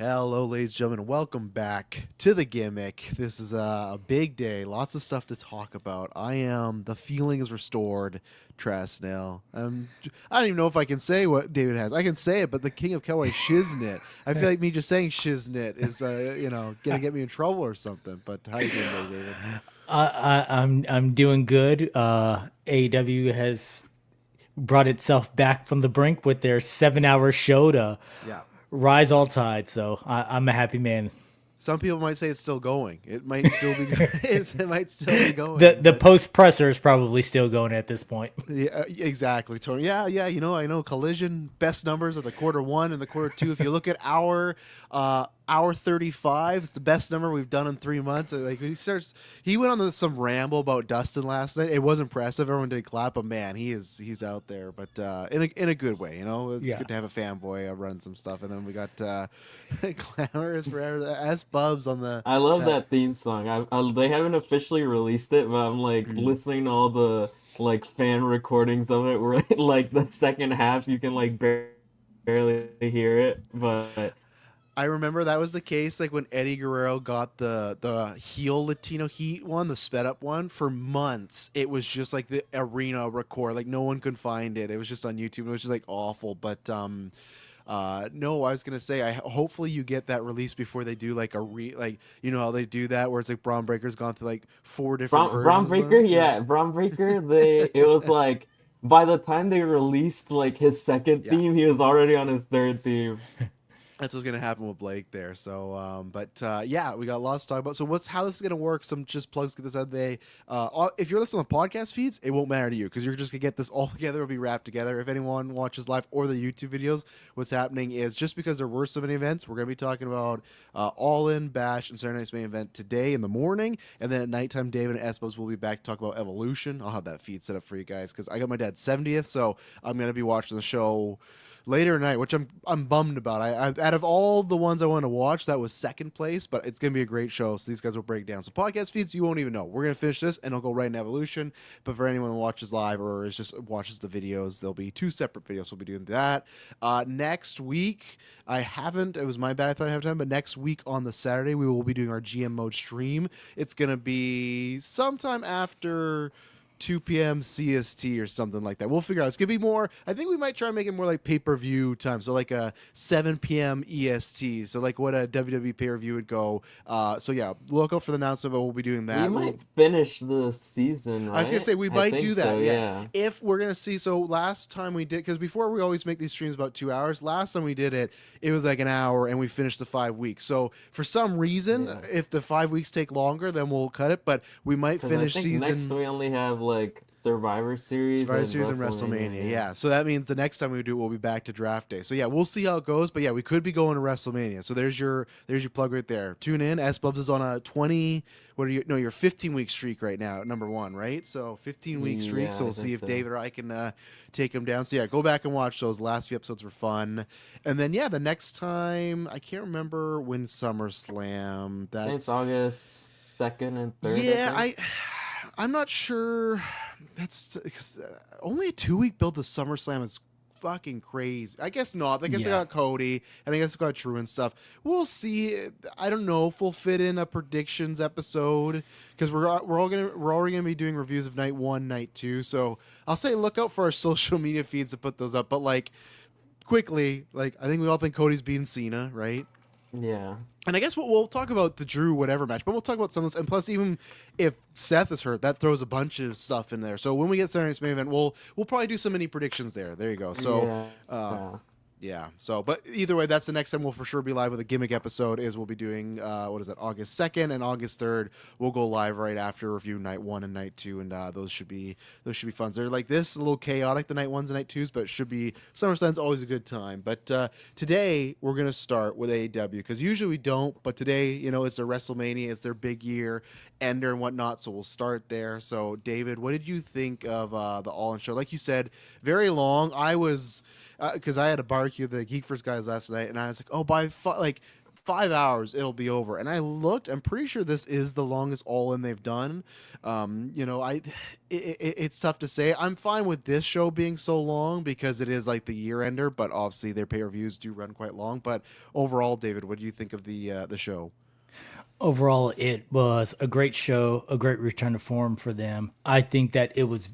Hello, ladies and gentlemen. Welcome back to the Gimmick. This is a big day. Lots of stuff to talk about. The feeling is restored. Trasnell. I don't even know if I can say what David has. I can say it, but the King of Cowboy Shiznit. I feel like me just saying Shiznit is, gonna get me in trouble or something. But how you doing, there, David? I'm doing good. AEW has brought itself back from the brink with their 7-hour show to Yeah. rise all tides. So I'm a happy man. Some people might say it's still going. It might still be. It might still be The going, the but post presser is probably still going at this point. yeah, exactly, Tony. Yeah. I know. Collision best numbers of the quarter one and the quarter two. If you look at hour 35, it's the best number we've done in 3 months. Like he went on some ramble about Dustin last night. It was impressive. Everyone did clap, but man, he's out there. But in a good way, it's Yeah. good to have a fanboy run some stuff. And then we got Clamorous Forever S Bubs on the. I love that theme song. They haven't officially released it, but I'm like listening to all the like fan recordings of it where like the second half you can like barely hear it, but I remember that was the case like when Eddie Guerrero got the heel Latino Heat one, the sped up one. For months it was just like the arena record, like no one could find it. It was just on YouTube. It was just like awful. But no, I was gonna say, hopefully you get that release before they do like like how they do that where it's like Braun Breaker's gone through like four different Braun versions of Breaker, them. yeah, Braun Breaker, it was like by the time they released like his second Yeah. theme, he was already on his third theme. That's what's gonna happen with Blake there. So, yeah, we got lots to talk about. So, how this is gonna work? Some just plugs. Get this out. If you're listening to podcast feeds, it won't matter to you because you're just gonna get this all together. It'll be wrapped together. If anyone watches live or the YouTube videos, what's happening is just because there were so many events, we're gonna be talking about All In, Bash, and Saturday Night's main event today in the morning, and then at nighttime, David and Espos will be back to talk about Evolution. I'll have that feed set up for you guys because I got my dad's 70th, so I'm gonna be watching the show later tonight, which I'm bummed about. I out of all the ones I want to watch, that was second place, but it's gonna be a great show. So these guys will break down. So podcast feeds, you won't even know. We're gonna finish this and it'll go right in Evolution. But for anyone who watches live or is just watches the videos, there'll be two separate videos. We'll be doing that next week. I haven't. It was my bad. I thought I have time, but next week on the Saturday we will be doing our GM mode stream. It's gonna be sometime after 2 p.m. CST or something like that. We'll figure out. It's going to be more, I think we might try and make it more like pay-per-view time. So like a 7 p.m. EST. So like what a WWE pay-per-view would go. So yeah, look out for the announcement, but we'll be doing that. We might finish the season, right? I was going to say, we might do that. So, yeah. If we're going to see, so last time we did, because before we always make these streams about 2 hours. Last time we did it, it was like an hour and we finished the 5 weeks. So for some reason, if the 5 weeks take longer, then we'll cut it. But we might finish I think season. Next we only have like Survivor Series and WrestleMania. Yeah. So that means the next time we do it, we'll be back to draft day. So yeah, we'll see how it goes. But yeah, we could be going to WrestleMania. So there's your plug right there. Tune in. S Bubs is on a 20. What are you? No, you're 15-week streak right now at number one, right? So 15-week streak. So we'll see if David or I can take him down. So yeah, go back and watch those. Last few episodes were fun. And then yeah, the next time I can't remember when SummerSlam. It's August 2nd and 3rd. Yeah, I'm not sure. That's only a 2-week build to SummerSlam is fucking crazy. I guess not. I guess I got Cody, and I guess I got Drew and stuff. We'll see. I don't know if we'll fit in a predictions episode because we're already gonna be doing reviews of night 1, night 2. So I'll say look out for our social media feeds to put those up. But like quickly, like I think we all think Cody's beating Cena, right? Yeah. And I guess we'll talk about the Drew whatever match, but we'll talk about some of those. And plus, even if Seth is hurt, that throws a bunch of stuff in there. So when we get Saturday's main event, we'll probably do some mini predictions there. There you go. So yeah. So, but either way, that's the next time we'll for sure be live with a Gimmick episode. We'll be doing August 2nd and August 3rd. We'll go live right after review night 1 and night 2, and those should be fun. So they're like this, a little chaotic the night 1s and night 2s, but it should be SummerSlam's always a good time. But today we're gonna start with AEW because usually we don't, but today it's their WrestleMania, it's their big year ender and whatnot. So we'll start there. So David, what did you think of the All In show? Like you said, very long. I was. Because I had a barbecue with the GeekVerse guys last night, and I was like, oh, 5 hours it'll be over. And I looked, I'm pretty sure this is the longest All In they've done. You know, it's tough to say. I'm fine with this show being so long because it is like the year ender, but obviously their pay-per-views do run quite long. But overall, David, what do you think of the show? Overall, it was a great show, a great return to form for them. I think that it was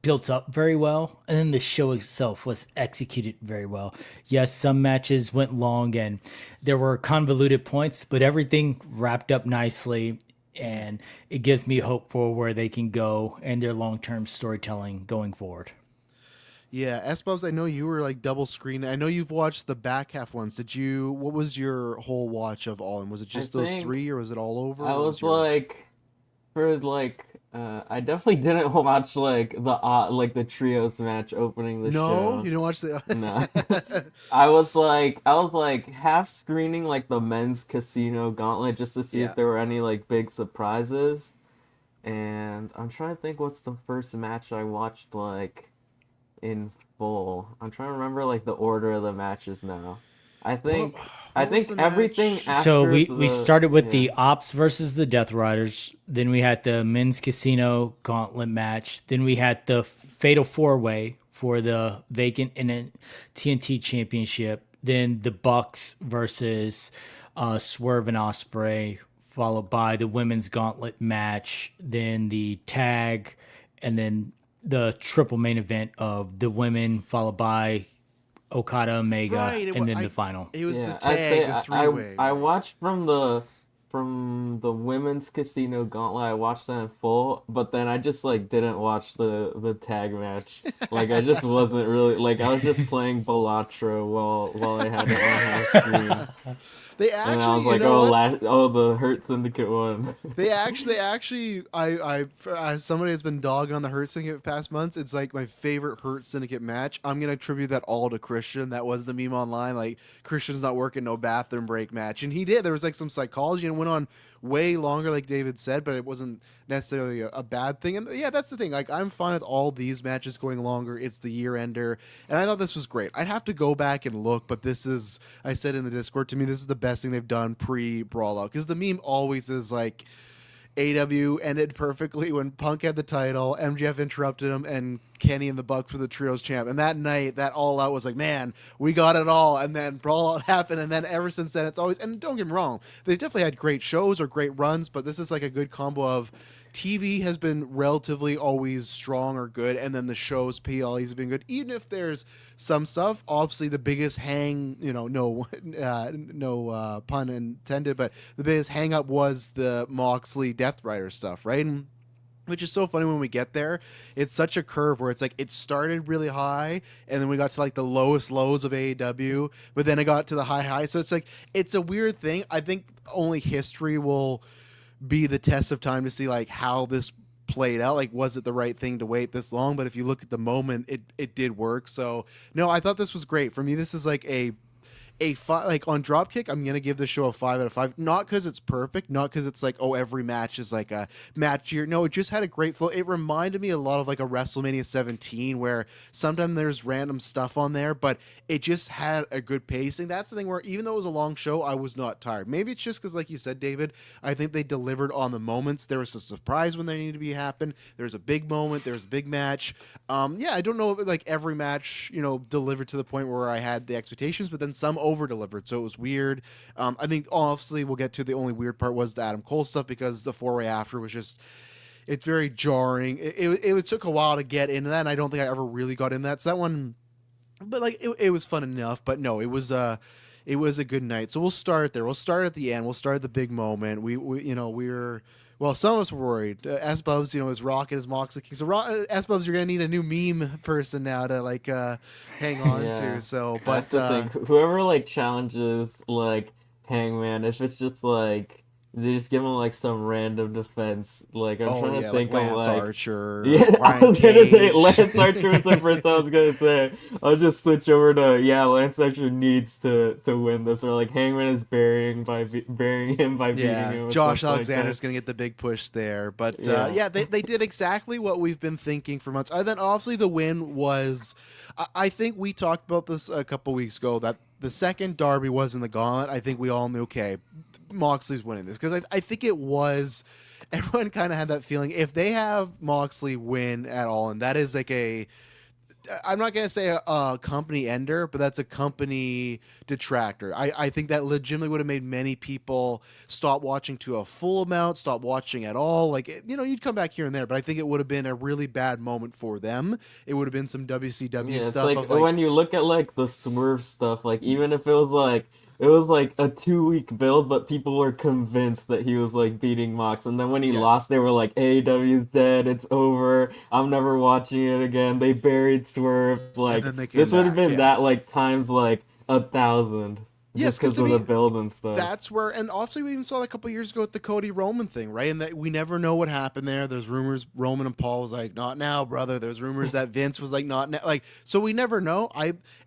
built up very well, and then the show itself was executed very well. Yes, some matches went long and there were convoluted points, but everything wrapped up nicely, and it gives me hope for where they can go and their long-term storytelling going forward. Yeah, S-Bubs, I know you were like double screening. I know you've watched the back half ones. What was your whole watch of All In? Was it just those think three or was it all over? I What was your... like, for like, I definitely didn't watch like the trios match opening the No, show. you didn't watch the. No. I was like half screening like the men's casino gauntlet just to see Yeah. if there were any like big surprises. And I'm trying to think what's the first match I watched like in full. I'm trying to remember like the order of the matches now. I think I What was think the everything match? after So we the started with yeah. the Ops versus the Death Riders. Then we had the men's casino gauntlet match. Then we had the Fatal 4-Way for the vacant and TNT championship. Then the Bucks versus Swerve and Osprey, followed by the women's gauntlet match. Then the tag, and then the triple main event of the women, followed by Okada Omega, Right. and then the final. It was the Yeah, I'd say tag, the three-way. I Right. watched from the women's casino gauntlet. I watched that in full, but then I just like didn't watch the tag match. Like I just wasn't really like I was just playing Balatro while I had it on my screen, They and I actually, was you like, know what? the Hurt Syndicate won. As somebody that's been dogging on the Hurt Syndicate past months, it's like my favorite Hurt Syndicate match. I'm gonna attribute that all to Christian. That was the meme online, like Christian's not working, no bathroom break match, and he did. There was like some psychology and it went on way longer, like David said, but it wasn't necessarily a bad thing. And yeah, that's the thing. Like I'm fine with all these matches going longer. It's the year ender, and I thought this was great. I'd have to go back and look, but this is, I said in the Discord, to me, this is the best thing they've done pre Brawl Out, because the meme always is like AW ended perfectly when Punk had the title, MJF interrupted him, and Kenny and the Bucks were the trios champ. And that night, that All Out was like, man, we got it all. And then Brawl Out happened, and then ever since then, it's always, and don't get me wrong, they've definitely had great shows or great runs, but this is like a good combo of TV has been relatively always strong or good, and then the shows PLEs have been good. Even if there's some stuff, obviously the biggest hang, no pun intended, but the biggest hang up was the Moxley Death Rider stuff, right? And which is so funny when we get there. It's such a curve where it's like it started really high, and then we got to like the lowest lows of AEW, but then it got to the high highs. So it's like it's a weird thing. I think only history will be the test of time to see like how this played out. Like, was it the right thing to wait this long? But if you look at the moment, it did work. So no, I thought this was great. For me, this is like like on Dropkick, I'm gonna give the show a 5 out of 5. Not because it's perfect, not because it's like, oh, every match is like a match year. No, it just had a great flow. It reminded me a lot of like a WrestleMania 17, where sometimes there's random stuff on there, but it just had a good pacing. That's the thing where even though it was a long show, I was not tired. Maybe it's just because, like you said, David, I think they delivered on the moments. There was a surprise when there needed to be happen. There's a big moment. There's a big match. Yeah, I don't know if like every match, delivered to the point where I had the expectations, but then some over delivered, so it was weird. I think obviously we'll get to the only weird part was the Adam Cole stuff, because the 4-way after was just, it's very jarring. It took a while to get into that, and I don't think I ever really got in that. So that one, but like it was fun enough. But no, it was a good night. So we'll start there. We'll start at the end. We'll start at the big moment. We're well, some of us were worried. S-Bubs, is rocking his Moxley King. So S-Bubs, you're gonna need a new meme person now to like hang on to. So, I have but to think whoever like challenges like Hangman, if it's just like they just give him like some random defense, like I'm trying to think like of Lance like Archer, yeah, I Brian was gonna say Cage. Lance Archer was the first I was gonna say. I'll just switch over to Lance Archer needs to win this, or like Hangman is burying him by beating him. Yeah, Or Josh something Alexander's like gonna get the big push there, but Yeah. they did exactly what we've been thinking for months. And then obviously the win was, I think we talked about this a couple weeks ago, that the second Darby was in the gauntlet, I think we all knew, okay, Moxley's winning this, because I think it was. Everyone kind of had that feeling. If they have Moxley win at all, and that is like I'm not going to say a company ender, but that's a company detractor. I think that legitimately would have made many people stop watching to a full amount, stop watching at all. Like, you'd come back here and there, but I think it would have been a really bad moment for them. It would have been some WCW stuff. It's like, when you look at like the Swerve stuff, like even if it was like a 2-week build, but people were convinced that he was like beating Mox. And then when he lost, they were like, AEW's dead, it's over, I'm never watching it again. They buried Swerve. Like, this would have been that like times like 1,000. Yes, because of the build and stuff. That's where, and obviously we even saw that a couple years ago with the Cody Roman thing, right? And that we never know what happened there. There's rumors Roman and Paul was like, not now, brother. There's rumors that Vince was like, not now. Like, so we never know.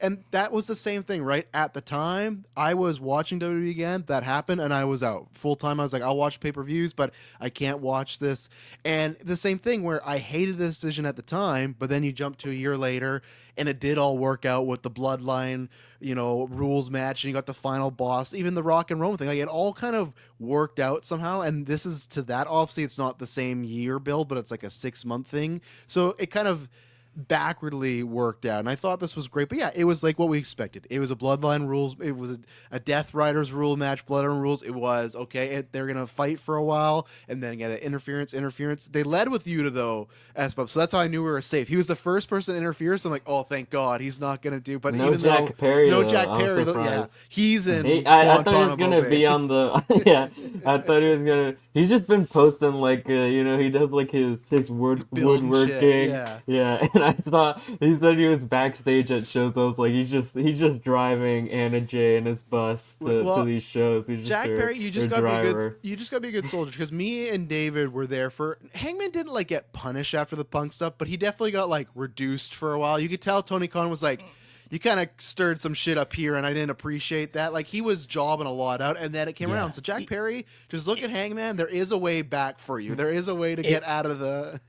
And that was the same thing, right? At the time, I was watching WWE again. That happened, and I was out full time. I was like, I'll watch pay-per-views, but I can't watch this. And the same thing where I hated the decision at the time, but then you jump to a year later, and it did all work out with the Bloodline, rules match, and you got the final boss, even the Rock and Roman thing. Like, it all kind of worked out somehow, and this is to that. Obviously, it's not the same year build, but it's like a 6-month thing. So it kind of backwardly worked out, and I thought this was great. But yeah, it was like what we expected. It was a Bloodline rules. It was a Death Riders rule match. Bloodline rules. It was okay. They're gonna fight for a while, and then get an interference. They led with Yuta though, S-Pub, so that's how I knew we were safe. He was the first person to interfere, so I'm like, oh, thank God, he's not gonna do. But no even Jack Perry, no Jack Perry, yeah, he's in. I thought he was gonna be on the. Yeah, I thought he was gonna. He's just been posting like, he does like his woodworking. Yeah, and I thought he said he was backstage at shows. I was like, he's just driving Anna Jay in his bus to these shows. He's just Jack Perry, you just gotta driver. be a good soldier. Because me and David were there for Hangman didn't like get punished after the Punk stuff, but he definitely got like reduced for a while. You could tell Tony Khan was like, you kind of stirred some shit up here, and I didn't appreciate that. Like, he was jobbing a lot out, and then it came around. So Jack Perry, just look at Hangman. There is a way back for you. There is a way to get out of the.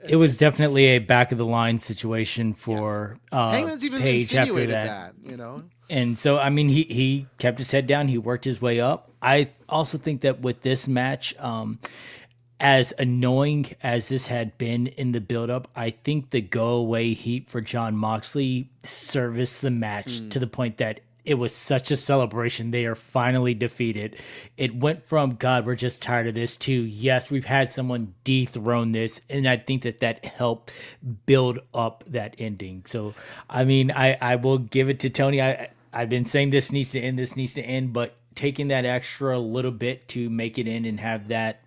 It was definitely a back of the line situation for Hangman's even Paige insinuated after that. And so, I mean, he kept his head down. He worked his way up. I also think that with this match, as annoying as this had been in the build-up, I think the go-away heat for Jon Moxley serviced the match to the point that it was such a celebration. They are finally defeated. It went from, God, we're just tired of this, to, yes, we've had someone dethrone this, and I think that helped build up that ending. So, I mean, I will give it to Tony. I've been saying this needs to end, but taking that extra little bit to make it end and have that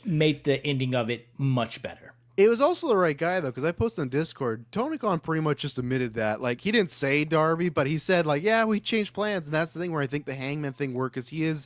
made the ending of it much better. It was also the right guy, though, because I posted on Discord. Tony Khan pretty much just admitted that. Like, he didn't say Darby, but he said, like, yeah, we changed plans. And that's the thing where I think the Hangman thing worked, because he is,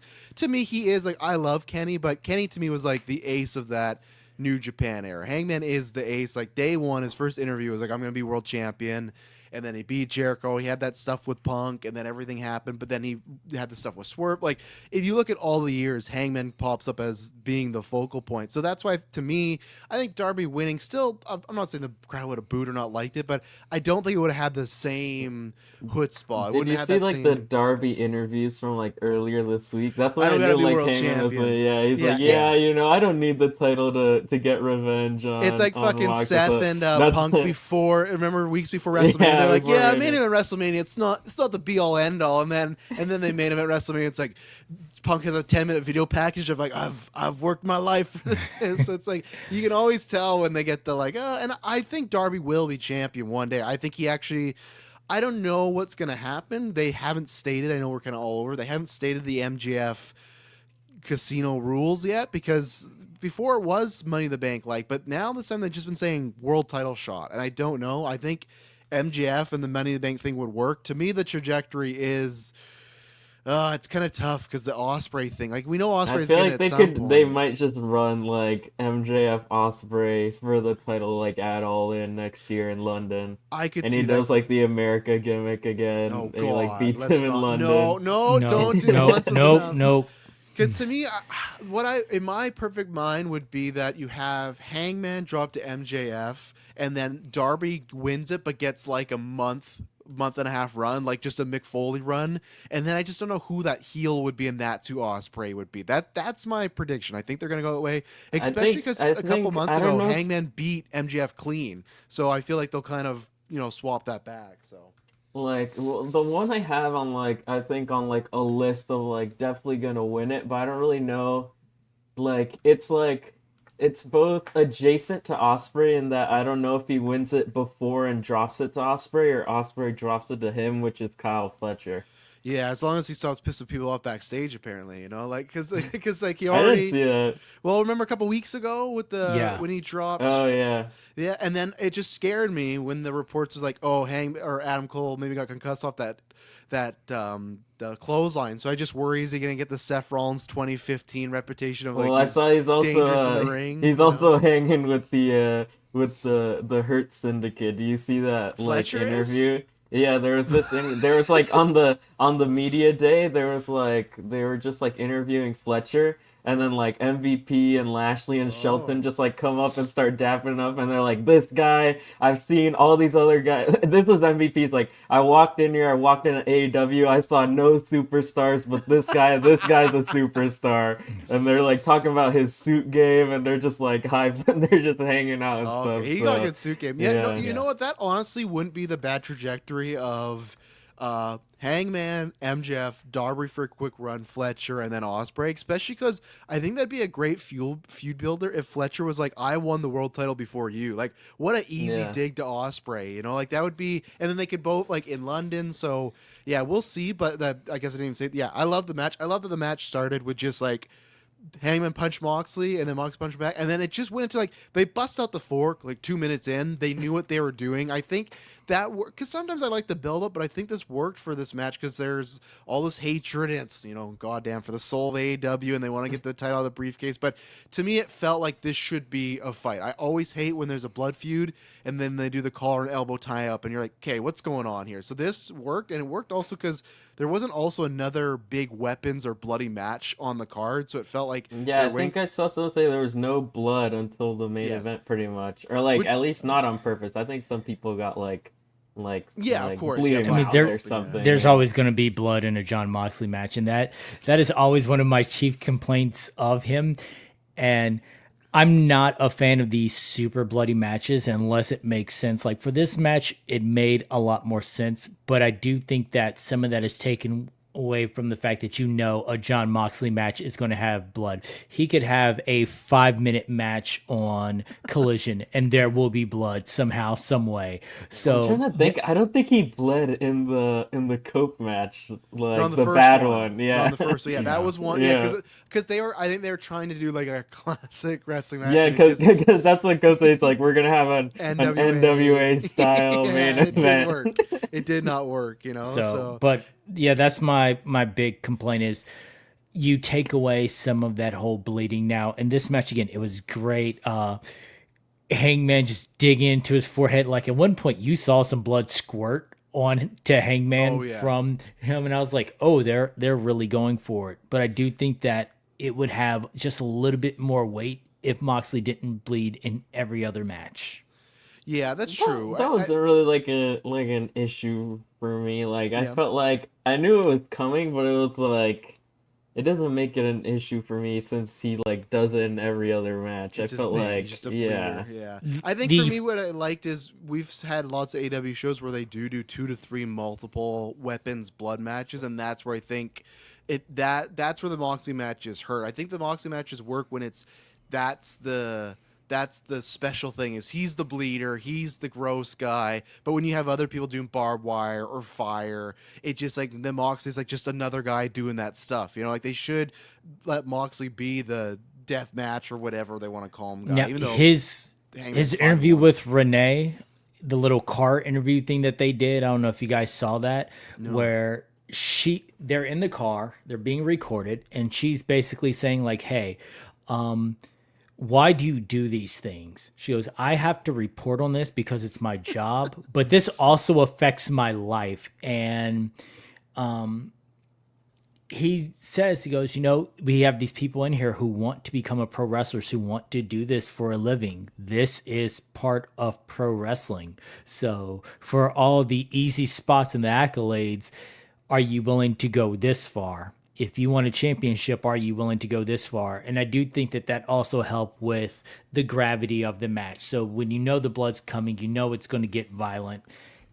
like, I love Kenny, but Kenny to me was like the ace of that New Japan era. Hangman is the ace. Like, day one, his first interview was like, I'm going to be world champion. And then he beat Jericho. He had that stuff with Punk, and then everything happened. But then he had the stuff with Swerve. Like, if you look at all the years, Hangman pops up as being the focal point. So that's why, to me, I think Darby winning still, I'm not saying the crowd would have booed or not liked it, but I don't think it would have had the same chutzpah. Did you see, like, the Darby interviews from, like, earlier this week? That's what I knew, like, Hangman was like, I don't need the title to get revenge on. It's like fucking Mox, Seth and Punk before, remember, weeks before WrestleMania. They're like, main event WrestleMania. It's not the be all end all. And then they main event WrestleMania. It's like Punk has a 10-minute video package of like, I've worked my life for this. So it's like, you can always tell when they get the like, and I think Darby will be champion one day. I think he actually, I don't know what's going to happen. They haven't stated, I know we're kind of all over, they haven't stated the MGF casino rules yet, because before it was Money in the Bank like, but now this time they've just been saying world title shot. And I don't know. I think MJF and the Money in the Bank thing would work. To me, the trajectory is, it's kind of tough because the Osprey thing. Like, we know Osprey's I feel getting like at some point. They might just run like MJF Osprey for the title, like at All In next year in London. I could and see he that. does like the America gimmick again. Oh, and he like beats let's him in not. London. No, don't do it. Nope. Because to me, in my perfect mind would be that you have Hangman drop to MJF, and then Darby wins it, but gets like a month month and a half run, like just a Mick Foley run, and then I just don't know who that heel would be, and that to Ospreay would be. That's my prediction. I think they're gonna go that way, especially because I a couple think months I don't ago know. Hangman beat MJF clean, so I feel like they'll kind of swap that back. So Like the one I have on I think on a list of definitely gonna win it, but I don't really know. It's both adjacent to Osprey in that I don't know if he wins it before and drops it to Osprey or Osprey drops it to him, which is Kyle Fletcher. yeah, as long as he stops pissing people off backstage, apparently, like because like he I didn't already. see that. Well, remember a couple weeks ago with when he dropped. Oh yeah. Yeah, and then it just scared me when the reports was like, oh, Adam Cole maybe got concussed off that the clothesline. So I just worry, is he gonna get the Seth Rollins 2015 reputation of Well, I saw he's also dangerous in the ring? he's also hanging with the Hurt Syndicate. Do you see that Fletcher interview? Yeah, there was there was on the media day, there was they were just interviewing Fletcher, and then MVP and Lashley and Shelton just come up and start dapping up, and they're like, this guy, I've seen all these other guys. This was MVP's I walked in at AEW, I saw no superstars, but this guy's a superstar. And they're talking about his suit game, and they're just hype, and they're just hanging out and stuff. He got a good suit game. Yeah, no, you know what? That honestly wouldn't be the bad trajectory of Hangman, MJF, Darby for a quick run, Fletcher, and then Ospreay, especially because I think that'd be a great feud builder if Fletcher was like, I won the world title before you. Like, what an easy dig to Ospreay, that would be, and then they could both in London. So yeah, we'll see. But I guess I didn't even say, yeah, I love the match. I love that the match started with just Hangman punched Moxley, and then Moxley punched back, and then it just went into they bust out the fork 2 minutes in. They knew what they were doing. I think that worked because sometimes I like the build up, but I think this worked for this match because there's all this hatred, and it's goddamn for the soul of AEW, and they want to get the title out of the briefcase. But to me, it felt like this should be a fight. I always hate when there's a blood feud and then they do the collar and elbow tie up, and you're like, okay, what's going on here? So this worked, and it worked also because there wasn't also another big weapons or bloody match on the card, so it felt like I think I saw someone say there was no blood until the main event, pretty much, or at least not on purpose. I think some people got of course, bleeding out or something. There's always going to be blood in a John Moxley match, and that is always one of my chief complaints of him. And I'm not a fan of these super bloody matches unless it makes sense. For this match, it made a lot more sense, but I do think that some of that is taken away from the fact that a John Moxley match is going to have blood. He could have a 5-minute match on Collision, and there will be blood somehow, some way. So I'm trying to think. I don't think he bled in the Cope match, the first bad one. Yeah, on the first. Yeah, that was one. Yeah, because I think they were trying to do a classic wrestling match. Yeah, because that's what Cope said. It's we're gonna have an NWA style main event. It didn't work. It did not work. So, but yeah, that's my big complaint is you take away some of that whole bleeding. Now in this match again, it was great. Hangman just digging into his forehead. At one point, you saw some blood squirt on to Hangman from him, and I was like, oh, they're really going for it. But I do think that it would have just a little bit more weight if Moxley didn't bleed in every other match. Yeah, that's true. That wasn't really an issue for me. I felt I knew it was coming, but it was it doesn't make it an issue for me since he does it in every other match. It's I felt he's just a bleeder. Yeah. I think for me, what I liked is we've had lots of AEW shows where they do 2 to 3 multiple weapons blood matches, and that's where I think that's where the Moxley matches hurt. I think the Moxley matches work when that's the special thing is he's the bleeder, he's the gross guy. But when you have other people doing barbed wire or fire, it just the Moxley's just another guy doing that stuff. They should let Moxley be the death match or whatever they want to call him guy. Now, even though his interview with Renee, the little car interview thing that they did, I don't know if you guys saw that, where they're in the car, they're being recorded, and she's basically saying hey, why do you do these things? She goes, I have to report on this because it's my job, but this also affects my life. And he says, he goes, we have these people in here who want to become a pro wrestlers, who want to do this for a living. This is part of pro wrestling. So for all the easy spots and the accolades, are you willing to go this far? If you want a championship, are you willing to go this far? And I do think that also helped with the gravity of the match. So when the blood's coming, it's going to get violent.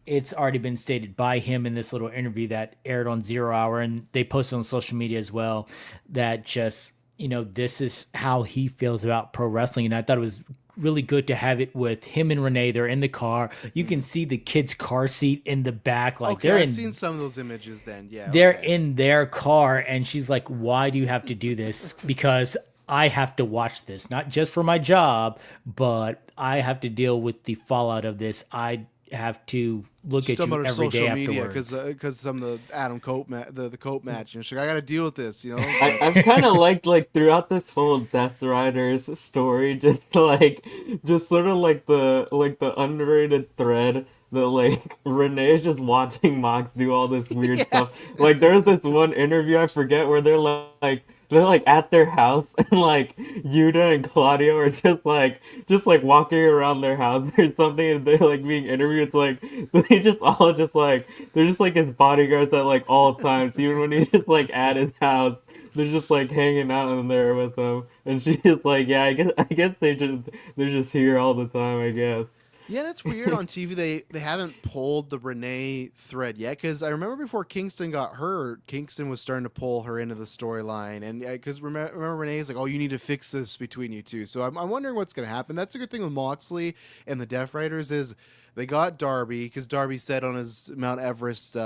It's already been stated by him in this little interview that aired on 0 Hour, and they posted on social media as well, that just, this is how he feels about pro wrestling. And I thought it was really good to have it with him and Renee. They're in the car. You can see the kid's car seat in the back. Like, okay, I've seen some of those images then. Yeah. They're in their car, and she's like, why do you have to do this? Because I have to watch this, not just for my job, but I have to deal with the fallout of this. I have to look at you every day afterwards. Because some of the Adam Cope the Cope match, she's like, I got to deal with this. I've kind of liked throughout this whole Death Riders story, just sort of the underrated thread that Renee is just watching Mox do all this weird stuff. There's this one interview, I forget, where they're at their house, and Yuta and Claudio are just walking around their house or something, and they're being interviewed. It's they just all they're just his bodyguards at all times, even when he's just at his house. They're just hanging out in there with him, and she's just yeah, I guess they're just here all the time, I guess. Yeah, that's weird. On TV, they haven't pulled the Renee thread yet, because I remember before Kingston got hurt, Kingston was starting to pull her into the storyline, and because remember Renee's like, oh, you need to fix this between you two. So I'm wondering what's going to happen. That's a good thing with Moxley and the Death Riders is they got Darby, because Darby said on his Mount Everest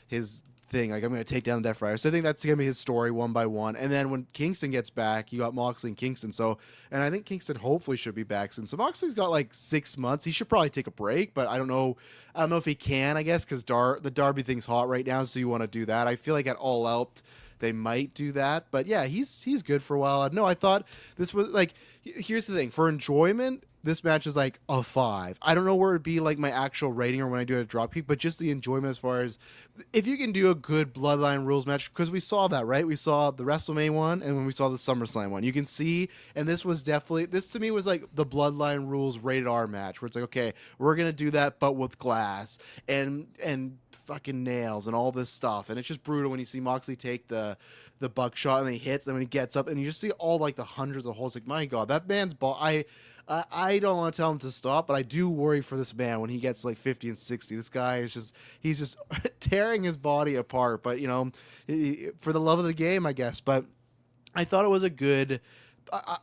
his thing, I'm going to take down the Death Riders. So I think that's going to be his story one by one. And then when Kingston gets back, you got Moxley and Kingston. And I think Kingston hopefully should be back soon. So Moxley's got 6 months. He should probably take a break, but I don't know if he can, I guess, because the Darby thing's hot right now, so you want to do that. I feel like at All Out they might do that. But yeah, he's good for a while. No, I thought this was here's the thing. For enjoyment, this match is a 5. I don't know where it'd be my actual rating or when I do a drop kick, but just the enjoyment as far as if you can do a good Bloodline rules match, because we saw that, right? We saw the WrestleMania one, and when we saw the SummerSlam one, you can see, and this to me was the Bloodline rules rated R match, where it's okay, we're gonna do that, but with glass and fucking nails and all this stuff, and it's just brutal when you see Moxley take the buckshot and he hits, and when he gets up, and you just see all the hundreds of holes. My God, that man's ball. I don't want to tell him to stop, but I do worry for this man when he gets 50 and 60. This guy is he's just tearing his body apart. But for the love of the game, I guess. But I thought it was a good.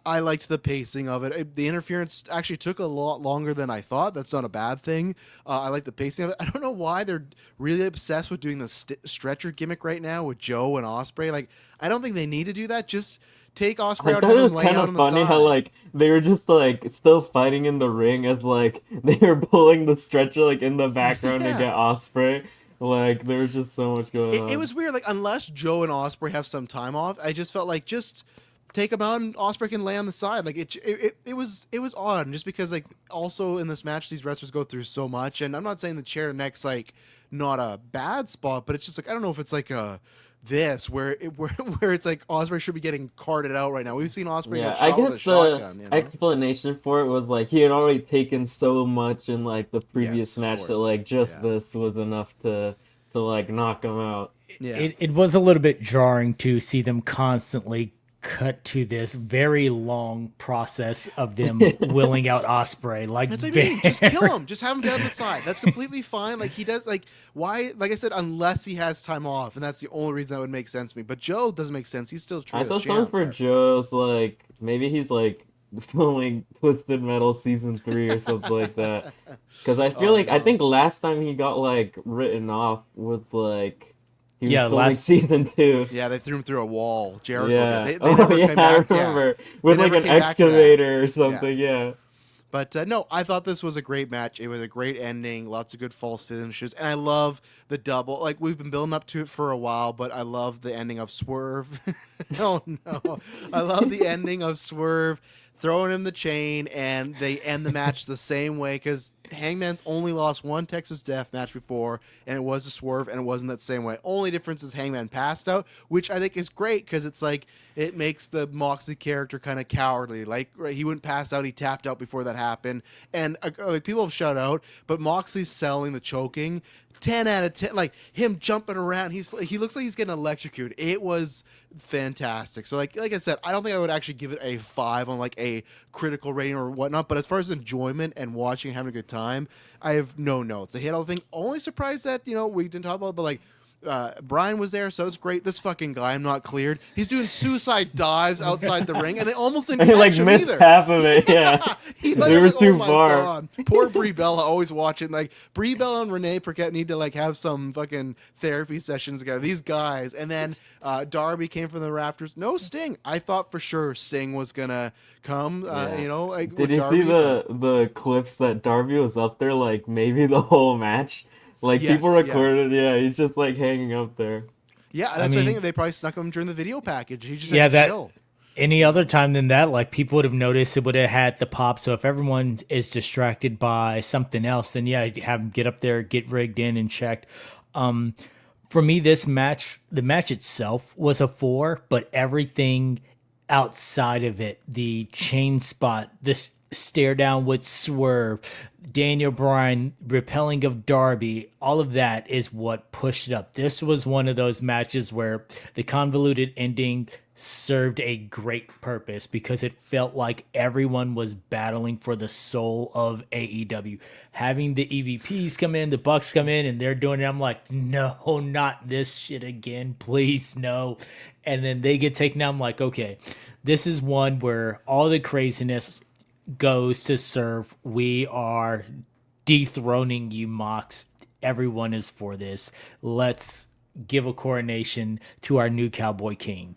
I liked the pacing of it. The interference actually took a lot longer than I thought. That's not a bad thing. I like the pacing of it. I don't know why they're really obsessed with doing the stretcher gimmick right now with Joe and Ospreay. I don't think they need to do that. Just take Ospreay out and have him lay out on the side. It was kind of funny how they were just still fighting in the ring as they were pulling the stretcher in the background to get Ospreay. There was just so much going on. It was weird. Unless Joe and Ospreay have some time off, I just felt just take him out and Ospreay can lay on the side. It was odd, just because also in this match these wrestlers go through so much, and I'm not saying the chair neck's not a bad spot, but it's just I don't know if it's this where it's Ospreay should be getting carted out right now. We've seen Ospreay get shot with a shotgun. Explanation for it was he had already taken so much in the previous match that this was enough to knock him out. Yeah, it was a little bit jarring to see them constantly cut to this very long process of them willing out Ospreay. Just kill him. Just have him down the side. That's completely fine. He does why? Like I said, unless he has time off, and that's the only reason that would make sense to me. But Joe doesn't make sense. He's still true. I saw something for Joe's maybe he's filming Twisted Metal season 3 or something like that. Because I feel I think last time he got written off was he was last season 2. Yeah, they threw him through a wall. Jericho. Yeah. They never came back. I remember. With an excavator or something. Yeah. But no, I thought this was a great match. It was a great ending. Lots of good false finishes, and I love the double. We've been building up to it for a while, but I love the ending of Swerve. Oh no, I love the ending of Swerve throwing him the chain, and they end the match the same way, because Hangman's only lost one Texas Death match before, and it was a swerve, and it wasn't that same way. Only difference is Hangman passed out, which I think is great because it's like it makes the Moxley character kind of cowardly. Like he wouldn't pass out; he tapped out before that happened, and like people have shut out, but Moxley's selling the choking. 10 out of 10, like him jumping around. He looks like he's getting electrocuted. It was fantastic. So like I said, I don't think I would actually give it a 5 on like a critical rating or whatnot. But as far as enjoyment and watching and having a good time, I have no notes. They hit all the thing. Only surprised that we didn't talk about it, but like Brian was there, so it was great. This fucking guy, I'm not cleared. He's doing suicide dives outside the ring, and they almost didn't catch like him missed either. half of it. Yeah, They were too far. God. Poor Brie Bella, always watching. Like Brie Bella and Renee Paquette need to like have some fucking therapy sessions together. These guys, and then Darby came from the rafters. No Sting. I thought for sure Sting was gonna come. Like did you Darby, see the clips that Darby was up there like maybe the whole match? Like Yes, people recorded, he's just like hanging up there. Yeah, that's what I think. They probably snuck him during the video package. He just Yeah, had to chill. Any other time than that, like people would have noticed, it would have had the pop. So if everyone is distracted by something else, then yeah, have them get up there, get rigged in and checked. For me, this match, the match itself was a 4, but everything outside of it, the chain spot, this stare down with Swerve, Daniel Bryan repelling of Darby, all of that is what pushed it up. This was one of those matches where the convoluted ending served a great purpose because it felt like everyone was battling for the soul of AEW. Having the EVPs come in, the Bucks come in, and they're doing it. I'm like, no, not this shit again. Please, no. And then they get taken down. I'm like, okay, this is one where all the craziness goes to serve. We are dethroning you, Mox. Everyone is for this. Let's give a coronation to our new Cowboy King.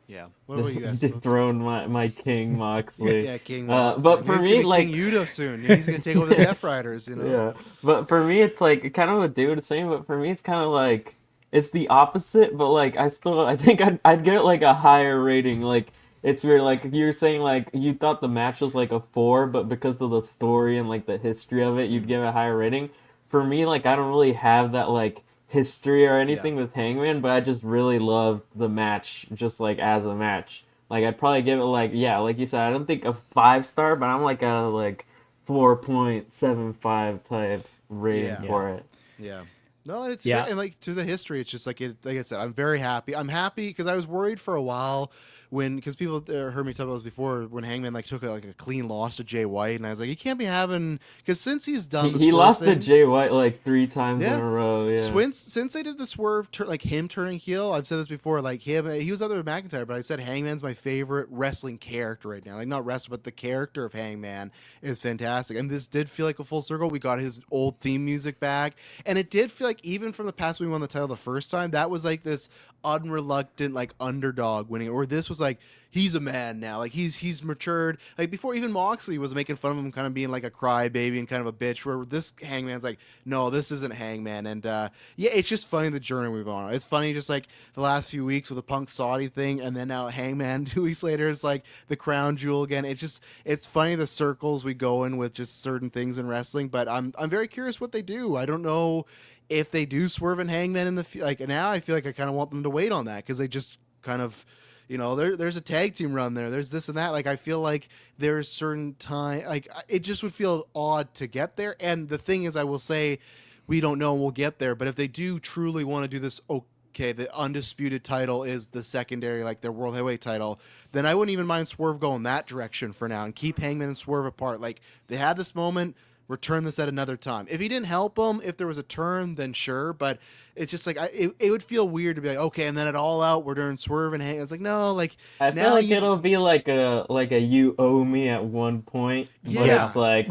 Yeah. What about you guys? Dethrone my King Moxley. Yeah, King Mox. But for me, like King Yuta soon. He's gonna take over the Death Riders. Yeah. But for me, it's like kind of what David was saying. But for me, it's kind of like it's the opposite. But like I think I'd give it like a higher rating. Like it's weird. Like you were saying, like you thought the match was like a 4, but because of the story and like the history of it, you'd give it a higher rating. For me, like I don't really have that like history or anything with Hangman, but I just really loved the match just like as a match. Like I'd probably give it like like you said, I don't think a 5-star, but I'm like a like 4.75 type rating for it. Yeah. No, it's great. And like to the history, it's just like like I said, I'm very happy. I'm happy because I was worried for a while because people heard me talk about this before when Hangman like took a clean loss to Jay White, and I was like, he can't be having because since he's done he lost to Jay White like 3 times in a row. Yeah. Since they did the swerve, like him turning heel, I've said this before. Like he was other than McIntyre, but I said Hangman's my favorite wrestling character right now. Like not wrestler, but the character of Hangman is fantastic. And this did feel like a full circle. We got his old theme music back, and it did feel like even from the past when we won the title the first time, that was like this unreluctant like underdog winning, or this was like he's a man now, like he's matured. Like before, even Moxley was making fun of him, kind of being like a crybaby and kind of a bitch. Where this Hangman's like, no, this isn't Hangman. And it's just funny the journey we've on. It's funny just like the last few weeks with the Punk Saudi thing, and then now Hangman 2 weeks later, it's like the crown jewel again. It's funny the circles we go in with just certain things in wrestling. But I'm very curious what they do. I don't know if they do Swerve and Hangman in the like now. I feel like I kind of want them to wait on that because they just kind of there's a tag team run there, there's this and that. Like I feel like there's certain time, like it just would feel odd to get there. And the thing is, I will say we don't know and we'll get there, but if they do truly want to do this, okay, the undisputed title is the secondary, like their world heavyweight title, then I wouldn't even mind Swerve going that direction for now and keep Hangman and Swerve apart. Like they had this moment, return this at another time. If he didn't help him, if there was a turn, then sure. But it's just like it would feel weird to be like, okay, and then at All Out we're doing Swerve and Hang. It's like no, like I feel like it'll be like a you owe me at one point. But it's like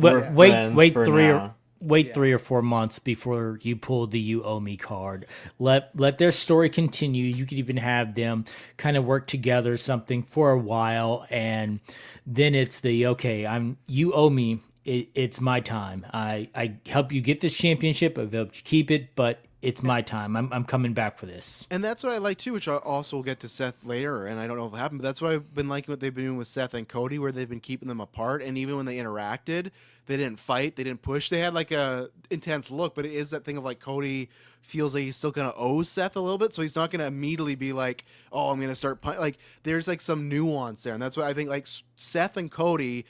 wait 3 or 4 months before you pull the you owe me card. Let their story continue. You could even have them kind of work together something for a while, and then it's the you owe me. It's my time. I help you get this championship. I've helped you keep it, but it's my time. I'm coming back for this. And that's what I like too, which I also will get to Seth later, and I don't know if it'll happen, but that's what I've been liking what they've been doing with Seth and Cody, where they've been keeping them apart, and even when they interacted, they didn't fight, they didn't push, they had like a intense look, but it is that thing of like Cody feels like he still kind of owes Seth a little bit, so he's not going to immediately be like, oh, I'm going to start like there's like some nuance there, and that's what I think like Seth and Cody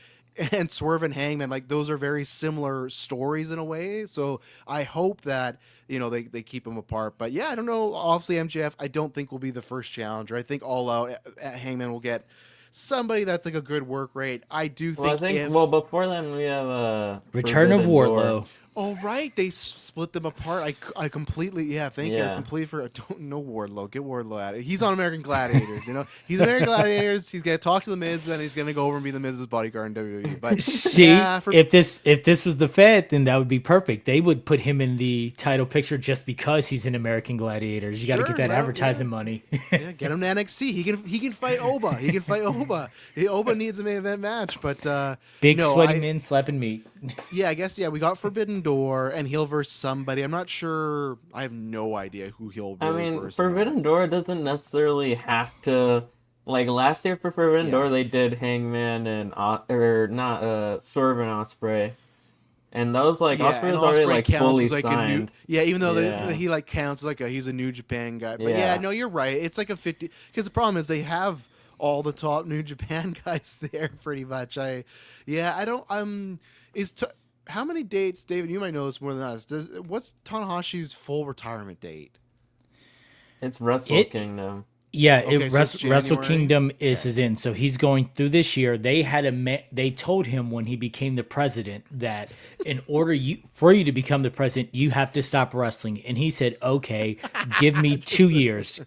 and Swerve and Hangman, like those are very similar stories in a way. So I hope that, you know, they keep them apart. But yeah, I don't know. Obviously, MJF, I don't think will be the first challenger. I think All Out Hangman will get somebody that's like a good work rate. I do think. Well, before then we have Return of Wardlow. Oh right, they split them apart. I completely thank you. I completely for I don't know Wardlow. Get Wardlow at it. He's on American Gladiators. You know, he's American Gladiators. He's gonna talk to the Miz, and he's gonna go over and be the Miz's bodyguard in WWE. But see, if this was the Fed, then that would be perfect. They would put him in the title picture just because he's in American Gladiators. You got to get that advertising money. Yeah, get him to NXT. He can fight Oba. He can fight Oba. Oba needs a main event match, but big sweaty men slapping meat. Yeah, I guess we got Forbidden Door, and he'll verse somebody. I'm not sure. I have no idea who he'll really verse. Forbidden Door doesn't necessarily have to. Like last year for Forbidden Door, they did Hangman and Swerve and Ospreay, and that was like Ospreay was already like fully signed. Even though he like counts like he's a New Japan guy. But no, you're right. It's like a 50 because the problem is they have all the top New Japan guys there pretty much. How many dates, David? You might know this more than us. What's Tanahashi's full retirement date? It's Wrestle Kingdom. Yeah, Wrestle Kingdom is his end. So he's going through this year. They told him when he became the president that in order for you to become the president, you have to stop wrestling. And he said, "Okay, give me 2 years."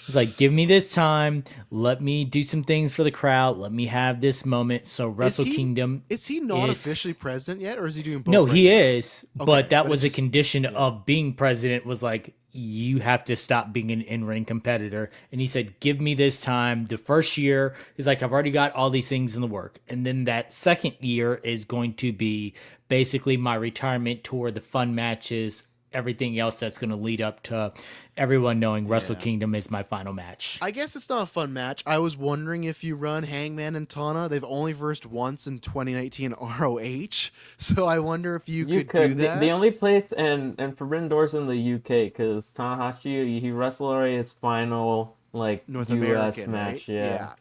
He's like, give me this time. Let me do some things for the crowd. Let me have this moment. So Wrestle Kingdom. Is he not officially president yet, or is he doing both? No, he is. Okay, but that was a condition of being president was like, you have to stop being an in-ring competitor. And he said, give me this time. The first year, he's like, I've already got all these things in the work. And then that second year is going to be basically my retirement tour, the fun matches, everything else that's going to lead up to everyone knowing Wrestle Kingdom is my final match. I guess it's not a fun match. I was wondering if you run Hangman and Tana. They've only versed once in 2019 ROH, so I wonder if you could do that. The only place, and Forbidden Door's in the UK, because Tanahashi, he wrestled already his final North US American match. Right? Yeah.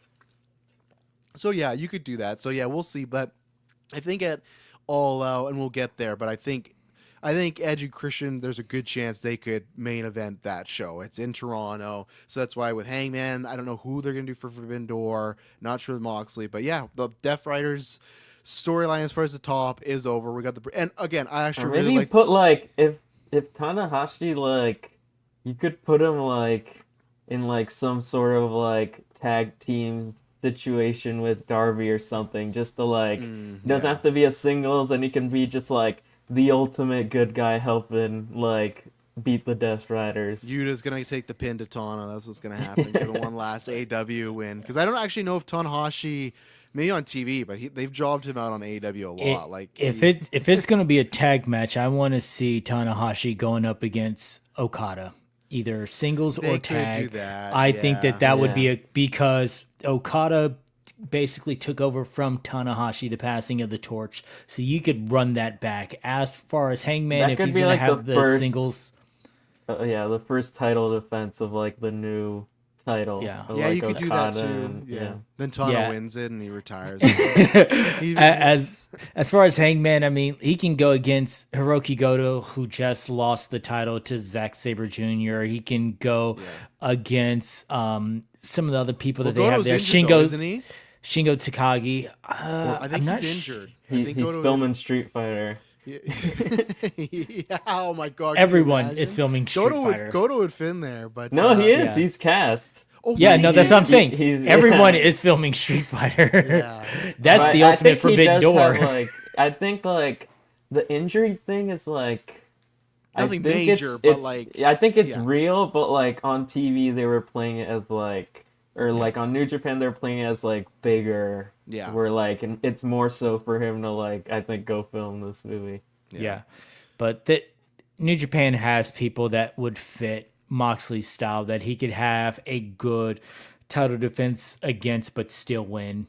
So you could do that. So we'll see. But I think at All Out, and we'll get there, but I think Edge and Christian, there's a good chance they could main event that show. It's in Toronto, so that's why with Hangman, I don't know who they're going to do for Forbidden Door. Not sure with Moxley, but the Death Riders storyline as far as the top is over. We got and again, I actually really like put if Tanahashi you could put him in some sort of tag team situation with Darby or something, just to doesn't have to be a singles, and he can be just the ultimate good guy helping beat the Death Riders. Yuta's gonna take the pin to Tana. That's what's gonna happen. Give him one last AEW win, because I don't actually know if Tanahashi, maybe on TV, but they've jobbed him out on AEW a lot. If it's gonna be a tag match, I want to see Tanahashi going up against Okada, either singles or tag. Could do that. I think that would be because Okada basically took over from Tanahashi, the passing of the torch, so you could run that back. As far as Hangman, if he's gonna have the singles, the first title defense of the new title. You could do that too. Then Tana wins it and he retires. As far as Hangman, I mean, he can go against Hiroki Goto, who just lost the title to Zack Sabre Jr. He can go against some of the other people that they have there. Shingo Takagi. I think he's injured. He's filming Street Fighter. Oh my God! Everyone is filming Street Fighter. Goto would fit in there, but no, he is. He's cast. That's what I'm saying. Everyone is filming Street Fighter. That's the ultimate Forbidden Door. I think the injury thing is nothing major, but I think it's real, but on TV they were playing it as on New Japan they're playing it as bigger. Yeah. Where and it's more so for him to I think go film this movie. Yeah. But New Japan has people that would fit Moxley's style, that he could have a good title defense against, but still win.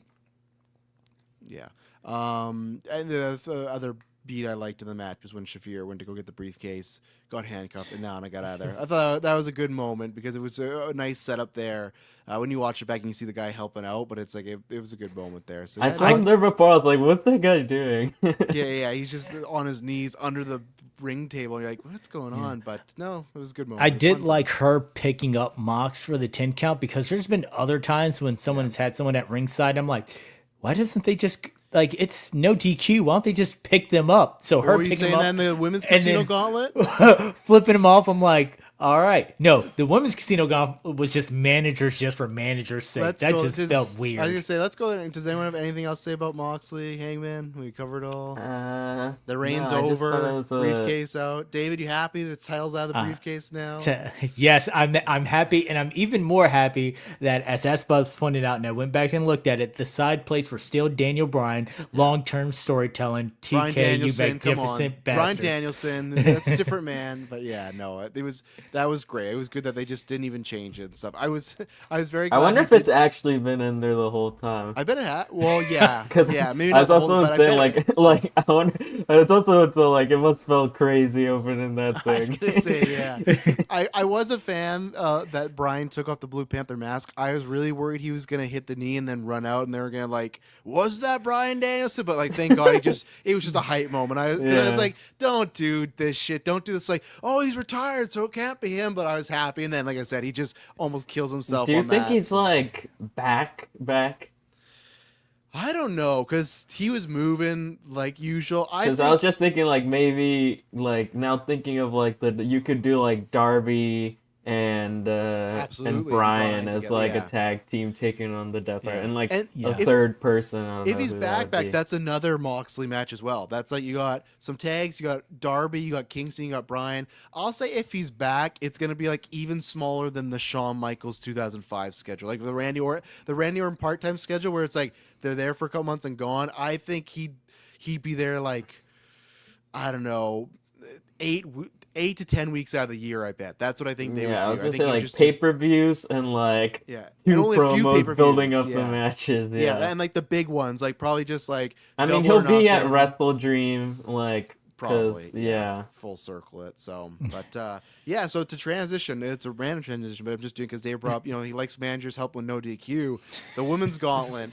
Yeah. And the other beat I liked in the match was when Shafir went to go get the briefcase, got handcuffed, and Nana got out of there. I thought that was a good moment because it was a nice setup there. When you watch it back and you see the guy helping out, but it's like it was a good moment there. So I yeah, saw him there before. I was like, "What's that guy doing?" yeah, he's just on his knees under the ring table, and you're like, "What's going on?" But no, it was a good moment. I did Fun like her picking up Mox for the 10 count, because there's been other times when someone's had someone at ringside. I'm like, why doesn't they just, like, it's no DQ. Why don't they just pick them up? So What her were you picking saying them then up the women's and casino then gauntlet? flipping them off. I'm like, all right. No, the women's casino gauntlet was just managers just for managers' sake. That just felt weird. I was gonna say, let's go. Does anyone have anything else to say about Moxley, Hangman? We covered it all. The reign's no, I just thought over. it was Briefcase out. David, you happy? The title's out of the briefcase now. Yes, I'm happy, and I'm even more happy that, as S-Bubs pointed out, and I went back and looked at it, the side plates were still Daniel Bryan, long-term storytelling, Brian TK, you Danielson, come on. magnificent Brian bastard. Danielson, that's a different man, but yeah, no, that was great. It was good that they just didn't even change it and stuff. I was very glad. I wonder if it's actually been in there the whole time. I bet it had. Well, yeah, yeah, maybe I not the was whole, also but I saying bet like I wonder. It's also like it must feel crazy opening that I was thing. gonna say, yeah. I was a fan that Brian took off the Blue Panther mask. I was really worried he was gonna hit the knee and then run out, and they were gonna like, was that Brian Danielson? But like, thank God, it was just a hype moment. I was like, don't do this shit. Don't do this. Like, oh, he's retired, so it can't be him. But I was happy, and then like I said, he just almost kills himself. Do you on think that. he's like back? I don't know, because he was moving like usual. Because I was just thinking like maybe like now thinking of like you could do like Darby and Brian as together, like yeah. a tag team taking on the Death Rider and like And a third person. I don't If know he's who that would back, be. that's another Moxley match as well. That's like you got some tags, you got Darby, you got Kingston, you got Bryan. I'll say if he's back, it's gonna be like even smaller than the Shawn Michaels 2005 schedule, like the Randy Orton part-time schedule, where it's like they're there for a couple months and gone. I think he'd be there like, I don't know, 8 to 10 weeks out of the year. I bet that's what I think they would do. I was gonna think say you like just pay-per-views and like and two only a few promos pay-per-views, building up the matches. Yeah, and like the big ones, like probably just like I mean, Double he'll or be at Nothing. Wrestle Dream, like Probably, yeah. full circle it. So, but yeah, so to transition, it's a random transition, but I'm just doing because Dave brought up, he likes managers help with no DQ. The women's gauntlet,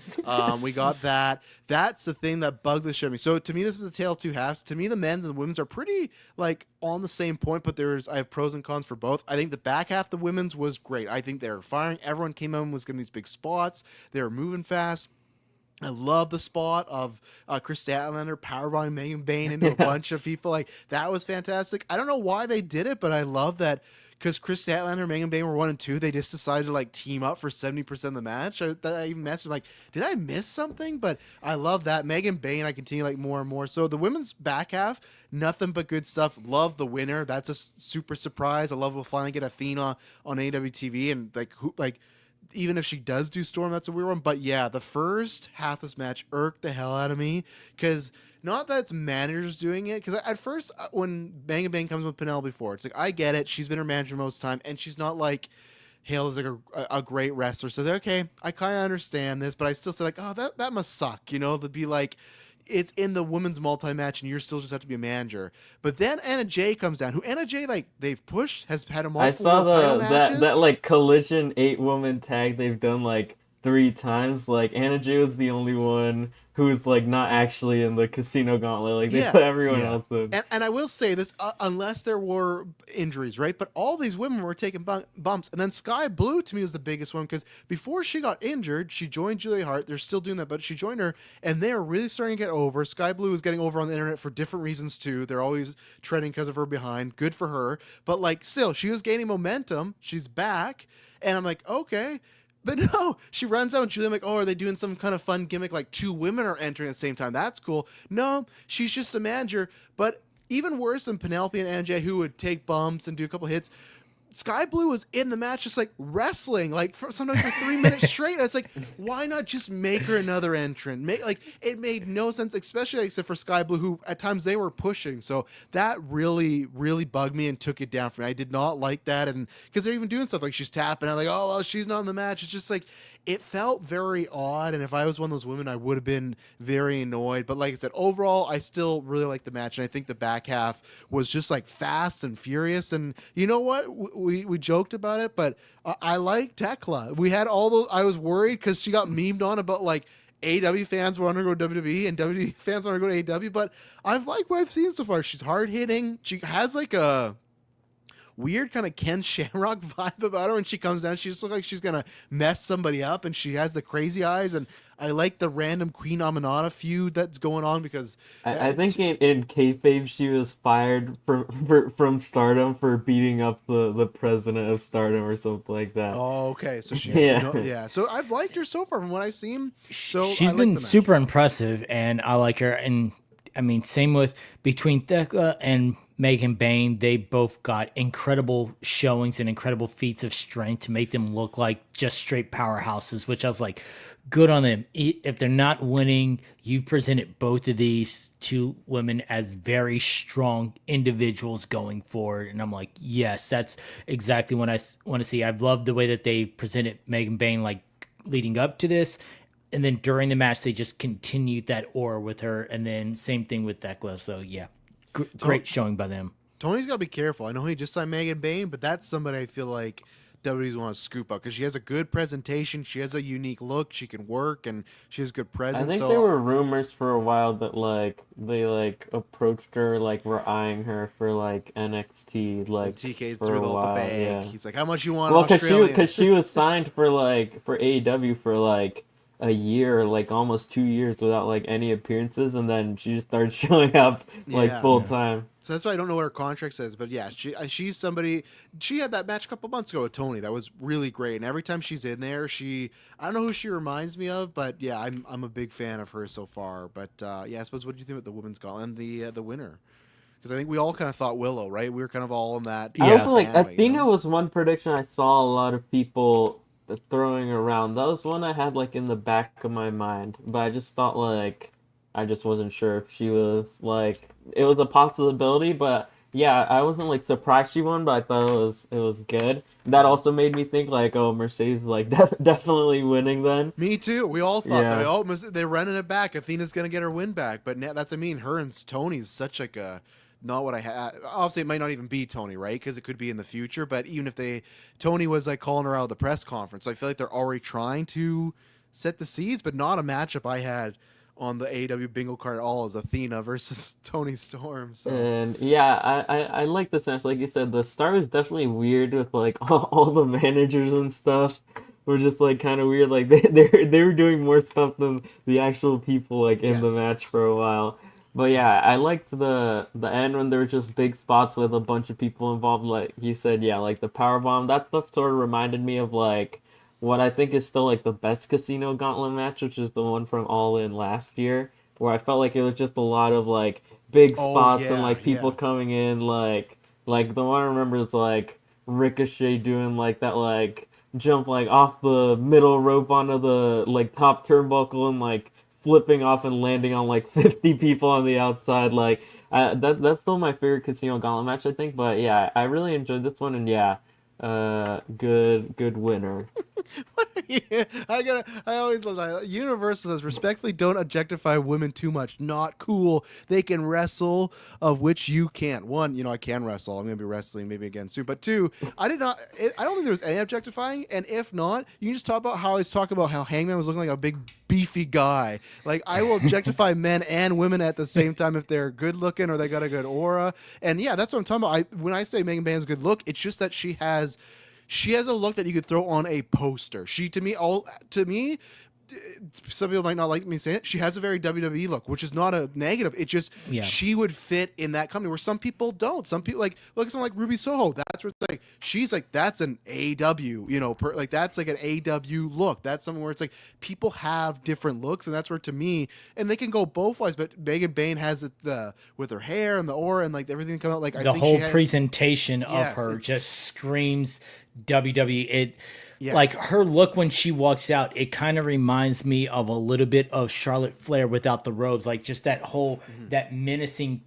we got that. That's the thing that bugged the shit out of me. So to me, this is a tale of two halves. To me, the men's and the women's are pretty like on the same point, but I have pros and cons for both. I think the back half, the women's was great. I think they were firing. Everyone came in and was getting these big spots. They were moving fast. I love the spot of Chris Statlander powerbombing Megan Bayne into a bunch of people. Like, that was fantastic. I don't know why they did it, but I love that because Chris Statlander and Megan Bayne were 1 and 2. They just decided to like team up for 70% of the match. I even messaged like, did I miss something? But I love that. Megan Bayne, I continue like more and more. So the women's back half, nothing but good stuff. Love the winner. That's a super surprise. I love we'll finally get Athena on AEW TV, and even if she does do Storm, that's a weird one. But yeah, the first half of this match irked the hell out of me, because not that it's managers doing it. Because at first, when Bang Bang comes with Penelope Ford, it's like, I get it. She's been her manager most of the time, and she's not like Hale is like a great wrestler. So they're okay. I kind of understand this, but I still say like, oh, that must suck, to be like, it's in the women's multi-match and you're still just have to be a manager. But then Anna Jay comes down, who Anna Jay, like, they've pushed, has had a multiple I saw title matches. that like Collision 8-woman tag they've done like 3 times. Like Anna Jay was the only one who's like not actually in the casino gauntlet. Like they put everyone else in. And I will say this, unless there were injuries, right? But all these women were taking bumps. And then Sky Blue, to me, was the biggest one, because before she got injured, she joined Julia Hart. They're still doing that, but she joined her, and they're really starting to get over. Sky Blue is getting over on the internet for different reasons, too. They're always treading because of her behind. Good for her. But, like, still, she was gaining momentum. She's back. And I'm like, okay. But no, she runs out and Julia, I'm like, oh, are they doing some kind of fun gimmick like 2 women are entering at the same time? That's cool. No, she's just a manager. But even worse than Penelope and Anna Jay, who would take bumps and do a couple hits, Sky Blue was in the match just like wrestling, like sometimes for 3 minutes straight. I was like, why not just make her another entrant? It made no sense, especially except for Sky Blue, who at times they were pushing. So that really, really bugged me and took it down for me. I did not like that, and because they're even doing stuff like she's tapping. I'm like, oh well, she's not in the match. It's just like it felt very odd, and if I was one of those women, I would have been very annoyed. But like I said, overall, I still really like the match, and I think the back half was just like fast and furious. And you know what? We joked about it, but I like Tekla. We had all those. I was worried because she got memed on about like AEW fans want to go to WWE and WWE fans want to go to AEW, but I've liked what I've seen so far. She's hard hitting. She has like a weird kind of Ken Shamrock vibe about her when she comes down. She just looks like she's gonna mess somebody up, and she has the crazy eyes. And I like the random Queen Aminata feud that's going on because I think in kayfabe she was fired from Stardom for beating up the president of Stardom or something like that. Oh, okay. So she's Yeah. So I've liked her so far from what I've seen. So She's been super impressive, and I like her. And I mean, same with between Thekla and Megan Bayne, they both got incredible showings and incredible feats of strength to make them look like just straight powerhouses, which I was like, good on them. If they're not winning, you've presented both of these two women as very strong individuals going forward. And I'm like, yes, that's exactly what I want to see. I've loved the way that they presented Megan Bayne, like leading up to this. And then during the match, they just continued that aura with her. And then same thing with Thekla. So yeah, great showing by them. Tony's got to be careful. I know he just signed Megan Bayne, but that's somebody I feel like WWE's want to scoop up because she has a good presentation. She has a unique look. She can work, and she has good presence. I think there were rumors for a while that like they like approached her, like were eyeing her for like NXT, like TK for threw a the while. bag. Yeah. He's like, how much you want? Well, Australian? because she was signed for AEW for like a year, like almost 2 years without like any appearances, and then she just started showing up like full time. So that's why I don't know what her contract says, but yeah, she's somebody. She had that match a couple months ago with Tony that was really great, and every time she's in there, I don't know who she reminds me of, but yeah, I'm a big fan of her so far. But yeah, I suppose what do you think about the women's gauntlet and the winner? Because I think we all kind of thought Willow, right? We were kind of all in that. I also like Athena was one prediction I saw a lot of people throwing around. That was one I had like in the back of my mind, but I just thought like I just wasn't sure if she was like it was a possibility, but yeah, I wasn't like surprised she won, but I thought it was good. That also made me think like, oh, Mercedes like definitely winning then. Me too. We all thought that. Oh, they're running it back. Athena's gonna get her win back, but that's her and Tony's such like a. Not what I had. Obviously, it might not even be Tony, right? Because it could be in the future. But even if Tony was like calling her out of the press conference, I feel like they're already trying to set the seeds. But not a matchup I had on the AEW bingo card at all is Athena versus Tony Storm. So. And yeah, I like this match. Like you said, the start was definitely weird with like all the managers and stuff. Were just like kind of weird. Like they were doing more stuff than the actual people like in the match for a while. But yeah, I liked the end when there were just big spots with a bunch of people involved. Like you said, yeah, like the powerbomb. That stuff sort of reminded me of like what I think is still like the best Casino Gauntlet match, which is the one from All In last year, where I felt like it was just a lot of like big spots and like people coming in. Like the one I remember is like Ricochet doing like that like jump like off the middle rope onto the like top turnbuckle and like flipping off and landing on like 50 people on the outside. Like that's still my favorite Casino Gauntlet match, I think. But yeah, I really enjoyed this one, and yeah, good winner. I always love that. Universal says respectfully don't objectify women too much. Not cool. They can wrestle, of which you can't. One, I can wrestle. I'm gonna be wrestling maybe again soon. But two, I don't think there was any objectifying. And if not, you can just talk about how Hangman was looking like a big beefy guy. Like I will objectify men and women at the same time if they're good looking or they got a good aura. And yeah, that's what I'm talking about. When I say Megan Bayne's good look, it's just that she has a look that you could throw on a poster. To me, some people might not like me saying it, she has a very WWE look, which is not a negative. It just she would fit in that company where some people don't. Some people like look at someone like Ruby Soho. That's where it's like she's like that's an AEW, you know, like that's like an AEW look. That's something where it's like people have different looks, and that's where to me, and they can go both ways. But Megan Bayne has it with her hair and the aura and like everything come out like the whole presentation of her just screams WWE. It. Yes. Like her look when she walks out, it kind of reminds me of a little bit of Charlotte Flair without the robes, like just that whole that menacing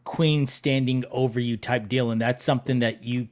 queen standing over you type deal, and that's something that you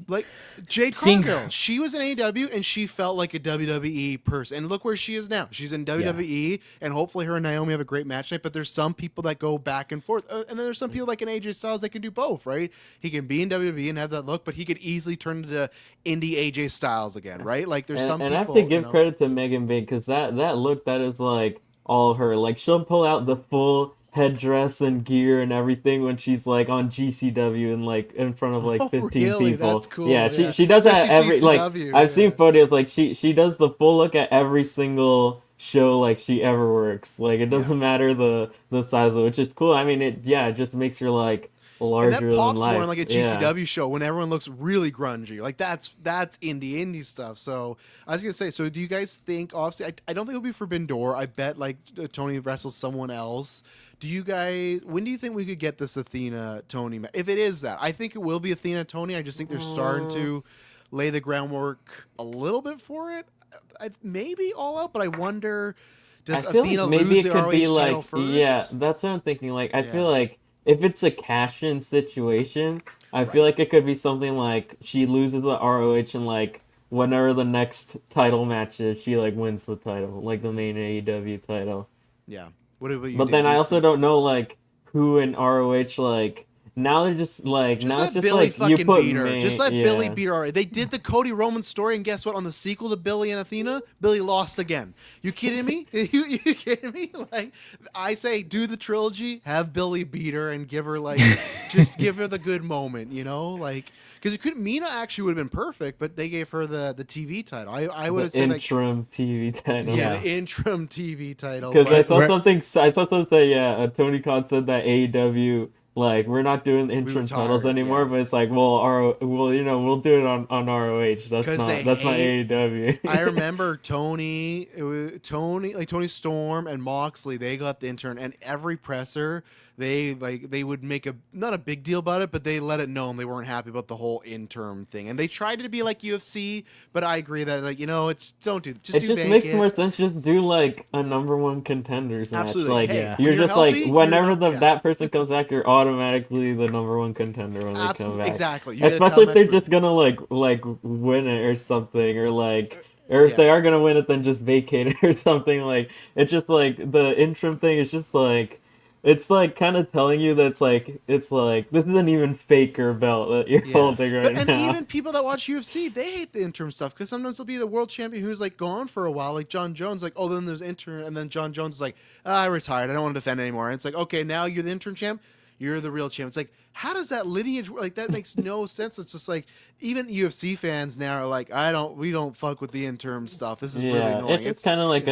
like. Jade Cargill, she was in AEW and she felt like a WWE person, and look where she is now. She's in WWE, and hopefully her and Naomi have a great match night. But there's some people that go back and forth, and then there's some people like in AJ Styles that can do both, right? He can be in WWE and have that look, but he could easily turn into indie AJ Styles again, right? Like there's some people. And I have to give credit to Megan Bayne because that look, that is like all her. Like she'll pull out the full headdress and gear and everything when she's like on GCW and like in front of like 15 people. That's cool. Yeah, she does that every like I've seen photos like she does the full look at every single show like she ever works. Like it doesn't matter the size of it, which is cool. I mean it just makes her like larger and that pops than life. more in like a GCW show when everyone looks really grungy. Like that's indie stuff. So I was gonna say, so do you guys think? Obviously, I don't think it'll be Forbidden Door. I bet like Tony wrestles someone else. Do you guys? When do you think we could get this Athena Tony? If it is that, I think it will be Athena Tony. I just think they're starting to lay the groundwork a little bit for it. Maybe All Out, but I wonder. Does Athena like maybe lose it the could ROH be like title first? yeah, that's what I'm thinking. Like I feel like if it's a cash-in situation, I feel like it could be something like she loses the ROH and like whenever the next title match is, she like wins the title, like the main AEW title. Yeah. What about you? But then I also don't know like who in ROH like now they're just like just now let it's just Billy like you fucking put beat her. Just let yeah. Billy beat her. They did the Cody Roman story, and guess what? On the sequel to Billy and Athena, Billy lost again. You kidding me? you kidding me? Like I say, do the trilogy, have Billy beat her, and give her like just give her the good moment, you know, like. Because it could Mina actually would have been perfect, but they gave her the TV title. I would have said interim TV title. Yeah, the interim TV title. Because I saw something say Tony Khan said that AEW like we're not doing the interim titles anymore, but it's like we'll do it on ROH. That's not AEW. I remember Tony Storm and Moxley. They got the intern, and every presser they would make not a big deal about it, but they let it known they weren't happy about the whole interim thing, and they tried to be like UFC. But I agree that it's don't do just. It just makes more sense. Just do like a number one contenders match. Absolutely. Like you're just healthy, like whenever that person comes back, you're automatically the number one contender when they come back. Exactly. Especially if they're just gonna like win it or something, or like. Or if they are gonna win it, then just vacate it or something. Like it's just like the interim thing is just like it's like kind of telling you that it's like this is an even faker belt that you're holding right now. And even people that watch UFC, they hate the interim stuff because sometimes there'll be the world champion who's like gone for a while, like John Jones. Like then there's interim, and then John Jones is like, I retired, I don't want to defend anymore. And it's like, okay, now you're the interim champ. You're the real champ. It's like, how does that lineage work? Like that makes no sense. It's just like even UFC fans now are like, we don't fuck with the interim stuff. This is really annoying. It's kind of like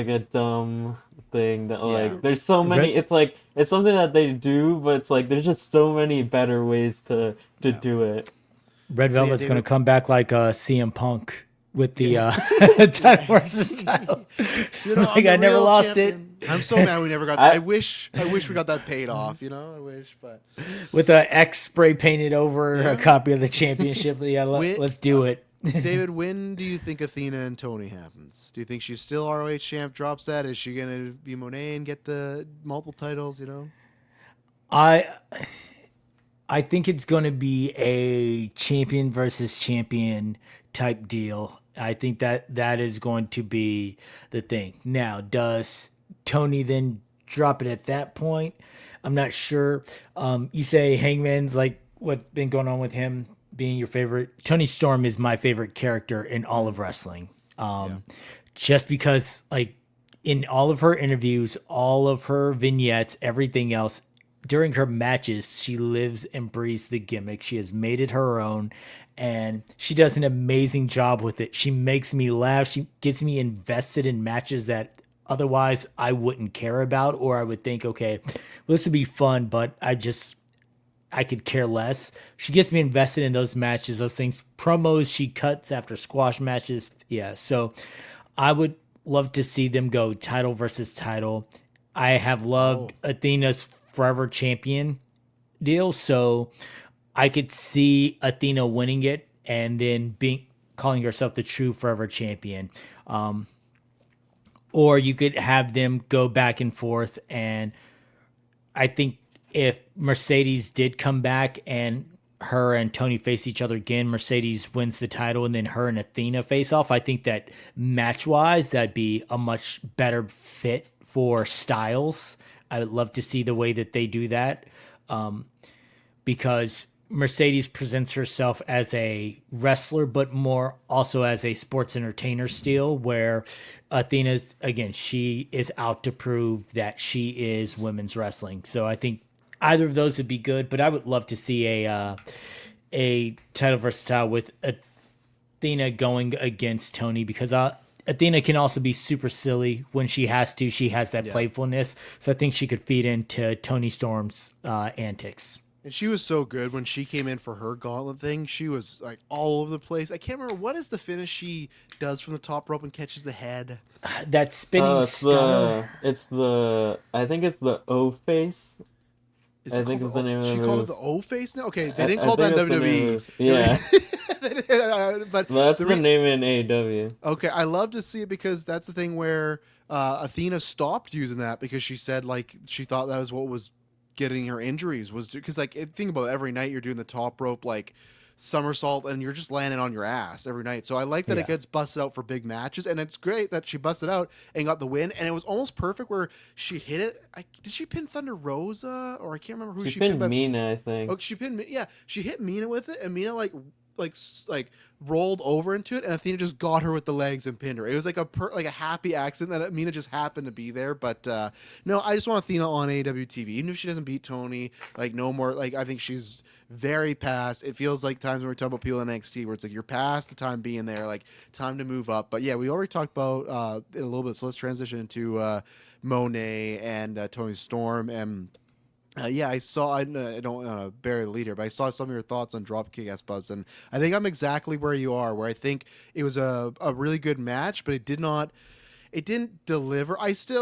a dumb thing that like there's so many. It's like it's something that they do, but it's like there's just so many better ways to do it. Red Velvet's gonna come back like CM Punk with the title versus title. Like I never lost champion. It. I'm so mad we never got that. I wish we got that paid off, I wish, but with a X spray painted over a copy of the championship. Let's do it. David, when do you think Athena and Tony happens? Do you think she's still ROH champ, drops that? Is she gonna be Monet and get the multiple titles, I think it's gonna be a champion versus champion type deal. I think that is going to be the thing. Now, does Tony then drop it at that point? I'm not sure. You say Hangman's like what's been going on with him being your favorite. Tony Storm is my favorite character in all of wrestling. Just because like in all of her interviews, all of her vignettes, everything else, during her matches, she lives and breathes the gimmick. She has made it her own. and she does an amazing job with it. She makes me laugh. She gets me invested in matches that otherwise I wouldn't care about, or I would think, okay, well, this would be fun, but I could care less. She gets me invested in those matches, those things, promos she cuts after squash matches. Yeah, so I would love to see them go title versus title. I have loved Athena's forever champion deal, so I could see Athena winning it and then being calling herself the true forever champion. Or you could have them go back and forth, and I think if Mercedes did come back and her and Tony face each other again, Mercedes wins the title and then her and Athena face off, I think that match-wise, that'd be a much better fit for styles. I would love to see the way that they do that, because Mercedes presents herself as a wrestler, but more also as a sports entertainer still, where Athena's, again, she is out to prove that she is women's wrestling. So I think either of those would be good, but I would love to see a title versus title with Athena going against Tony, because Athena can also be super silly when she has to. She has that playfulness, so I think she could feed into Tony Storm's antics. And she was so good when she came in for her gauntlet thing. She was like all over the place. I can't remember what is the finish she does from the top rope and catches the head. That spinning stunner. I think it's the O face. I think it's the name of the move. She called it the O face now? Okay, they didn't call that in WWE. Yeah. But that's the name in AEW. Okay, I love to see it because that's the thing where Athena stopped using that because she said like she thought that was what was getting her injuries, was because like think about it, every night you're doing the top rope like somersault and you're just landing on your ass every night. So I like that it gets busted out for big matches, and it's great that she busted out and got the win, and it was almost perfect where she hit it. Did she pin Thunder Rosa, or I can't remember who she pinned. Mina, I think. Oh, she pinned. Yeah, she hit Mina with it, and Mina like rolled over into it, and Athena just got her with the legs and pinned her. It was like a happy accident that Mina just happened to be there. But no, I just want Athena on AEW TV, even if she doesn't beat Tony. Like no more. Like I think she's very past. It feels like times when we talk about people in NXT where it's like you're past the time being there, like time to move up. But yeah, we already talked about it a little bit, so let's transition into Monet and Tony Storm. And yeah, I don't want to bury the lead here, but I saw some of your thoughts on Dropkick S-Bubs, and I think I'm exactly where you are, where I think it was a really good match, but it didn't deliver. I think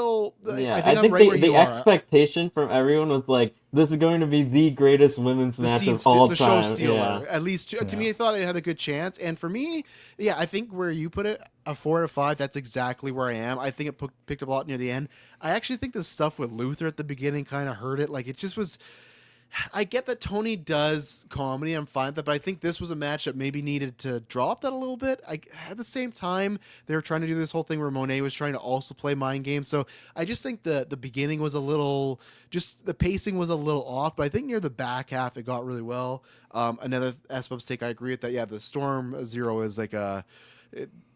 I'm right where the you are. expectation from everyone was like, this is going to be the greatest women's match of all time. The show stealer. At least to me, I thought it had a good chance. And for me, yeah, I think where you put it, a 4 out of 5, that's exactly where I am. I think it picked up a lot near the end. I actually think the stuff with Luther at the beginning kind of hurt it. Like it just was. I get that Tony does comedy. I'm fine with that, but I think this was a match that maybe needed to drop that a little bit. At the same time, they were trying to do this whole thing where Monet was trying to also play mind games. So I just think the beginning was a little, just the pacing was a little off, but I think near the back half, it got really well. Another S-Bubs take, I agree with that. Yeah, the Storm Zero is like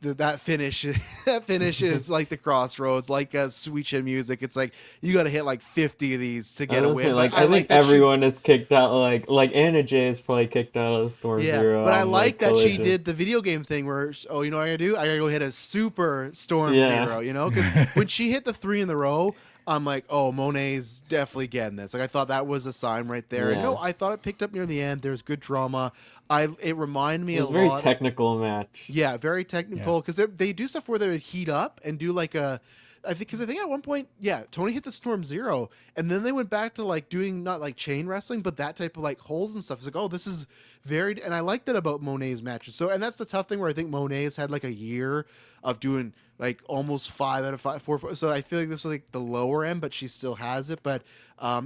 that finish is like the Crossroads, like Sweet Chin Music. It's like you got to hit like 50 of these to get a win. I think everyone is kicked out. Like Anna Jay is probably kicked out of Storm Zero. But I like that Collision. She did the video game thing where, oh, you know what I gotta do? I gotta go hit a super Storm Zero. You know, because when she hit the 3 in the row, I'm like, oh, Monet's definitely getting this. Like I thought that was a sign right there. Yeah. And no, I thought it picked up near the end. There's good drama. It reminded me a lot. Very technical match. Yeah, very technical, because they do stuff where they would heat up and do like a. I think at one point, yeah, Tony hit the Storm Zero, and then they went back to like doing not like chain wrestling, but that type of like holds and stuff. It's like, oh, this is very, and I like that about Monet's matches. So, and that's the tough thing where I think Monet has had like a year of doing like almost 5 out of 5, 4. So I feel like this was like the lower end, but she still has it. But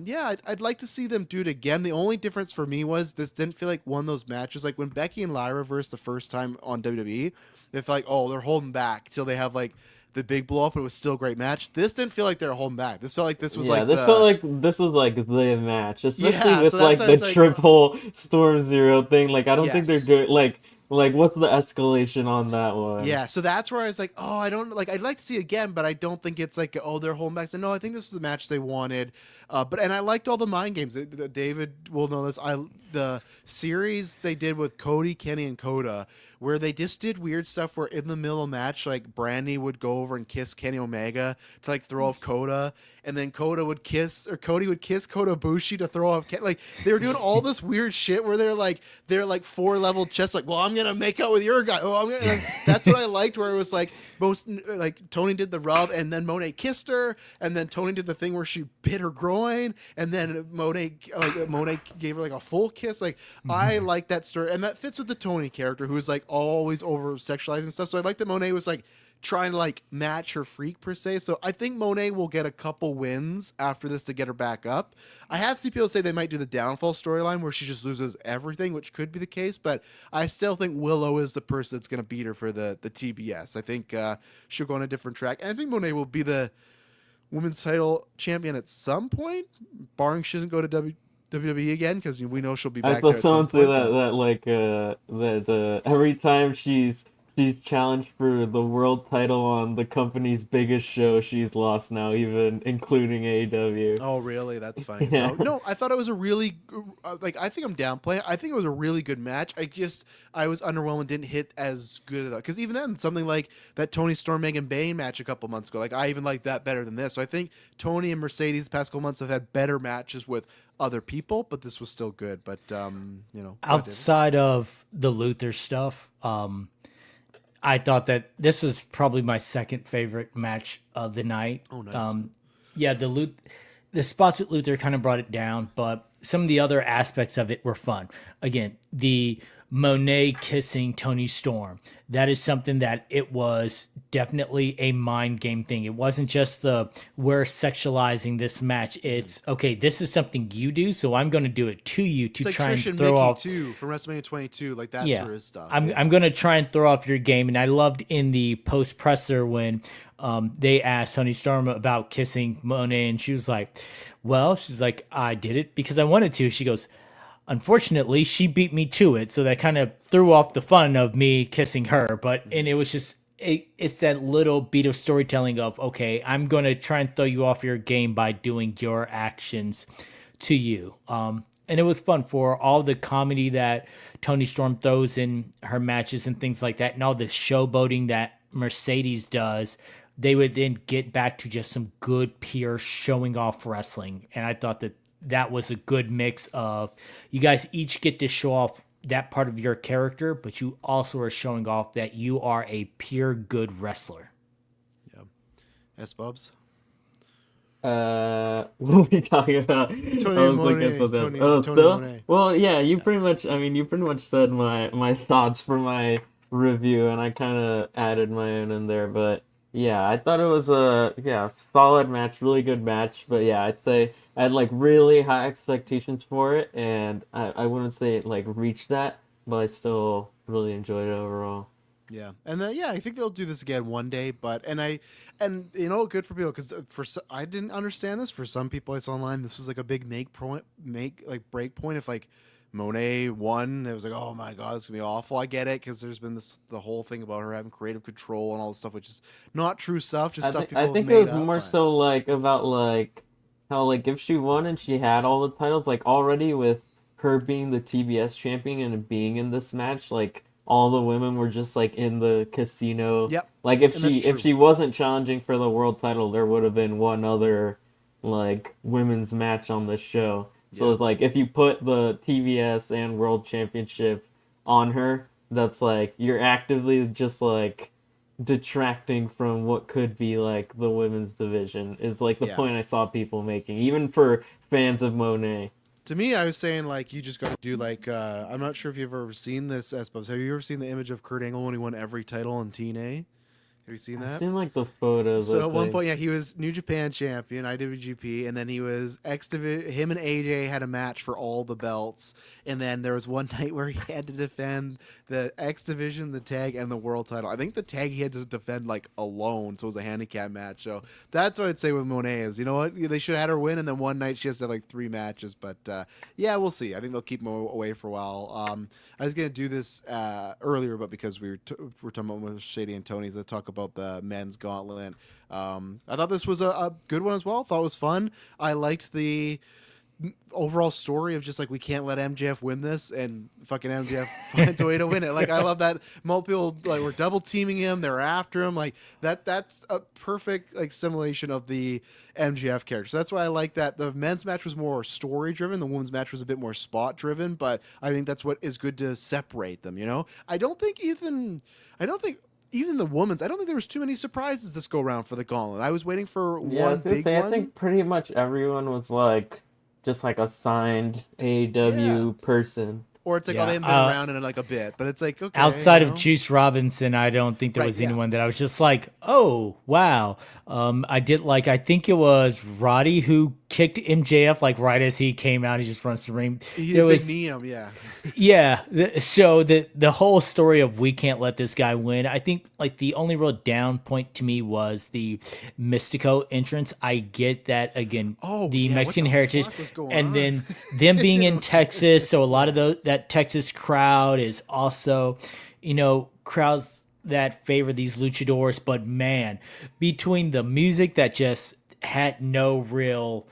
yeah, I'd like to see them do it again. The only difference for me was this didn't feel like one of those matches like when Becky and Lyra versed the first time on WWE. They felt like, oh, they're holding back till they have like the big blow up, but it was still a great match. This didn't feel like they were holding back. This felt like this was this felt like this was like the match, especially with like the triple Storm Zero thing. Like I don't think they're doing like Like, what's the escalation on that one? Yeah, so that's where I was like, oh, I don't like. I'd like to see it again, but I don't think it's like, oh, they're holding back. So no, I think this was the match they wanted. But and I liked all the mind games. David will know this. The series they did with Cody, Kenny, and Coda, where they just did weird stuff. Where in the middle of the match, like Brandy would go over and kiss Kenny Omega to like throw off Coda, and then Cody would kiss Kota Ibushi to throw off Kenny. Like they were doing all this weird shit where they're like 4-level chess. Like, well, I'm gonna make out with your guy. Oh, I'm gonna. Like, that's what I liked. Where it was like most like Tony did the rub, and then Monet kissed her, and then Tony did the thing where she bit her groin, and then Monet gave her like a full kiss. Like I like that story, and that fits with the Tony character, who's like always over sexualizing stuff. So I like that Monet was like trying to like match her freak per se. So I think Monet will get a couple wins after this to get her back up. I have seen people say they might do the downfall storyline where she just loses everything, which could be the case, but I still think Willow is the person that's going to beat her for the TBS. I think she'll go on a different track, and I think Monet will be the women's title champion at some point, barring she doesn't go to WWE again, because we know she'll be I back there thought at some someone say point. that like that every time she's challenged for the world title on the company's biggest show, she's lost now, even including AEW. Oh, really? That's funny. Yeah. So, no, I thought it was a really, like, I think I'm downplaying. I think it was a really good match. I was underwhelmed, didn't hit as good. Because even then, something like that Tony Storm Megan Bayne match a couple months ago, like, I even like that better than this. So I think Tony and Mercedes the past couple months have had better matches with other people, but this was still good. But, Outside of the Luther stuff, I thought that this was probably my second favorite match of the night. Oh, nice. Yeah, the spots with Luther kind of brought it down, but some of the other aspects of it were fun. Again, the Monet kissing Tony Storm. That is something that it was definitely a mind game thing. It wasn't just we're sexualizing this match. It's okay, this is something you do, so I'm going to do it to you to It's try like Trish and and throw Mickey off. too from WrestleMania 22. Like that's Yeah, for his stuff. I'm going to try and throw off your game. And I loved in the post presser when they asked Tony Storm about kissing Monet, and she was like, well, she's like, I did it because I wanted to. She goes, unfortunately, she beat me to it. So that kind of threw off the fun of me kissing her. And it was just, it's that little beat of storytelling of, okay, I'm going to try and throw you off your game by doing your actions to you. And it was fun for all the comedy that Tony Storm throws in her matches and things like that, and all the showboating that Mercedes does. They would then get back to just some good, pure showing off wrestling. And I thought that was a good mix of you guys each get to show off that part of your character, but you also are showing off that you are a pure good wrestler. Yeah. S Bubs. What are we talking about? Tony I was Monet, looking at something. Tony- Oh, Tony still? Monet. Well, yeah, you pretty much said my thoughts for my review, and I kind of added my own in there. But yeah, I thought it was a solid match, really good match. But yeah, I'd say I had like really high expectations for it, and I wouldn't say it like reached that, but I still really enjoyed it overall. Yeah, and I think they'll do this again one day. But good for people because I didn't understand this. For some people I saw online, this was like a big break point. If like Monet won, it was like, oh my god, it's gonna be awful. I get it because there's been the whole thing about her having creative control and all this stuff, which is not true stuff. Just stuff people I have think made it was up. more so like about like how like if she won and she had all the titles like already with her being the TBS champion and being in this match, like all the women were just like in the casino. Yep. Like if And that's if true. she wasn't challenging for the world title, there would have been one other like women's match on the show. So Yeah. it's like if you put the TBS and world championship on her, that's like you're actively just like detracting from what could be like the women's division is like the Yeah. point I saw people making, even for fans of Monet. To me, I was saying like you just got to do like I'm not sure if you've ever seen this, S Bubs. Have you ever seen the image of Kurt Angle when he won every title in TNA? Have you seen I've that? seen like the photos. So I at one think. point, yeah, he was New Japan champion, IWGP, and then he was X Division. Him and AJ had a match for all the belts, and then there was one night where he had to defend the X Division, the tag, and the world title. I think the tag he had to defend like alone, so it was a handicap match. So that's what I'd say with Monet is, you know what, they should have had her win, and then one night she has to have like 3 matches. But yeah, we'll see. I think they'll keep him away for a while. I was gonna do this earlier, but because we're talking about Shady and Tony's, let's talk about the men's gauntlet. I thought this was a good one as well. Thought it was fun. I liked the overall story of just like we can't let MJF win this, and fucking MJF finds a way to win it. Like I love that multiple like we're double teaming him, they're after him, like that's a perfect like simulation of the MJF character. So that's why I like that. The men's match was more story driven, the women's match was a bit more spot driven, but I think that's what is good to separate them, you know? I don't think even the women's, I don't think there was too many surprises this go around for the gauntlet. I was waiting for Yeah, I one was gonna big say, I one. think pretty much everyone was like just like a signed Yeah. AEW person. Or it's like, oh, Yeah. they haven't been around in like a bit, but it's like, okay. Outside you of know? Juice Robinson, I don't think there Right, was yeah. anyone that I was just like, oh, wow. I did like, I think it was Roddy who kicked MJF like right as he came out. He just runs the ring. He There had big was, knee him, yeah. yeah. So the whole story of we can't let this guy win. I think like the only real down point to me was the Mystico entrance. I get that again, Oh, the yeah, what Mexican the heritage, fuck was going and on? then them being in Texas. So a lot of Yeah. that Texas crowd is also, crowds that favor these luchadors. But man, between the music that just had no real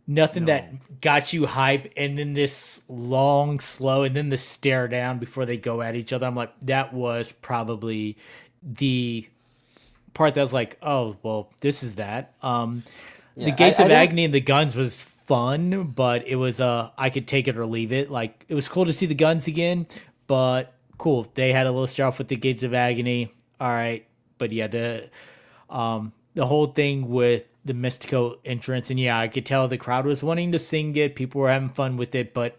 nothing No. that got you hype, and then this long slow, and then the stare down before they go at each other, I'm like, that was probably the part that was like, oh well, this is that. The Yeah, Gates I of didn't. Agony and the guns was fun, but it was I could take it or leave it. Like it was cool to see the guns again, but cool, they had a little start off with the Gates of Agony. All right, but yeah, the whole thing with the Mystico entrance, and yeah, I could tell the crowd was wanting to sing it. People were having fun with it, but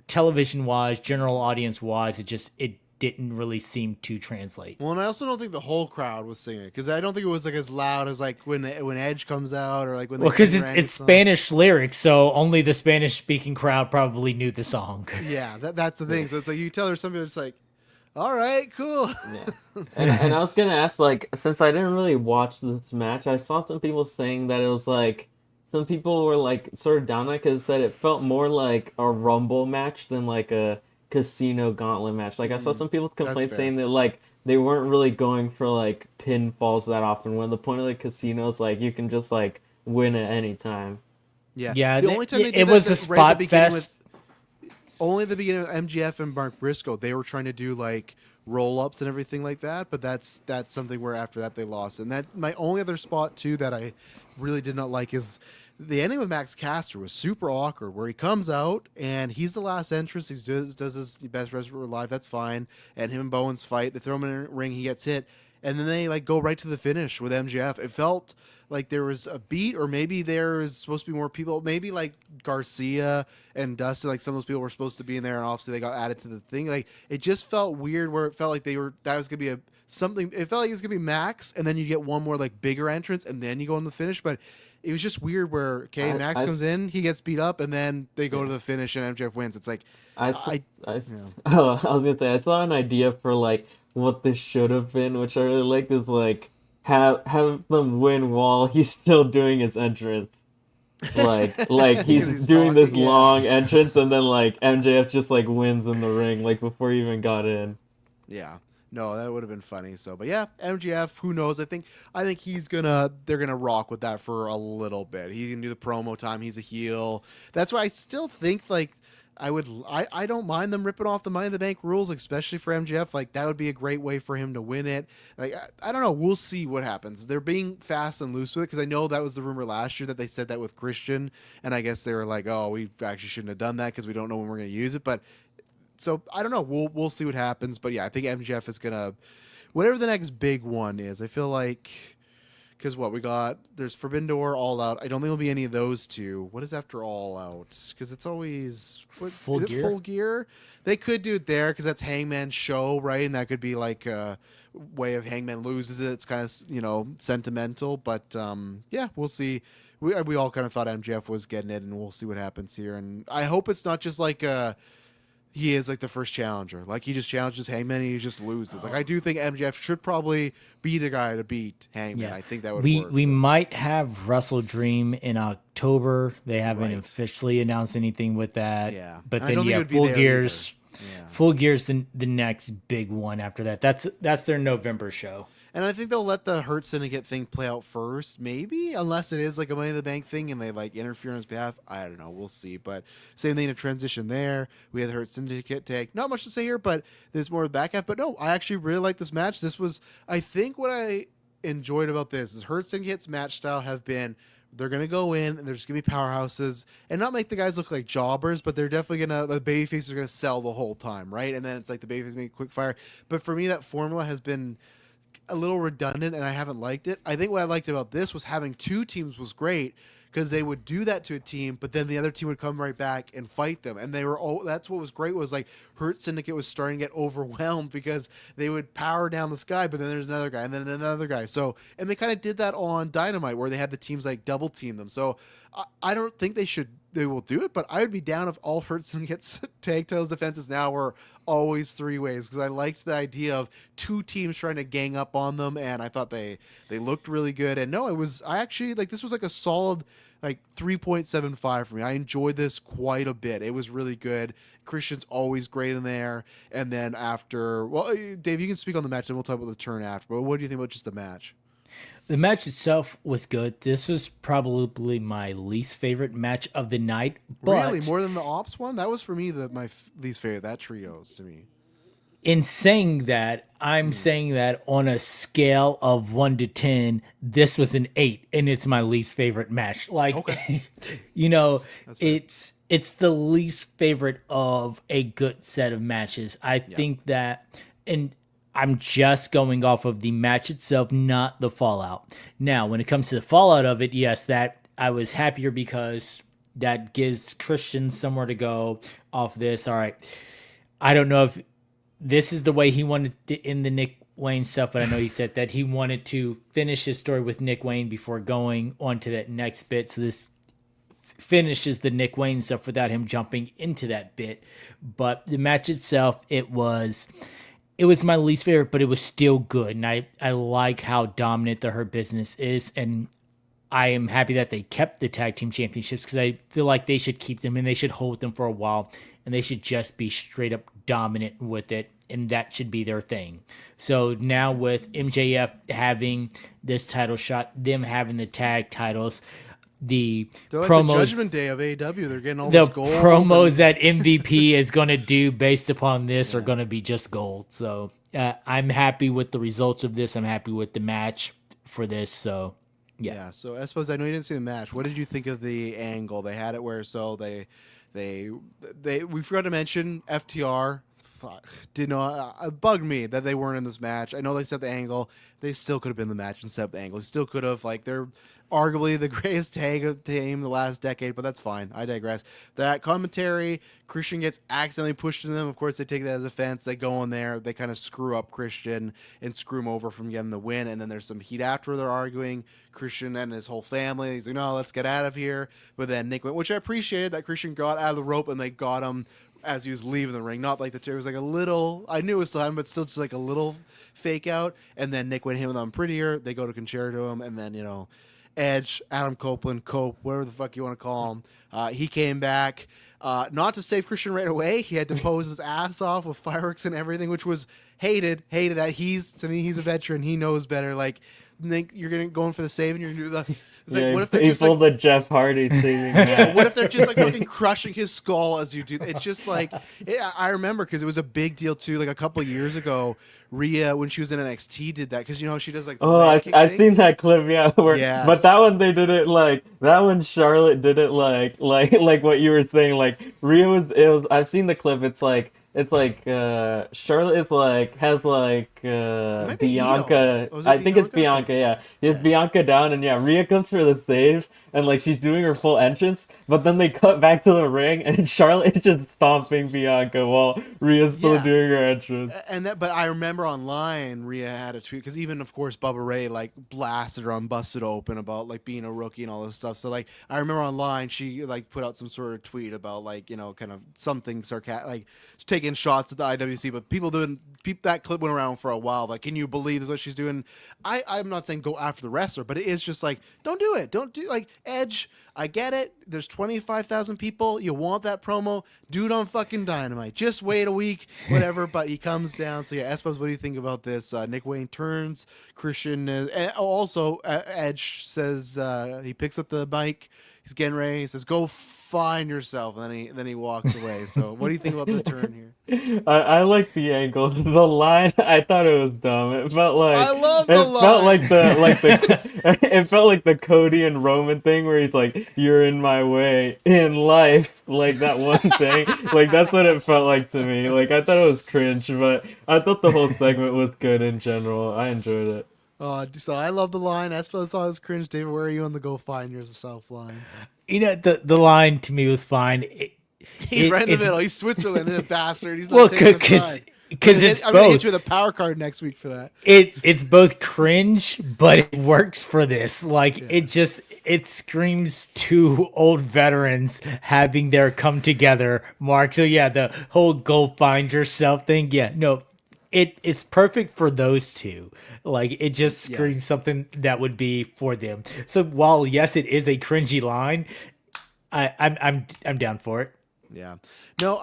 television wise, general audience wise, it didn't really seem to translate. Well, and I also don't think the whole crowd was singing because I don't think it was like as loud as like when Edge comes out or like when Well, they because sing it's Randy's song. Spanish lyrics, so only the Spanish speaking crowd probably knew the song. Yeah, that's the thing. So it's like you tell her something, it's like, all right, cool. Yeah. And I was gonna ask, like, since I didn't really watch this match, I saw some people saying that it was like some people were like sort of down on it because said it felt more like a Rumble match than like a casino gauntlet match. Like I saw some people's complaints fair. saying that like they weren't really going for like pinfalls that often. When the point of the casino is like you can just like win at any time. Yeah. Yeah, The only time they did it was a that right at spot the beginning fest. only at the beginning of MGF and Mark Briscoe, they were trying to do like roll ups and everything like that. But that's something where after that they lost. And that my only other spot too that I really did not like is the ending with Max Caster was super awkward. Where he comes out and he's the last entrance. He does his best wrestler live. That's fine. And him and Bowens fight. They throw him in a ring. He gets hit. And then they like go right to the finish with MJF. It felt like there was a beat, or maybe there was supposed to be more people. Maybe like Garcia and Dustin, like some of those people were supposed to be in there, and obviously they got added to the thing. Like it just felt weird, where it felt like that was gonna be something. It felt like it was gonna be Max, and then you get one more like bigger entrance, and then you go on the finish. But it was just weird where Max comes in, he gets beat up, and then they go to the finish, and MJF wins. It's like Oh, I was gonna say I saw an idea for like what this should have been, which I really liked, is like have them win while he's still doing his entrance. Like he's doing this talking, yeah. long entrance and then like MJF just like wins in the ring like before he even got in. Yeah. No, that would have been funny. So, but yeah, MGF, who knows? I think they're gonna rock with that for a little bit. He can do the promo time. He's a heel. That's why I still think like I don't mind them ripping off the Money in the Bank rules, especially for MJF. Like that would be a great way for him to win it. Like I don't know. We'll see what happens. They're being fast and loose with it because I know that was the rumor last year that they said that with Christian, and I guess they were like, oh, we actually shouldn't have done that because we don't know when we're gonna use it. But so I don't know. We'll see what happens. But yeah, I think MJF is gonna whatever the next big one is. I feel like Because what we got, there's Forbidden Door, All Out. I don't think there'll be any of those two. What is after All Out? Because it's always Full Gear? Full Gear. They could do it there because that's Hangman's show, right? And that could be like a way of Hangman loses it. It's kind of sentimental, but yeah, we'll see. We all kind of thought MJF was getting it, and we'll see what happens here. And I hope it's not just like he is like the first challenger. Like he just challenges Hangman and he just loses. Like I do think MJF should probably be the guy to beat Hangman. Yeah. I think that would we work. we might have Wrestle Dream in October. They haven't Right. officially announced anything with that. Yeah. But And I then don't think it yeah, would be Full there Gears. Yeah. Full Gear's the next big one after that. That's their November show. And I think they'll let the Hurt Syndicate thing play out first, maybe, unless it is like a Money in the Bank thing and they like interfere on his behalf. I don't know. We'll see. But same thing to transition there. We had the Hurt Syndicate take. Not much to say here, but there's more back half. But no, I actually really like this match. This was, I think, what I enjoyed about this is Hurt Syndicate's match style have been. They're going to go in and they're just going to be powerhouses and not make the guys look like jobbers, but they're definitely going to, the babyface are going to sell the whole time, right? And then it's like the babyface make quick fire. But for me, that formula has been a little redundant and I haven't liked it. I think what I liked about this was having two teams was great because they would do that to a team, but then the other team would come right back and fight them. And they were that's what was great was like Hurt Syndicate was starting to get overwhelmed because they would power down this guy, but then there's another guy and then another guy. So, and they kind of did that on Dynamite where they had the teams like double team them. So I don't think they will do it, but I would be down if all Hurt Syndicate's tag titles defenses now were always three ways because I liked the idea of two teams trying to gang up on them, and I thought they looked really good. And no, I actually like this was like a solid like 3.75 for me. I enjoyed this quite a bit. It was really good. Christian's always great in there. And then after, well, Dave, you can speak on the match, and we'll talk about the turn after. But what do you think about just the match? The match itself was good. This was probably my least favorite match of the night. But Really? More than the Ops one? That was for me my least favorite. That trios to me. in saying that, I'm saying that on a scale of 1 to 10, this was an 8, and it's my least favorite match. Like, Okay. it's the least favorite of a good set of matches. I think that, and I'm just going off of the match itself, not the fallout. Now, when it comes to the fallout of it, yes, that I was happier because that gives Christian somewhere to go off this. All right. I don't know if this is the way he wanted to end the Nick Wayne stuff, but I know he said that he wanted to finish his story with Nick Wayne before going on to that next bit. So this finishes the Nick Wayne stuff without him jumping into that bit. But the match itself, it was my least favorite, but it was still good. And I like how dominant the Hurt Business is. And I am happy that they kept the tag team championships because I feel like they should keep them and they should hold them for a while. And they should just be straight up dominant with it. And that should be their thing. So now with MJF having this title shot, them having the tag titles, the They're like promos, the Judgment Day of AEW. They're getting all the this gold. promos that MVP is going to do based upon this are going to be just gold. So I'm happy with the results of this. I'm happy with the match for this. So Yeah. So I suppose I know you didn't see the match. What did you think of the angle? They had it where we forgot to mention FTR. Did not bugged me that they weren't in this match. I know they set the angle. They still could have been in the match and set the angle. They still could have, like, they're arguably the greatest tag team the last decade, but that's fine. I digress. That commentary, Christian gets accidentally pushed into them. Of course, they take that as offense. They go in there. They kind of screw up Christian and screw him over from getting the win. And then there's some heat after they're arguing. Christian and his whole family. He's like, no, let's get out of here. But then Nick went, which I appreciated that Christian got out of the rope and they got him as he was leaving the ring. Not like the chair was like a little, I knew it was time, but still just like a little fake out. And then Nick went him with I'm prettier. They go to concerto him. And then, Edge, Adam Copeland, Cope, whatever the fuck you want to call him. He came back, not to save Christian right away. He had to pose his ass off with fireworks and everything, which was hated that. To me, he's a veteran. He knows better. Like, think you're going for the save and you're gonna do the. It's like, what if they're just like the Jeff Hardy singing? yeah, what if they're just like fucking crushing his skull as you do? It's just like I remember because it was a big deal too. Like a couple of years ago, Rhea when she was in NXT did that because she does like. I've seen that clip. Yeah, yes. But that one they did it like that one. Charlotte did it like what you were saying. Like Rhea was. It was. I've seen the clip. It's like it's like Charlotte is like has like It might be Io. Bianca. Was it I think it's Bianca? Okay. Bianca. Yeah, he has Yeah. Bianca down, and yeah, Rhea comes for the save, and like she's doing her full entrance, but then they cut back to the ring, and Charlotte is just stomping Bianca while Rhea's still Yeah. doing her entrance. And that, but I remember online Rhea had a tweet because even of course Bubba Ray like blasted her on Busted Open about like being a rookie and all this stuff. So like I remember online she like put out some sort of tweet about like kind of something sarcastic, like taking shots at the IWC. But that clip went around for a while. Like, can you believe this is what she's doing? I'm not saying go after the wrestler, but it is just like don't do it. Don't do like Edge. I get it. There's 25,000 people. You want that promo? Do it on fucking Dynamite. Just wait a week, whatever. But he comes down. So yeah, Espos, what do you think about this? Nick Wayne turns. Christian also Edge says he picks up the mic. He's getting ready. He says, "Go find yourself." And then he walks away. So what do you think about the turn here? I like the angle. The line, I thought it was dumb. It felt like I love the it felt line. like the it felt like the Cody and Roman thing where he's like, "You're in my way in life," like that one thing. Like that's what it felt like to me. Like I thought it was cringe, but I thought the whole segment was good in general. I enjoyed it. So I love the line. Espos thought it was cringe. David, where are you on the "Go find yourself" line? The line to me was fine. He's right in the middle. He's Switzerland, a bastard. He's not Well, taking a side. because it's I'm gonna hit both. you with a power card next week for that. It's both cringe, but it works for this. Like it screams two old veterans having their come together mark. So yeah, the whole "go find yourself" thing. Yeah, no, it's perfect for those two. Like it just screams Yes. something that would be for them. So while yes, it is a cringy line, I'm down for it. Yeah. No,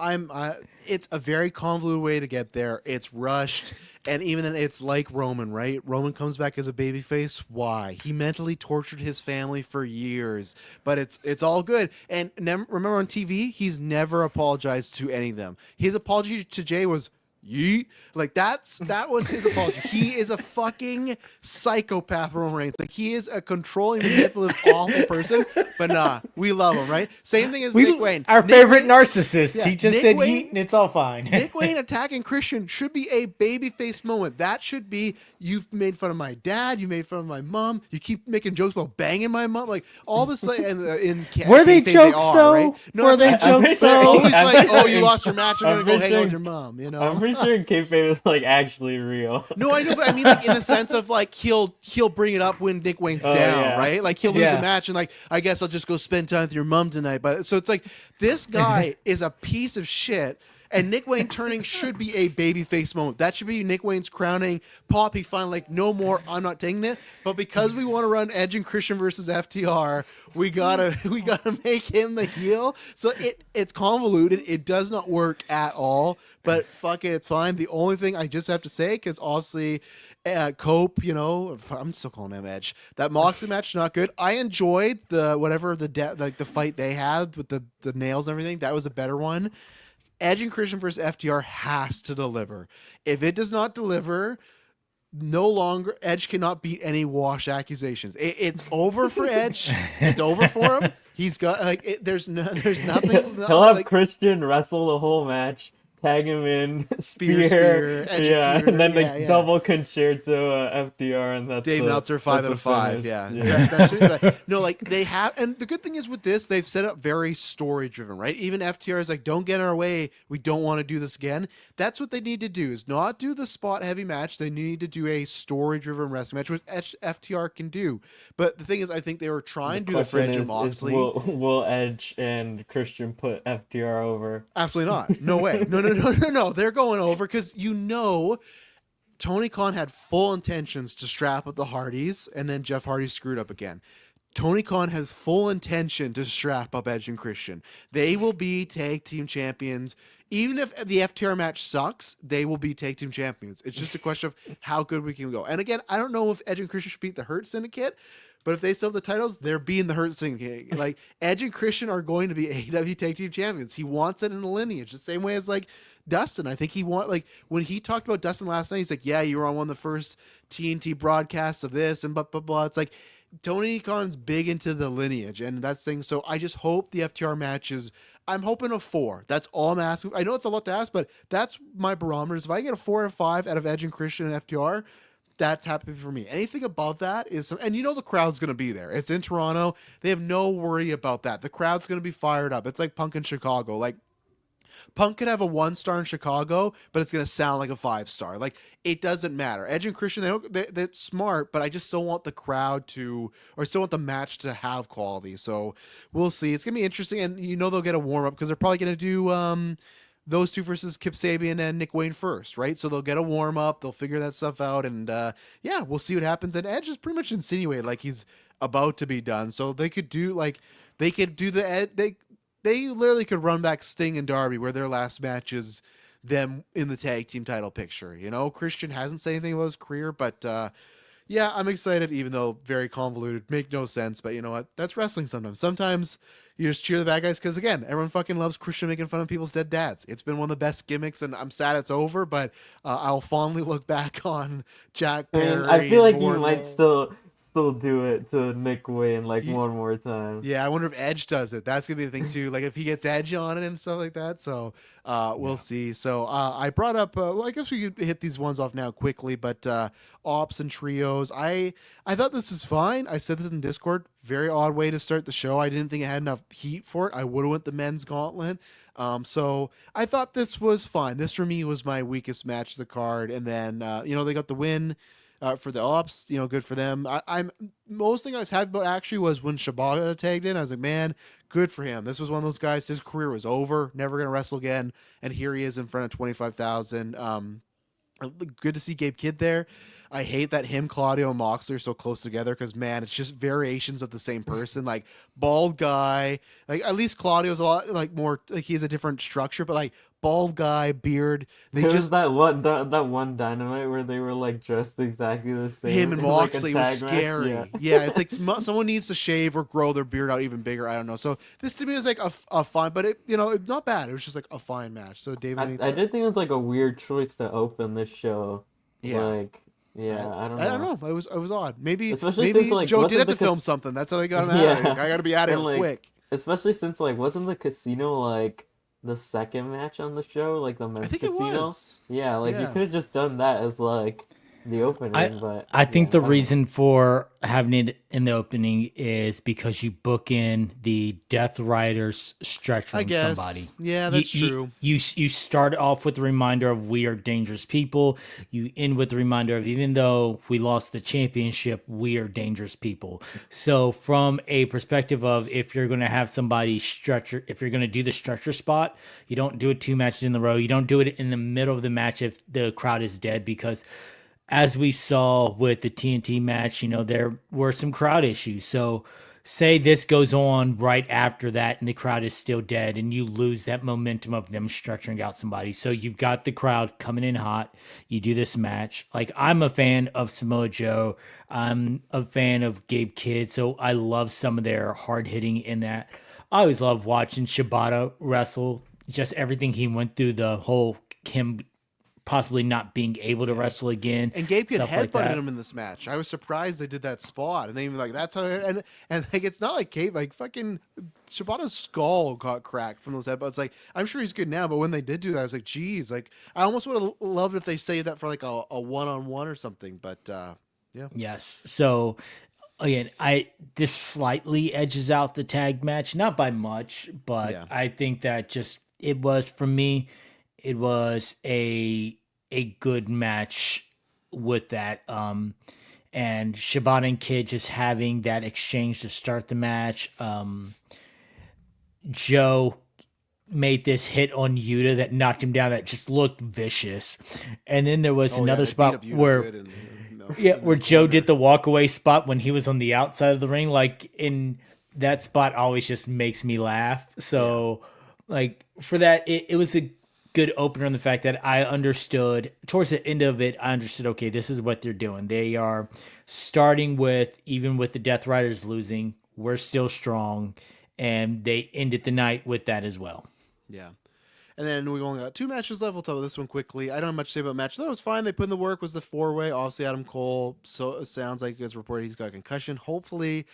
it's a very convoluted way to get there. It's rushed. And even then, it's like Roman, right? Roman comes back as a babyface. Why? He mentally tortured his family for years. But it's all good. And remember on TV, he's never apologized to any of them. His apology to Jay was, yeet. Like that was his apology. He is a fucking psychopath, Roman Reigns. Like he is a controlling, manipulative, awful person. But nah, we love him, right? Same thing as Nick Wayne. Our Nick favorite Wayne- narcissist. Yeah, He just Nick said Wayne- yeet and it's all fine. Nick Wayne attacking Christian should be a babyface moment. That should be, you've made fun of my dad, you made fun of my mom, you keep making jokes about banging my mom, like all this. Like, Were they jokes though? Right? No, Were it's they like, I'm jokes pretty sure- though? always I'm like, pretty oh, sure you in- lost your match, I'm I'm gonna go pretty hang out sure- with your mom. You know. I'm pretty sure kayfabe is like actually real. No, I know, but I mean, like in the sense of like he'll bring it up when Nick Wayne's down, yeah. right? Like he'll lose Yeah. a match and like, I guess I'll just go spend time with your mom tonight. But so it's like this guy is a piece of shit, and Nick Wayne turning should be a babyface moment. That should be Nick Wayne's crowning pop. He finally like, no more, I'm not taking it. But because we want to run Edge and Christian versus FTR, we gotta make him the heel. So it's convoluted. It does not work at all. But fuck it, it's fine. The only thing I just have to say, because obviously Cope, I'm still calling him Edge. That Moxley match not good. I enjoyed the fight they had with the nails and everything. That was a better one. Edge and Christian versus FTR has to deliver. If it does not deliver, no longer Edge cannot beat any wash accusations. It's over for Edge. It's over for him. He's got there's nothing. He'll have like, Christian wrestle the whole match, tag him in, spear, executor, and then yeah. double concerto FDR, and that's Dave Meltzer 5 that's out the of 5. finish. Yeah. Like, no, like they have, and the good thing is with this, they've set up very story driven, right? Even FTR is like, don't get in our way. We don't want to do this again. That's what they need to do, is not do the spot heavy match. They need to do a story driven wrestling match, which FTR can do. But the thing is, I think they were trying to do that for Edge and Moxley. Will Edge and Christian put FTR over? Absolutely not. No way. No. They're going over because Tony Khan had full intentions to strap up the Hardys, and then Jeff Hardy screwed up again. Tony Khan has full intention to strap up Edge and Christian. They will be tag team champions. Even if the FTR match sucks, they will be tag team champions. It's just a question of how good we can go. And again, I don't know if Edge and Christian should beat the Hurt Syndicate, but if they still have the titles, they're being the Hurt Syndicate. Like, Edge and Christian are going to be AEW tag team champions. He wants it in the lineage, the same way as like Dustin. I think when he talked about Dustin last night, he's like, yeah, you were on one of the first TNT broadcasts of this and blah, blah, blah. It's like, Tony Khan's big into the lineage and that's thing. So I just hope the FTR match is I'm hoping a 4. That's all I'm asking. I know it's a lot to ask, but that's my barometer. If I get a 4 or 5 out of Edge and Christian and FTR, that's happy for me. Anything above that is, and the crowd's going to be there. It's in Toronto. They have no worry about that. The crowd's going to be fired up. It's like Punk in Chicago. Like, Punk could have a 1-star in Chicago, but it's going to sound like a 5-star. Like, it doesn't matter. Edge and Christian, they're smart, but I just still want the crowd to, or still want the match to have quality. So we'll see. It's going to be interesting, and they'll get a warm up because they're probably going to do those two versus Kip Sabian and Nick Wayne first, right? So they'll get a warm up, they'll figure that stuff out, and yeah, we'll see what happens. And Edge is pretty much insinuated like he's about to be done, so they could do the Ed. They literally could run back Sting and Darby, where their last match is them in the tag team title picture. Christian hasn't said anything about his career, but yeah, I'm excited, even though very convoluted, make no sense. But you know what? That's wrestling sometimes. Sometimes you just cheer the bad guys because, again, everyone fucking loves Christian making fun of people's dead dads. It's been one of the best gimmicks, and I'm sad it's over, but I'll fondly look back on Jack Perry. I feel like you might still do it to Nick Wayne one more time. Yeah, I wonder if Edge does it. That's gonna be the thing too. Like if he gets Edge on it and stuff like that. So we'll see. So I brought up. Well, I guess we could hit these ones off now quickly. But ops and trios. I thought this was fine. I said this in Discord. Very odd way to start the show. I didn't think it had enough heat for it. I would have went the men's gauntlet. So I thought this was fine. This for me was my weakest match of the card. And then they got the win. For the ops, good for them. I'm most thing I was happy about actually was when Shibata tagged in. I was like, man, good for him. This was one of those guys. His career was over, never gonna wrestle again, and here he is in front of 25,000. Good to see Gabe Kidd there. I hate that him, Claudio, and Moxley are so close together because, man, it's just variations of the same person. Like, bald guy. Like, at least Claudio's a lot, more, he has a different structure, but, bald guy, beard. There was that one Dynamite where they were, dressed exactly the same. Him and Moxley was scary. Yeah. Yeah, it's like someone needs to shave or grow their beard out even bigger. I don't know. So, this to me is, a fine, but, not bad. It was just, a fine match. So, David, I did think it was, a weird choice to open this show. Yeah. Yeah, I don't know. I don't know. It was odd. Maybe since, Joe did have to film something. That's how they got him out of it. I got to be out of here quick. Especially since wasn't the casino the second match on the show, the men's casino? It was. Yeah, you could have just done that as the opening. But I think the reason for having it in the opening is because you book in the Death Riders stretch from somebody. Yeah, that's true. You start off with the reminder of we are dangerous people. You end with the reminder of even though we lost the championship, we are dangerous people. So from a perspective of if you're going to have somebody stretcher, if you're going to do the stretcher spot, you don't do it 2 matches in the row. You don't do it in the middle of the match if the crowd is dead because as we saw with the TNT match, there were some crowd issues. So say this goes on right after that and the crowd is still dead and you lose that momentum of them stretching out somebody. So you've got the crowd coming in hot. You do this match. I'm a fan of Samoa Joe. I'm a fan of Gabe Kidd. So I love some of their hard hitting in that. I always love watching Shibata wrestle. Just everything he went through, the whole him possibly not being able to wrestle again. And Gabe Kidd headbutted him in this match. I was surprised they did that spot. And they even that's how and it's not like Gabe, fucking Shibata's skull got cracked from those headbutts. I'm sure he's good now, but when they did do that, I was like, geez, I almost would have loved if they saved that for a one-on-one or something. But yeah. Yes. So again, this slightly edges out the tag match, not by much, but yeah. I think that it was for me. It was a good match with that. And Shibata and Kidd just having that exchange to start the match. Joe made this hit on Yuta that knocked him down that just looked vicious. And then there was another spot where where Joe did the walkaway spot when he was on the outside of the ring. In that spot always just makes me laugh. So for that, it was a good opener on the fact that I understood towards the end of it, I understood, okay, this is what they're doing. They are starting with, even with the Death Riders losing, we're still strong. And they ended the night with that as well. Yeah. And then we only got 2 matches left. We'll talk about this one quickly. I don't have much to say about the match. That was fine. They put in the work. Was the 4-way. Obviously, Adam Cole. So it sounds like it's reported he's got a concussion. Hopefully,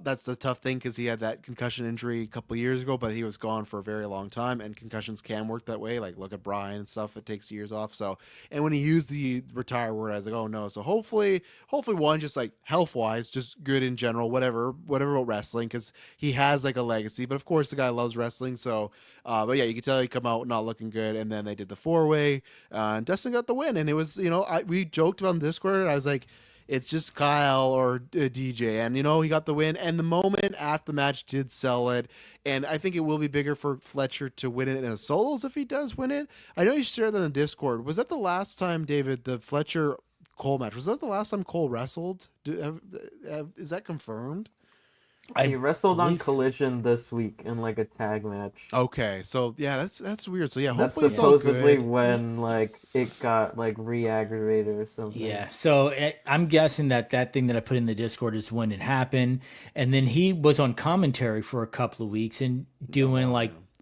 that's the tough thing because he had that concussion injury a couple of years ago, but he was gone for a very long time. And concussions can work that way. Like look at Brian and stuff. It takes years off. So, and when he used the retire word, I was like, oh no. So hopefully one, just like health wise, just good in general, whatever about wrestling, because he has like a legacy. But of course, the guy loves wrestling. So, but yeah, you can tell he come out not looking good. And then they did the 4-way, and Dustin got the win. And it was, we joked about on Discord. I was like, it's just Kyle or DJ, and he got the win. And the moment after the match did sell it, and I think it will be bigger for Fletcher to win it in a solos if he does win it. I know you shared that on Discord. Was that the last time, David, the Fletcher Cole match? Was that the last time Cole wrestled? Is that confirmed? He wrestled on Collision this week in like a tag match. Okay, so yeah, that's weird. So yeah, that's hopefully it's all supposedly good. when like it got like re-aggravated or something. Yeah, so I'm guessing that thing that I put in the Discord is when it happened, and then he was on commentary for a couple of weeks and doing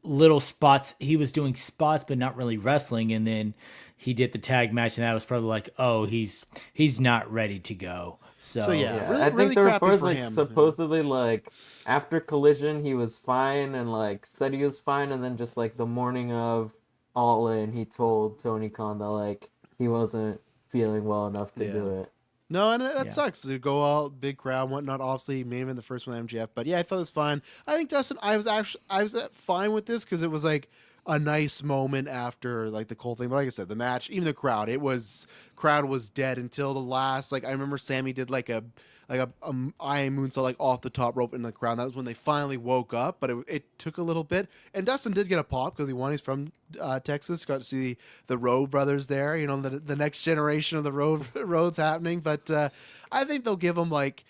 little spots. He was doing spots, but not really wrestling, and then he did the tag match, and that was probably like, oh, he's not ready to go. So yeah, I really think the crappy reports for like him. supposedly like after Collision he was fine and like said he was fine, and then just like the morning of All In he told Tony Khan that like he wasn't feeling well enough to do it. No, and that sucks to go out big crowd, whatnot. Obviously, maybe in the first one MJF, but yeah, I thought it was fine. I think Dustin, I was fine with this because it was like a nice moment after like the Cole thing. But like I said, the match, even the crowd was dead until the last. Like I remember Sammy did like a Iron Moonsault like off the top rope in the crowd. That was when they finally woke up, but it took a little bit. And Dustin did get a pop because he won. He's from Texas. Got to see the Road brothers there. The next generation of the Roads happening. But I think they'll give him like.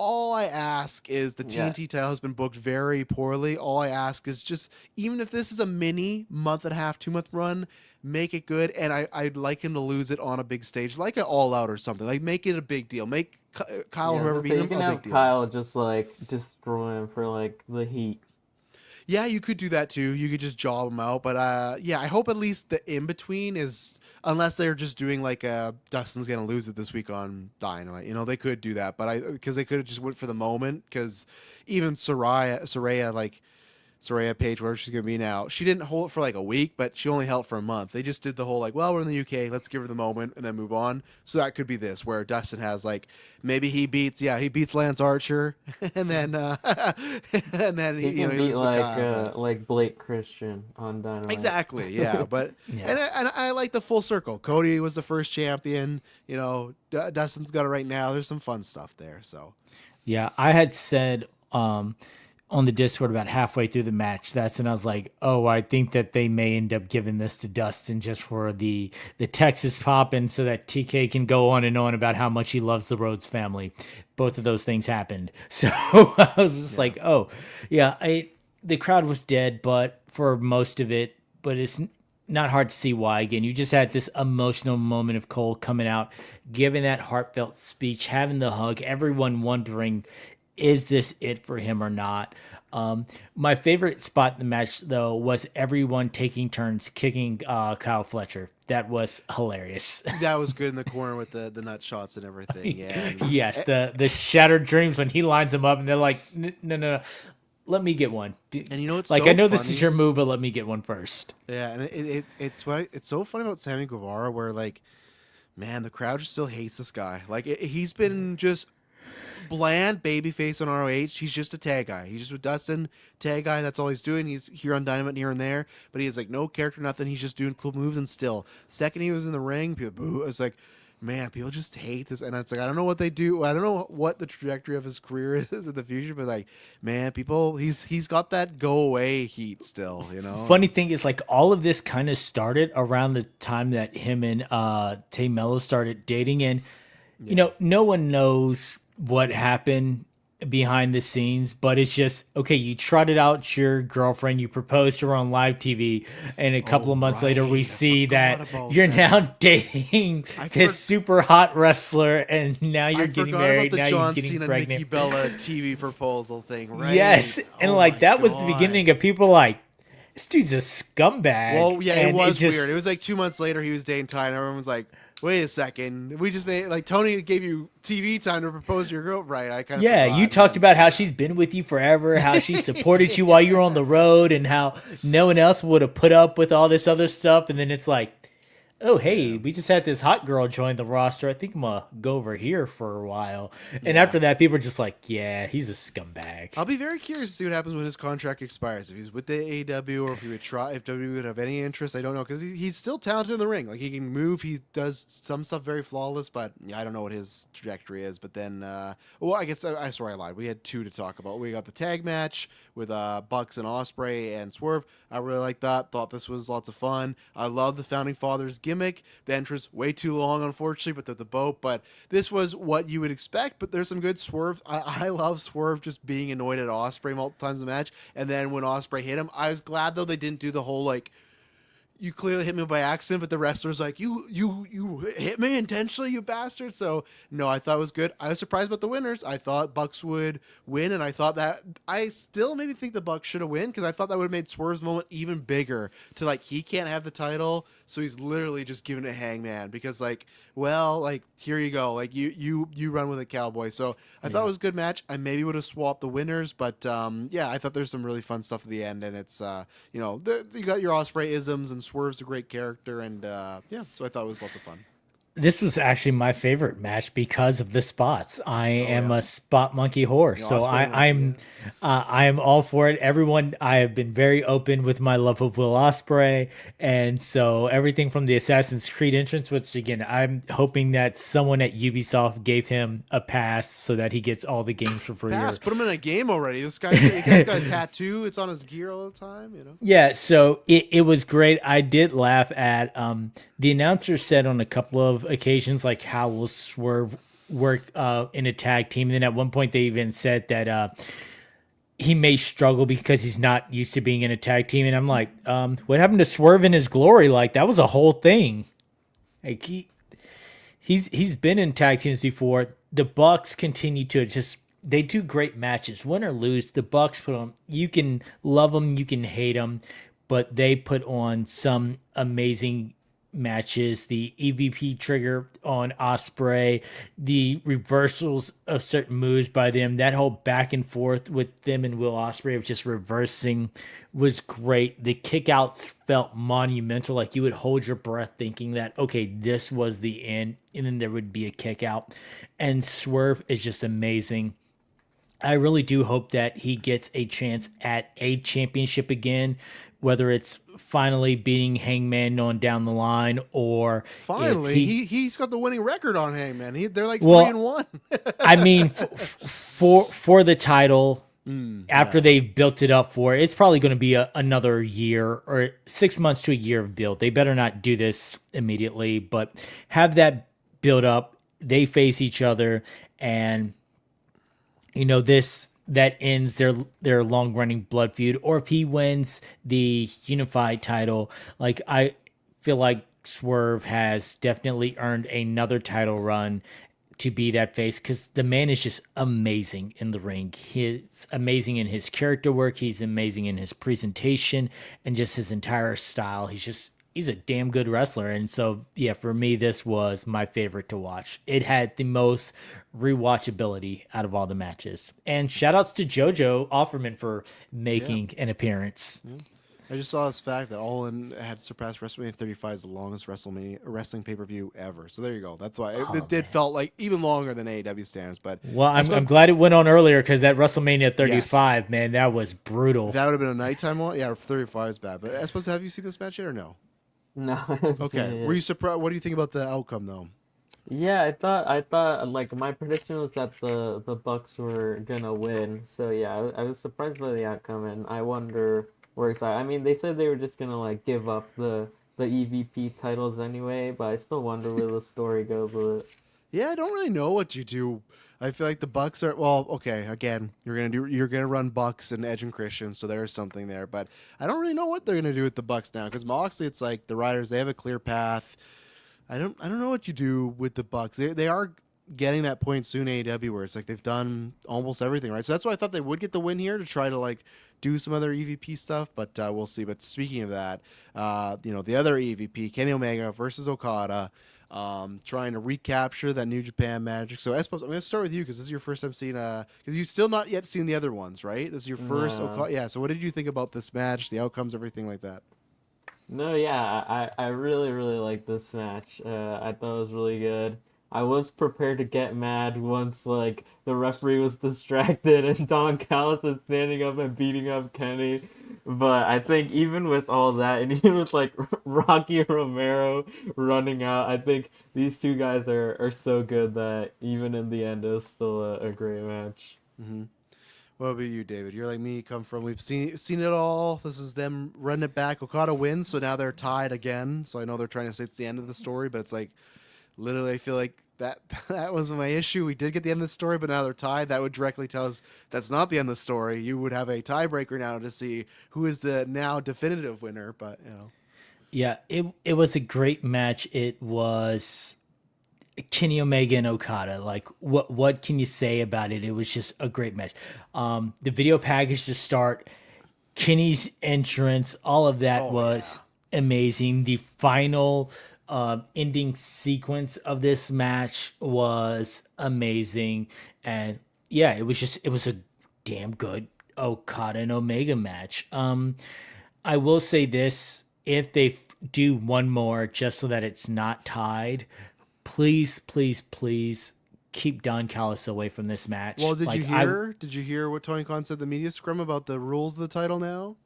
All I ask is the TNT title has been booked very poorly. All I ask is just, even if this is a mini month and a half, 2 month run, make it good. And I'd like him to lose it on a big stage, like an All Out or something. Like make it a big deal. Make Kyle or whoever beat him a big deal. You can have Kyle just like destroy him for like the heat. Yeah, you could do that too. You could just job him out. But I hope at least the in between is, unless they're just doing like Dustin's gonna lose it this week on Dynamite. They could do that, but because they could have just went for the moment. Because even Saraya Page, where she's gonna be now, she didn't hold it for like a week, but she only held it for a month. They just did the whole like, well, we're in the UK, let's give her the moment and then move on. So that could be this, where Dustin has like maybe he beats Lance Archer, and then he can beat like Blake Christian on Dynamite. Exactly, yeah. But and I like the full circle. Cody was the first champion. Dustin's got it right now. There's some fun stuff there. So yeah, I had said on the Discord about halfway through the match, that's when I was like, oh, I think that they may end up giving this to Dustin just for the Texas pop, and so that TK can go on and on about how much he loves the Rhodes family. Both of those things happened. So I was just like, oh, yeah, the crowd was dead, but for most of it, but it's not hard to see why. Again, you just had this emotional moment of Cole coming out, giving that heartfelt speech, having the hug, everyone wondering, is this it for him or not? My favorite spot in the match, though, was everyone taking turns kicking Kyle Fletcher. That was hilarious. That was good in the corner with the nut shots and everything. Yeah. Yes, the shattered dreams when he lines them up and they're like, no. Let me get one. And it's like, so I know funny. This is your move, but let me get one first. Yeah, and it's so funny about Sammy Guevara, where like, man, the crowd just still hates this guy. Like he's been just bland babyface on ROH. He's just a tag guy. He's just with Dustin, tag guy. That's all he's doing. He's here on Dynamite here and there, but he has like no character, nothing. He's just doing cool moves. And still, second he was in the ring, people boo. It's like, man, people just hate this. And it's like, I don't know what they do. I don't know what the trajectory of his career is in the future, but like, man, people, he's got that go away heat still. Funny thing is, like, all of this kind of started around the time that him and Tay Mello started dating, and no one knows what happened behind the scenes, but it's just, okay, you trotted out your girlfriend, you proposed to her on live TV, and a couple of months later we see that you're now dating this super hot wrestler, and now you're getting married, now you're getting pregnant. Nikki Bella TV proposal thing, right? Yes, and that was the beginning of people like, this dude's a scumbag. Well, yeah, And it was just, weird. It was like 2 months later he was dating Ty, and everyone was like, "Wait a second, we just made like Tony gave you TV time to propose to your girl, right?" I kind of yeah, you talked about how she's been with you forever, how she supported you while you were on the road, and how no one else would have put up with all this other stuff. And then it's like, oh, hey, we just had this hot girl join the roster. I think I'm going to go over here for a while. And after that, people are just like, yeah, he's a scumbag. I'll be very curious to see what happens when his contract expires. If he's with the AEW or if he would try, if WWE would have any interest, I don't know, because he's still talented in the ring. Like he can move, he does some stuff very flawless, but yeah, I don't know what his trajectory is. But then, well, I guess I lied. We had 2 to talk about. We got the tag match with Bucks and Ospreay and Swerve. I really liked that. Thought this was lots of fun. I love the Founding Fathers gimmick. The entrance way too long, unfortunately, but the boat. But this was what you would expect. But there's some good Swerve. I love Swerve just being annoyed at Ospreay multiple times in the match. And then when Ospreay hit him, I was glad though they didn't do the whole like, you clearly hit me by accident, but the wrestler's like, you hit me intentionally, you bastard. So no, I thought it was good. I was surprised about the winners. I thought Bucks would win, and I thought that I still maybe think the Bucks should have win because I thought that would have made Swerve's moment even bigger. To like, he can't have the title, so he's literally just giving it Hangman because like, well, like here you go, like you run with a cowboy. So I thought it was a good match. I maybe would have swapped the winners, but yeah, I thought there's some really fun stuff at the end, and it's you know, you got your Ospreay isms and Swerve's a great character, and yeah, so I thought it was lots of fun. This was actually my favorite match because of the spots. I am a spot monkey whore, so I am all for it. Everyone, I have been very open with my love of Will Ospreay, and so everything from the Assassin's Creed entrance, which again, I'm hoping that someone at Ubisoft gave him a pass so that he gets all the games for free. Pass, put him in a game already. This guy's got a tattoo. It's on his gear all the time, you know. Yeah, so it was great. I did laugh at the announcer said on a couple of occasions like how will Swerve work in a tag team, and then at one point they even said that he may struggle because he's not used to being in a tag team, and I'm like, what happened to Swerve in his glory? Like that was a whole thing. Like he's been in tag teams before. The Bucks continue to just, they do great matches, win or lose. The Bucks put on, you can love them, you can hate them, but they put on some amazing matches. The EVP trigger on Ospreay, the reversals of certain moves by them, that whole back and forth with them and Will Ospreay of just reversing was great. The kickouts felt monumental, like you would hold your breath thinking that, okay, this was the end, and then there would be a kick out. And Swerve is just amazing. I really do hope that he gets a chance at a championship again, whether it's finally beating Hangman on down the line or finally he's got the winning record on Hangman. They're like 3-1. I mean, for the title, after they've built it up for it, it's probably going to be another year or 6 months to a year of build. They better not do this immediately, but have that build up. They face each other, and you know, that ends their long running blood feud. Or if he wins the unified title, like I feel like Swerve has definitely earned another title run to be that face, because the man is just amazing in the ring. He's amazing in his character work. He's amazing in his presentation and just his entire style. He's a damn good wrestler. And so, yeah, for me, this was my favorite to watch. It had the most rewatchability out of all the matches. And shout outs to JoJo Offerman for making an appearance. Yeah. I just saw this fact that All In had surpassed WrestleMania 35 as the longest wrestling pay-per-view ever. So there you go. That's why it did felt like even longer than AEW stands. But well, I'm glad it went on earlier, because that WrestleMania 35, yes, man, that was brutal. That would have been a nighttime one. Yeah, 35 is bad. But I suppose, have you seen this match yet or no? No. Okay. Were you surprised? What do you think about the outcome though? Yeah, I thought like my prediction was that the Bucks were gonna win. So yeah, I was surprised by the outcome, and I wonder where it's at. I mean, they said they were just gonna like give up the EVP titles anyway, but I still wonder where the story goes with it. Yeah, I don't really know what you do. I feel like the Bucks are, well, okay, again, you're gonna run Bucks and Edge and Christian, so there's something there. But I don't really know what they're gonna do with the Bucks now, because Moxley, it's like the Riders, they have a clear path. I don't know what you do with the Bucks. They are getting that point soon AEW where it's like they've done almost everything, right? So that's why I thought they would get the win here to try to like do some other EVP stuff, but we'll see. But speaking of that, the other EVP, Kenny Omega versus Okada, trying to recapture that New Japan magic. So Espos, I'm going to start with you because this is your first time seeing because you've still not yet seen the other ones, right? This is your first Okada. Yeah. So what did you think about this match, the outcomes, everything like that? No, yeah, I really, really like this match. I thought it was really good. I was prepared to get mad once, like, the referee was distracted and Don Callis is standing up and beating up Kenny. But I think even with all that, and even with, like, Rocky Romero running out, I think these two guys are so good that even in the end, it was still a great match. Mm-hmm. What about you, David? You're like me. You come from. We've seen it all. This is them running it back. Okada wins, so now they're tied again. So I know they're trying to say it's the end of the story, but it's like literally, I feel like that was my issue. We did get the end of the story, but now they're tied. That would directly tell us that's not the end of the story. You would have a tiebreaker now to see who is the now definitive winner. But Yeah, it was a great match. It was Kenny Omega and Okada. Like, what can you say about it? It was just a great match. The video package to start, Kenny's entrance, all of that was amazing. The final ending sequence of this match was amazing, and yeah, it was a damn good Okada and Omega match. I will say this: if they do one more, just so that it's not tied, please, please, please keep Don Callis away from this match. well, did you hear? Did you hear what Tony Khan said at the media scrum about the rules of the title now?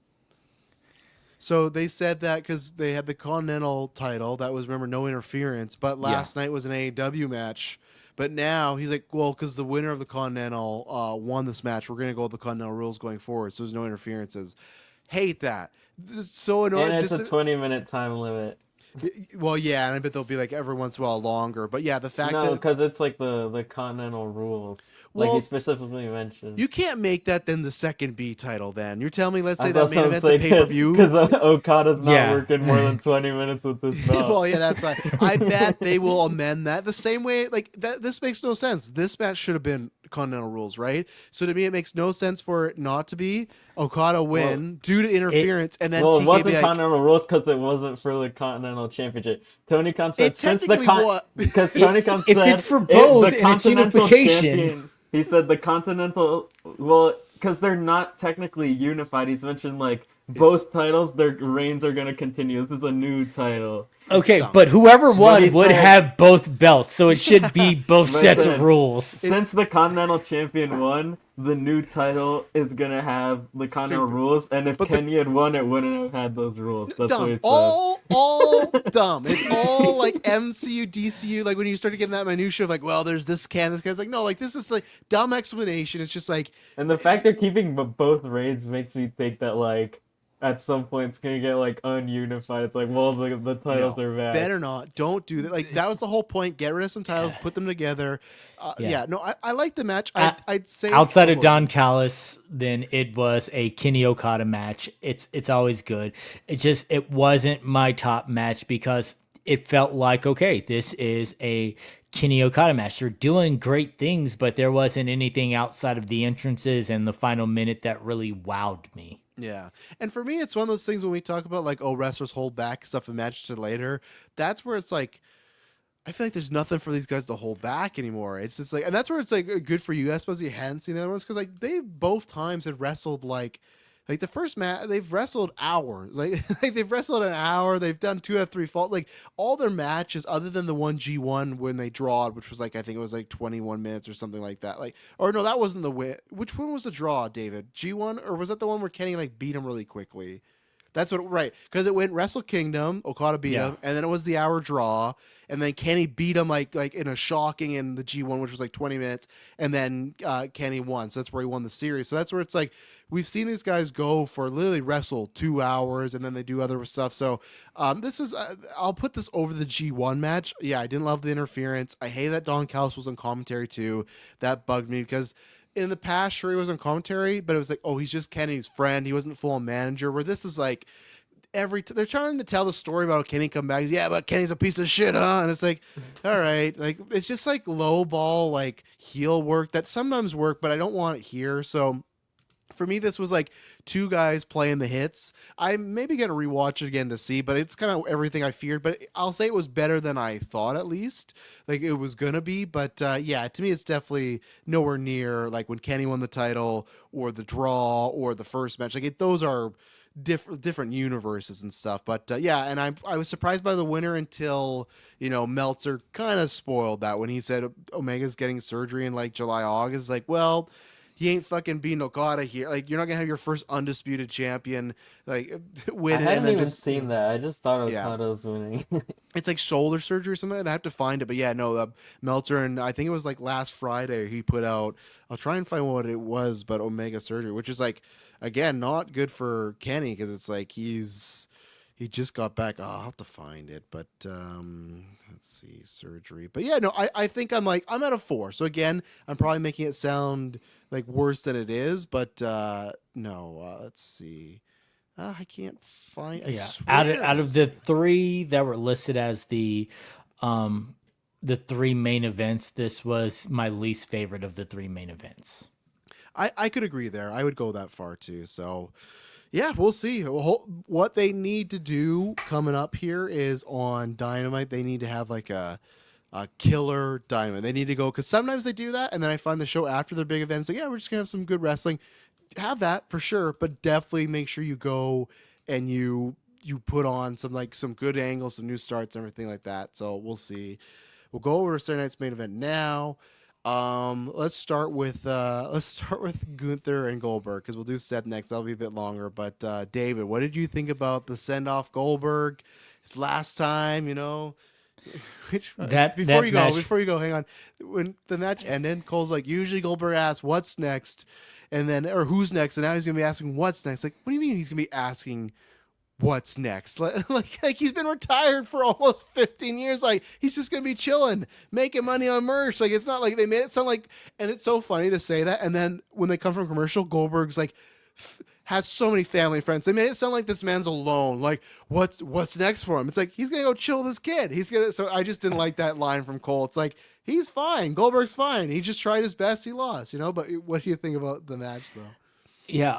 So they said that because they had the Continental title, that was, remember, no interference. But last night was an AEW match. But now he's like, well, because the winner of the Continental won this match, we're going to go with the Continental rules going forward. So there's no interferences. Hate that. This is so annoying. And it's a 20-minute time limit. Well, yeah, and I bet they'll be like every once in a while longer. But yeah, the fact No, that because it's like the Continental rules. Like Well, he specifically mentioned. you can't make that then the second B title. Then you're telling me, let's say That's that main what I'm event's a saying, pay per view. Because Okada's not Yeah. working more than 20 minutes with this belt. Well, yeah, that's I bet they will amend that the same way. Like that, this makes no sense. This match should have been Continental rules, right? So to me, it makes no sense for it not to be. Okada win due to interference, and then Well, it TK wasn't be like, Continental rules because it wasn't for the Continental Championship. Tony Khan said It technically because Tony Khan if said it's for both the and it's Continental unification. Champion. He said the Continental. Well, because they're not technically unified. He's mentioned like both titles, their reigns are gonna continue. This is a new title. Okay, dumb. but whoever he won would said- have both belts, so it should be both sets of Listen, rules. Since the Continental Champion won, the new title is gonna have the Continental Stupid. rules, and if But Kenny had won, it wouldn't have had those rules. That's what dumb. it said. All dumb. It's all like MCU, DCU. Like when you started getting that minutia of like, well, there's this can. It's like, no, like this is like dumb explanation. It's just like, And the fact they're keeping both reigns makes me think that like at some point it's gonna get like ununified. It's like, well, the titles no, are back. better not. Don't do that. Like that was the whole point. Get rid of some titles, put them together. Yeah. No, I like the match. I'd say Outside of Don Callis, then it was a Kenny Okada match. It's always good. It wasn't my top match because it felt like, okay, this is a Kenny Okada match. They're doing great things, but there wasn't anything outside of the entrances and the final minute that really wowed me. Yeah. And for me, it's one of those things when we talk about like, oh, wrestlers hold back stuff and match to later. That's where it's like, I feel like there's nothing for these guys to hold back anymore. It's just like, and that's where it's like good for you. I suppose you hadn't seen the other ones because like they both times had wrestled like the first match, they've wrestled hours. Like they've wrestled an hour. They've done 2 out of 3 fault. Like all their matches, other than the one G1 when they drawed, which was like I think it was like 21 minutes or something like that. Like, or no, that wasn't the win. Which one was the draw, David? G1 or was that the one where Kenny like beat him really quickly? That's what right because it went Wrestle Kingdom. Okada beat him, and then it was the hour draw, and then Kenny beat him like in a shocking in the G1, which was like 20 minutes, and then Kenny won. So that's where he won the series. So that's where it's like we've seen these guys go for literally wrestle 2 hours, and then they do other stuff. So this was I'll put this over the G1 match. Yeah, I didn't love the interference. I hate that Don Callis was on commentary too. That bugged me because. In the past, sure, he was on commentary, but it was like, oh, he's just Kenny's friend. He wasn't full-on manager. Where this is like, they're trying to tell the story about Kenny come back. Yeah, but Kenny's a piece of shit, huh? And it's like, all right, like it's just like low ball, like heel work that sometimes work, but I don't want it here. So for me, this was like two guys playing the hits. I'm maybe gonna rewatch it again to see, but it's kind of everything I feared. But I'll say it was better than I thought, at least. Like it was gonna be, but yeah, to me, it's definitely nowhere near like when Kenny won the title or the draw or the first match. Like those are different universes and stuff. But yeah, and I was surprised by the winner until Meltzer kind of spoiled that when he said Omega's getting surgery in like July August. Like, well, he ain't fucking beating Okada here. Like, you're not gonna have your first undisputed champion like win I it hadn't and then even just seen that. I just thought yeah. Okada was winning. It's like shoulder surgery or something. I'd have to find it, but yeah, no, Meltzer, and I think it was like last Friday he put out. I'll try and find what it was, but Omega surgery, which is like again not good for Kenny because it's like he just got back. Oh, I'll have to find it, but let's see surgery. But yeah, no, I think I'm at a 4. So again, I'm probably making it sound like worse than it is, but no, let's see. I can't find. I swear out of the 3 that were listed as the 3 main events, this was my least favorite of the 3 main events. I could agree there. I would go that far too. So yeah, we'll see. What they need to do coming up here is on Dynamite. They need to have like a killer Dynamite. They need to go because sometimes they do that, and then I find the show after their big events. Like, yeah, we're just gonna have some good wrestling. Have that for sure, but definitely make sure you go and you put on some good angles, some new starts, and everything like that. So we'll see. We'll go over to Saturday night's main event now. Let's start with Gunther and Goldberg because we'll do Seth next. That'll be a bit longer. But David, what did you think about the send off Goldberg? His last time, before you go, hang on. When the match ended, Cole's like, usually Goldberg asks what's next, and then or who's next, and now he's gonna be asking what's next. Like, what do you mean he's gonna be asking what's next? Like he's been retired for almost 15 years. Like he's just gonna be chilling, making money on merch. Like it's not like they made it sound like, and it's so funny to say that. And then when they come from commercial, Goldberg's like has so many family friends. They made it sound like this man's alone. Like what's next for him? It's like he's gonna go chill with his kid. So I just didn't like that line from Cole. It's like he's fine. Goldberg's fine. He just tried his best. He lost. But what do you think about the match though? Yeah,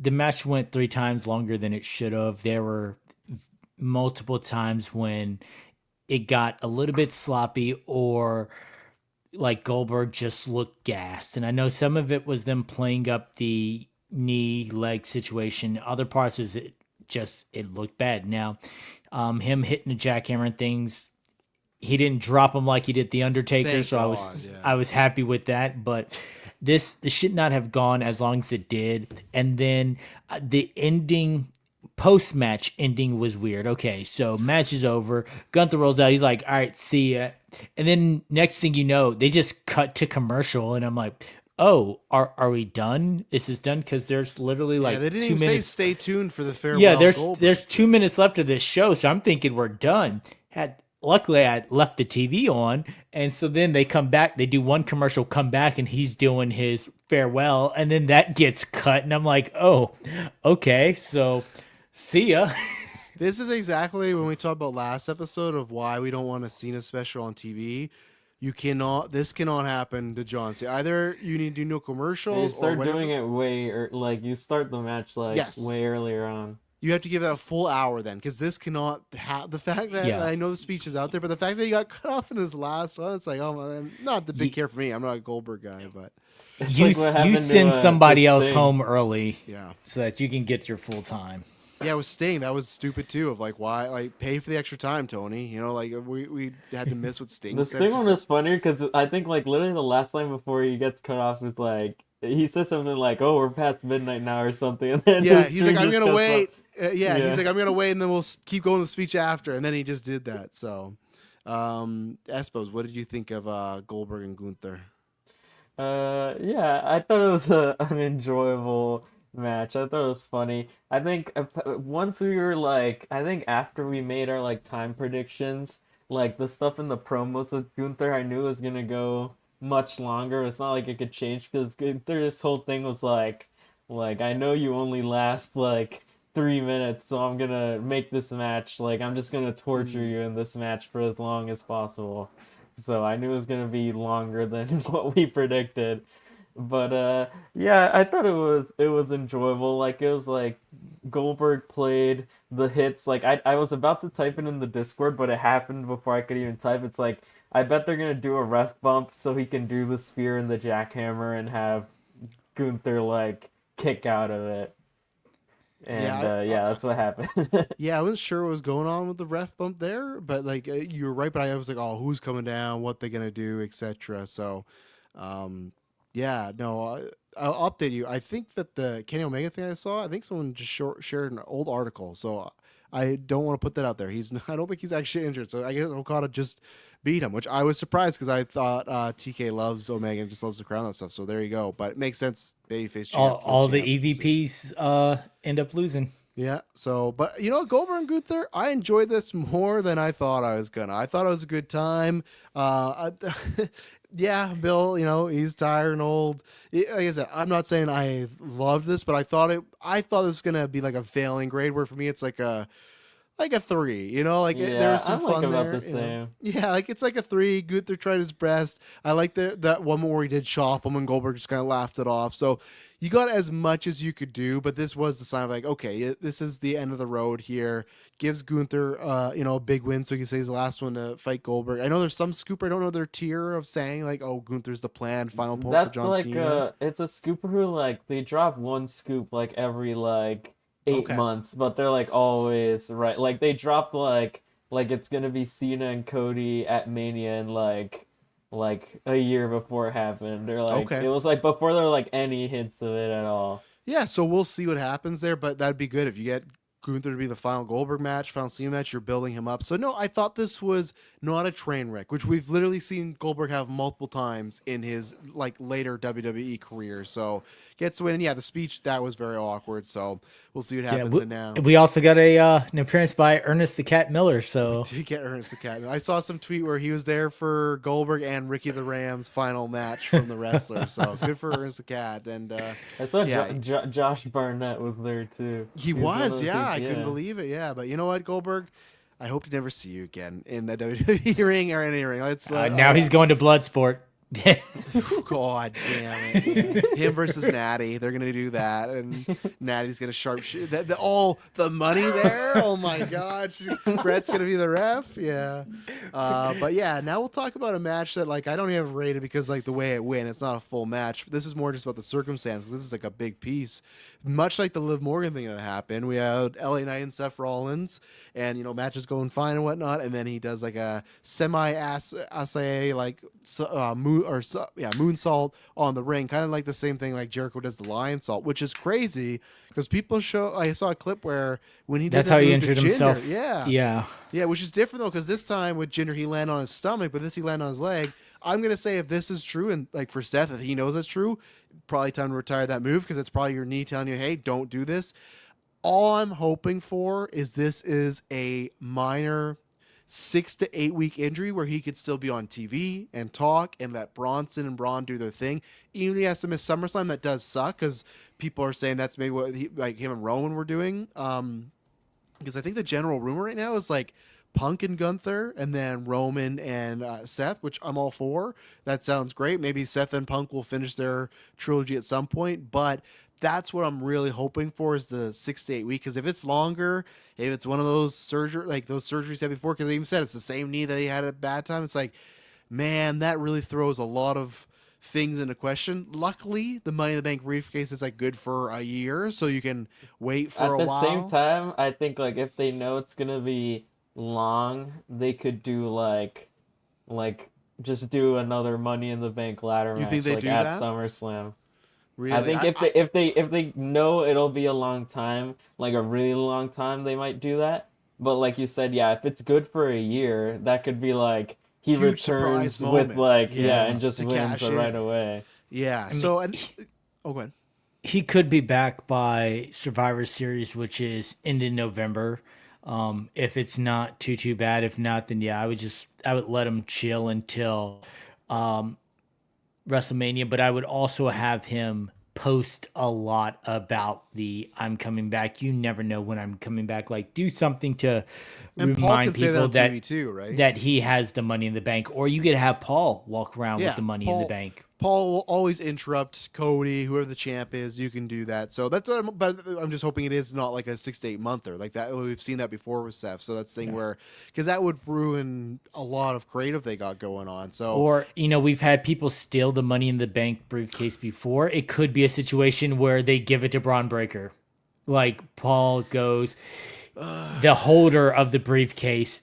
the match went 3 times longer than it should have. There were multiple times when it got a little bit sloppy or like Goldberg just looked gassed. And I know some of it was them playing up the knee leg situation. Other parts is it looked bad. Now, him hitting the jackhammer and things, he didn't drop him like he did the Undertaker. Thank so God, I was happy with that, but this should not have gone as long as it did. And then the ending, post-match ending was weird. Okay, so match is over. Gunther rolls out. He's like, all right, see ya. And then next thing you know, they just cut to commercial. And I'm like, oh, are we done? This is done? Because there's literally like they didn't 2 even minutes. say stay tuned for the farewell. Yeah, Goldberg. there's 2 minutes left of this show. So I'm thinking we're done. Luckily, I left the TV on, and so then they come back. They do one commercial, come back, and he's doing his farewell, and then that gets cut, and I'm like, oh, okay, so see ya. This is exactly when we talked about last episode of why we don't want a Cena special on TV. This cannot happen to John Cena. Either you need to do no commercials, You start or doing it you start the match way earlier on. You have to give that a full hour then, because this cannot have the fact that I know the speech is out there, but the fact that he got cut off in his last one, it's like, oh man, not the big care for me. I'm not a Goldberg guy, but you send somebody else home early, yeah, so that you can get your full time. Yeah, with Sting, that was stupid too. Of like, why, like, pay for the extra time, Tony? Like we had to miss with Sting. The Sting one is funny because I think like literally the last line before he gets cut off is like he says something like, "Oh, we're past midnight now" or something, and then he's like, "I'm gonna wait." He's like, I'm gonna wait, and then we'll keep going to the speech after, and then he just did that. So, Espos, what did you think of Goldberg and Gunther? I thought it was an enjoyable match. I thought it was funny. I think once we were like, I think after we made our like time predictions, like the stuff in the promos with Gunther, I knew it was gonna go much longer. It's not like it could change because Gunther, this whole thing was like I know you only last like 3 minutes, so I'm gonna make this match like I'm just gonna torture Mm. you in this match for as long as possible. So I knew it was gonna be longer than what we predicted. But yeah, I thought it was enjoyable. Like it was like Goldberg played the hits. Like I was about to type it in the Discord, but it happened before I could even type. It's like I bet they're gonna do a ref bump so he can do the spear and the jackhammer and have Gunther like kick out of it. Yeah, And yeah, that's what happened. yeah, I wasn't sure what was going on with the ref bump there, but like you were right. But I was like, oh, who's coming down? What they gonna do, etc. So, um, yeah, no, I'll update you. I think that the Kenny Omega thing I saw, I think someone just shared an old article. So I don't want to put that out there. I don't think he's actually injured. So I guess Okada just beat him, which I was surprised because I thought TK loves Omega and just loves the crown and stuff. So there you go. But it makes sense. Babyface champ, All the champ. We'll see. EVPs end up losing. Yeah. So, but you know, Goldberg and Gunther, I enjoyed this more than I thought I was gonna. I thought it was a good time. Yeah, Bill. You know, he's tired and old. Like I said, I'm not saying I loved this, but I thought it. I thought it was gonna be like a failing grade. Where for me, it's like a 3, you know, like there Yeah, was some I'm like fun about there. the You know? same. Yeah, like it's like a 3. Gunther tried his best. I like that one more where he did chop him and Goldberg just kind of laughed it off. So you got as much as you could do, but this was the sign of like, okay, this is the end of the road here. Gives Gunther, a big win, so he can say he's the last one to fight Goldberg. I know there's some scoop. I don't know their tier of saying like, oh, Gunther's the planned final opponent for That's John like Cena. it's a scooper who like they drop one scoop like every like eight Okay, months, but they're like always right. Like they dropped like it's gonna be Cena and Cody at Mania and like a year before it happened. They're like okay. it was like before there were like any hints of it at all. Yeah, so we'll see what happens there, but that'd be good if you get Gunther to be the final Goldberg match, final Cena match. You're building him up. So no, I thought this was not a train wreck, which we've literally seen Goldberg have multiple times in his like later WWE career. So gets to win. And yeah, the speech that was very awkward. So we'll see what Yeah, happens in now. we also got a an appearance by Ernest the Cat Miller. So Did get Ernest the Cat. I saw some tweet where he was there for Goldberg and Ricky the Ram's final match from the wrestler. So good for Ernest the Cat. And I saw yeah, Josh Barnett was there too. he He was one of was, the yeah. people- I couldn't yeah. believe it. Yeah, but you know what, Goldberg? I hope to never see you again in the WWE ring or any ring. Let's now he's going to Bloodsport. God damn it! Yeah. Him versus Natty. They're gonna do that, and Natty's gonna sharpshoot. All the money there. Oh my God! Brett's gonna be the ref. Yeah. But yeah, now we'll talk about a match that like I don't even have rated because like the way it went, it's not a full match. But this is more just about the circumstances. This is like a big piece, much like the Liv Morgan thing that happened. We had LA Knight and Seth Rollins, and matches going fine and whatnot, and then he does like a semi-assay like moonsault on the ring, kind of like the same thing like Jericho does the lion salt, which is crazy because people show. I saw a clip where when he did That's that how he move to injured Jinder, himself. Yeah, Yeah. yeah, which is different though because this time with Jinder he landed on his stomach, but this he landed on his leg. I'm gonna say if this is true and like for Seth, if he knows it's true, probably time to retire that move because it's probably your knee telling you, hey, don't do this. All I'm hoping for is this is a minor 6 to 8 week injury where he could still be on TV and talk and let Bronson and Braun do their thing. Even if he has to miss SummerSlam, that does suck because people are saying that's maybe what like him and Rowan were doing. Because I think the general rumor right now is like Punk and Gunther and then Roman and Seth, which I'm all for. That sounds great. Maybe Seth and Punk will finish their trilogy at some point, but that's what I'm really hoping for is the 6 to 8 week. Because if it's longer, if it's one of those those surgeries he had before, because they even said it's the same knee that he had at bad time, it's like, man, that really throws a lot of things into question. Luckily, the Money in the Bank briefcase is like good for a year, so you can wait for At a the while. same time, I think like if they know it's gonna be long, they could do like just do another Money in the Bank ladder You match think they like do at that? SummerSlam. Really, I think if they know it'll be a long time, like a really long time, they might do that. But like you said, yeah, if it's good for a year, that could be like he huge surprise returns with moment. like yeah, and Yes, just to wins cash it in. right away. Yeah. I mean, So oh, go ahead. he could be back by Survivor Series, which is end in November. If it's not too bad, if not, then yeah, I would let him chill until WrestleMania. But I would also have him post a lot about the I'm coming back. You never know when I'm coming back. Like, do something to And Paul remind can say that people on TV too, right? that he has the money in the bank, or you could have Paul walk around with Yeah, the money in the bank. Paul will always interrupt Cody, whoever the champ is. You can do that. So that's what but I'm just hoping it is not like a 6 to 8 monther like that. We've seen that before with Seth. So that's the thing where, because that would ruin a lot of creative they got going on. So, Or, we've had people steal the money in the bank briefcase before. It could be a situation where they give it to Braun Breaker. Like, Paul goes, the holder of the briefcase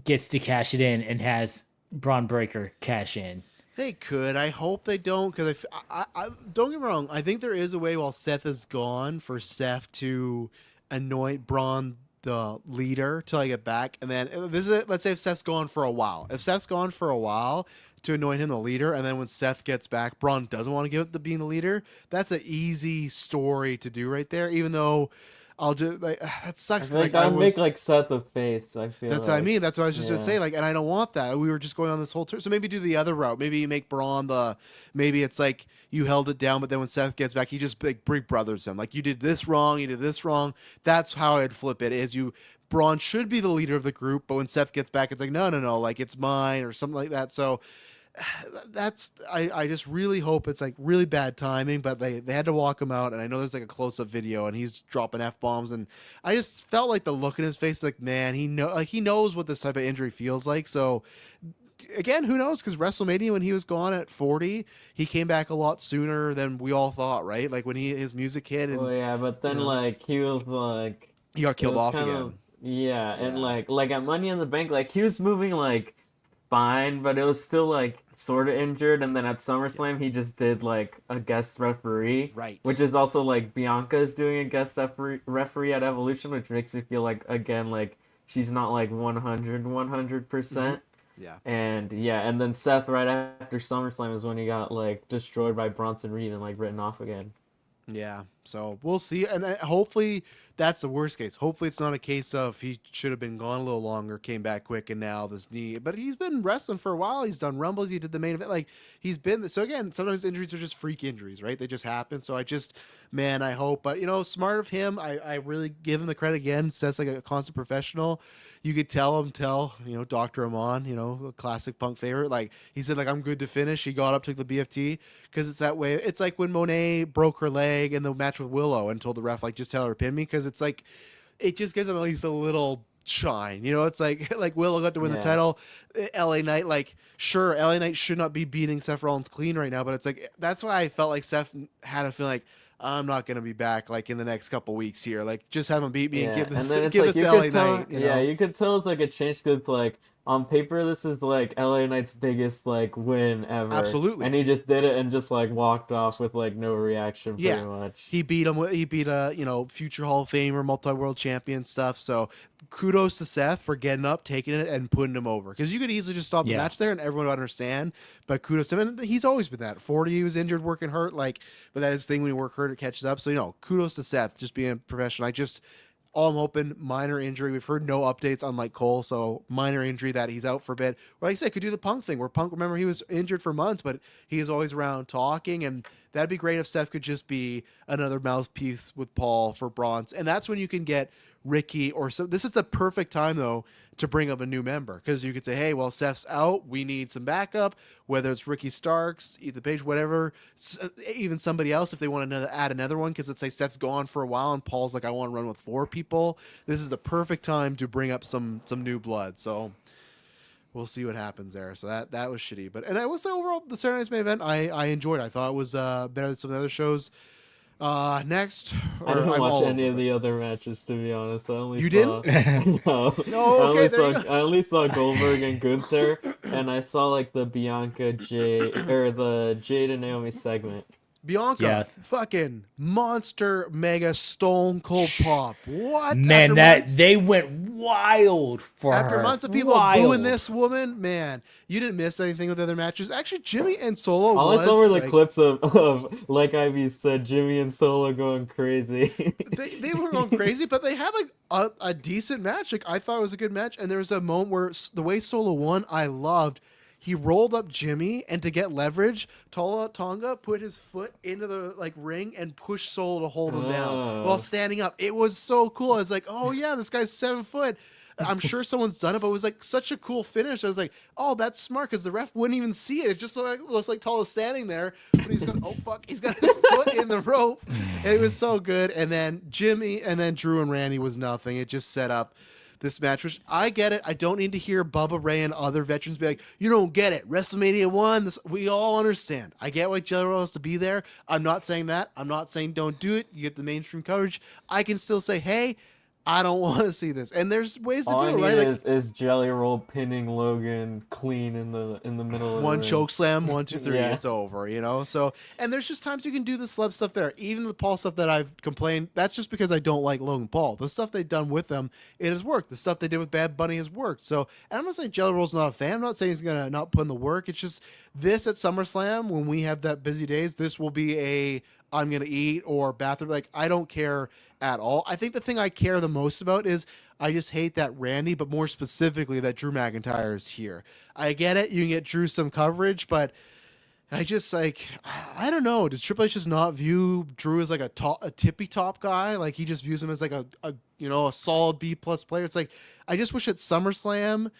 gets to cash it in and has Braun Breaker cash in. they could. I hope they don't, because I don't get me wrong. I think there is a way while Seth is gone for Seth to anoint Braun the leader till I get back, and then this is it. Let's say if Seth's gone for a while. If Seth's gone for a while, to anoint him the leader, and then when Seth gets back, Braun doesn't want to give it to being the leader. That's an easy story to do right there. Even though I'll just like that sucks. Like I I'd was, make like Seth a face. I feel that's like. what I mean. That's what I was just gonna Yeah. say. Like, and I don't want that. We were just going on this whole turn. So maybe do the other route. Maybe you make Braun the. Maybe it's like you held it down, but then when Seth gets back, he just like Big Brothers him. Like, you did this wrong. You did this wrong. That's how I'd flip it. Is you. Braun should be the leader of the group, but when Seth gets back, it's like no, like it's mine or something like that. So that's I just really hope it's like really bad timing, but they had to walk him out, and I know there's like a close up video and he's dropping F-bombs, and I just felt like the look in his face, like, man, he knows what this type of injury feels like. So again, who knows, because WrestleMania, when he was gone at 40, he came back a lot sooner than we all thought, right? Like when his music hit and Well, yeah, but then like he was like he got killed it was off kind again. of- yeah, and Yeah. like at Money in the Bank, like he was moving like fine, but it was still like sort of injured. And then at SummerSlam, he just did like a guest referee, Right. which is also like Bianca is doing a guest referee at Evolution, which makes me feel like again like she's not like 100%. Yeah. And yeah, and then Seth right after SummerSlam is when he got like destroyed by Bronson Reed and like written off again. Yeah, so we'll see, and hopefully that's the worst case. Hopefully it's not a case of he should have been gone a little longer, came back quick, and now this knee. But he's been wrestling for a while. He's done Rumbles. He did the main event. Like, he's been. So again, sometimes injuries are just freak injuries, right? They just happen. So I hope. But smart of him. I really give him the credit again. Says like a constant professional. You could tell Dr. Amon, a classic Punk favorite. Like, he said, like, I'm good to finish. He got up, took the BFT, because it's that way. It's like when Monet broke her leg in the match with Willow and told the ref, like, just tell her to pin me, because it's like, it just gives him at least a little shine. It's like Willow got to win the title. LA Knight, like, sure, LA Knight should not be beating Seth Rollins clean right now, but it's like, that's why I felt like Seth had a feeling like, I'm not going to be back like in the next couple weeks here. Like, just have him beat me and give this then it's give like, this you to could LA tell, Knight. yeah, you could tell it's like a change because like on paper this is like LA Knight's biggest like win ever. Absolutely. And he just did it and just like walked off with like no reaction pretty much. He beat him. He beat a future Hall of Famer, multi-world champion stuff. So kudos to Seth for getting up, taking it, and putting him over. Because you could easily just stop the match there and everyone would understand. But kudos to him. And he's always been that. 40, he was injured, working hurt. Like, but that is the thing, when you work hurt, it catches up. So kudos to Seth, just being a professional. All I'm hoping, minor injury. We've heard no updates on Mike Cole, so minor injury that he's out for a bit. Or like I said, could do the Punk thing, where Punk, remember, he was injured for months, but he is always around talking, and that'd be great if Seth could just be another mouthpiece with Paul for Bronze. And that's when you can get Ricky or so. This is the perfect time, though, to bring up a new member, because you could say, hey, well, Seth's out, we need some backup, whether it's Ricky Starks, Ethan Page, whatever, even somebody else if they want to add another one, because let's say Seth's gone for a while and Paul's like, I want to run with 4 people. This is the perfect time to bring up some new blood. So we'll see what happens there. So that was shitty, but and I will say overall the Saturday Night's Main Event I enjoyed. I thought it was better than some of the other shows. Next, I didn't I'm watch all any over of the other matches, to be honest. I only You saw... didn't? No. No, okay, there you go. I only saw Goldberg and Gunther, and I saw like the Bianca or the Jade and Naomi segment. Bianca, fucking monster, mega stone cold pop. What? Man, they went wild for her. After months of people booing this woman, man, you didn't miss anything with the other matches. Actually, Jimmy and Solo All I saw were the clips of like Ivy said, Jimmy and Solo going crazy. they were going crazy, but they had like a decent match. Like, I thought it was a good match, and there was a moment where the way Solo won, I loved. he rolled up Jimmy, and to get leverage, Tonga put his foot into the ring and pushed Solo to hold him down while standing up. It was so cool. I was like, oh yeah, this guy's 7 foot. I'm sure someone's done it, but it was such a cool finish. I was like, oh, that's smart, because the ref wouldn't even see it. It just looks like Tall is standing there, but he's got he's got his foot in the rope. And it was so good. And then Drew and Randy was nothing. It just set up this match, which I get it. I don't need to hear Bubba Ray and other veterans be like, you don't get it. WrestleMania 1, we all understand. I get why Jelly Roll has to be there. I'm not saying that. I'm not saying don't do it. You get the mainstream coverage. I can still say, hey, I don't want to see this. And there's ways to do it, right? Is Jelly Roll pinning Logan clean in the middle of one the ring. choke slam, 1, 2, 3, Yeah. It's over, So, and there's just times you can do the celeb stuff better. Even the Paul stuff that I've complained, that's just because I don't like Logan Paul. The stuff they've done with them, it has worked. The stuff they did with Bad Bunny has worked. So, and I'm not saying Jelly Roll's not a fan. I'm not saying he's going to not put in the work. It's just this at SummerSlam, when we have that busy days, this will be a I'm going to eat or bathroom. I don't care at all. I think the thing I care the most about is I just hate that Randy, but more specifically that Drew McIntyre is here. I get it. You can get Drew some coverage, but I just I don't know. Does Triple H just not view Drew as a tippy top guy? He just views him as a solid B+ player. It's I just wish at SummerSlam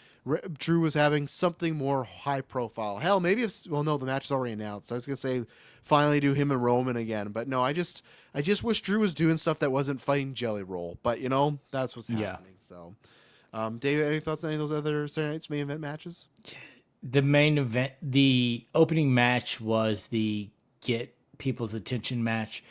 Drew was having something more high profile. Hell, maybe the match is already announced. I was gonna say finally do him and Roman again, but no, I just wish Drew was doing stuff that wasn't fighting Jelly Roll. But that's what's happening. Yeah. So, David, any thoughts on any of those other Saturday Night's main event matches? The main event, the opening match was the get people's attention match.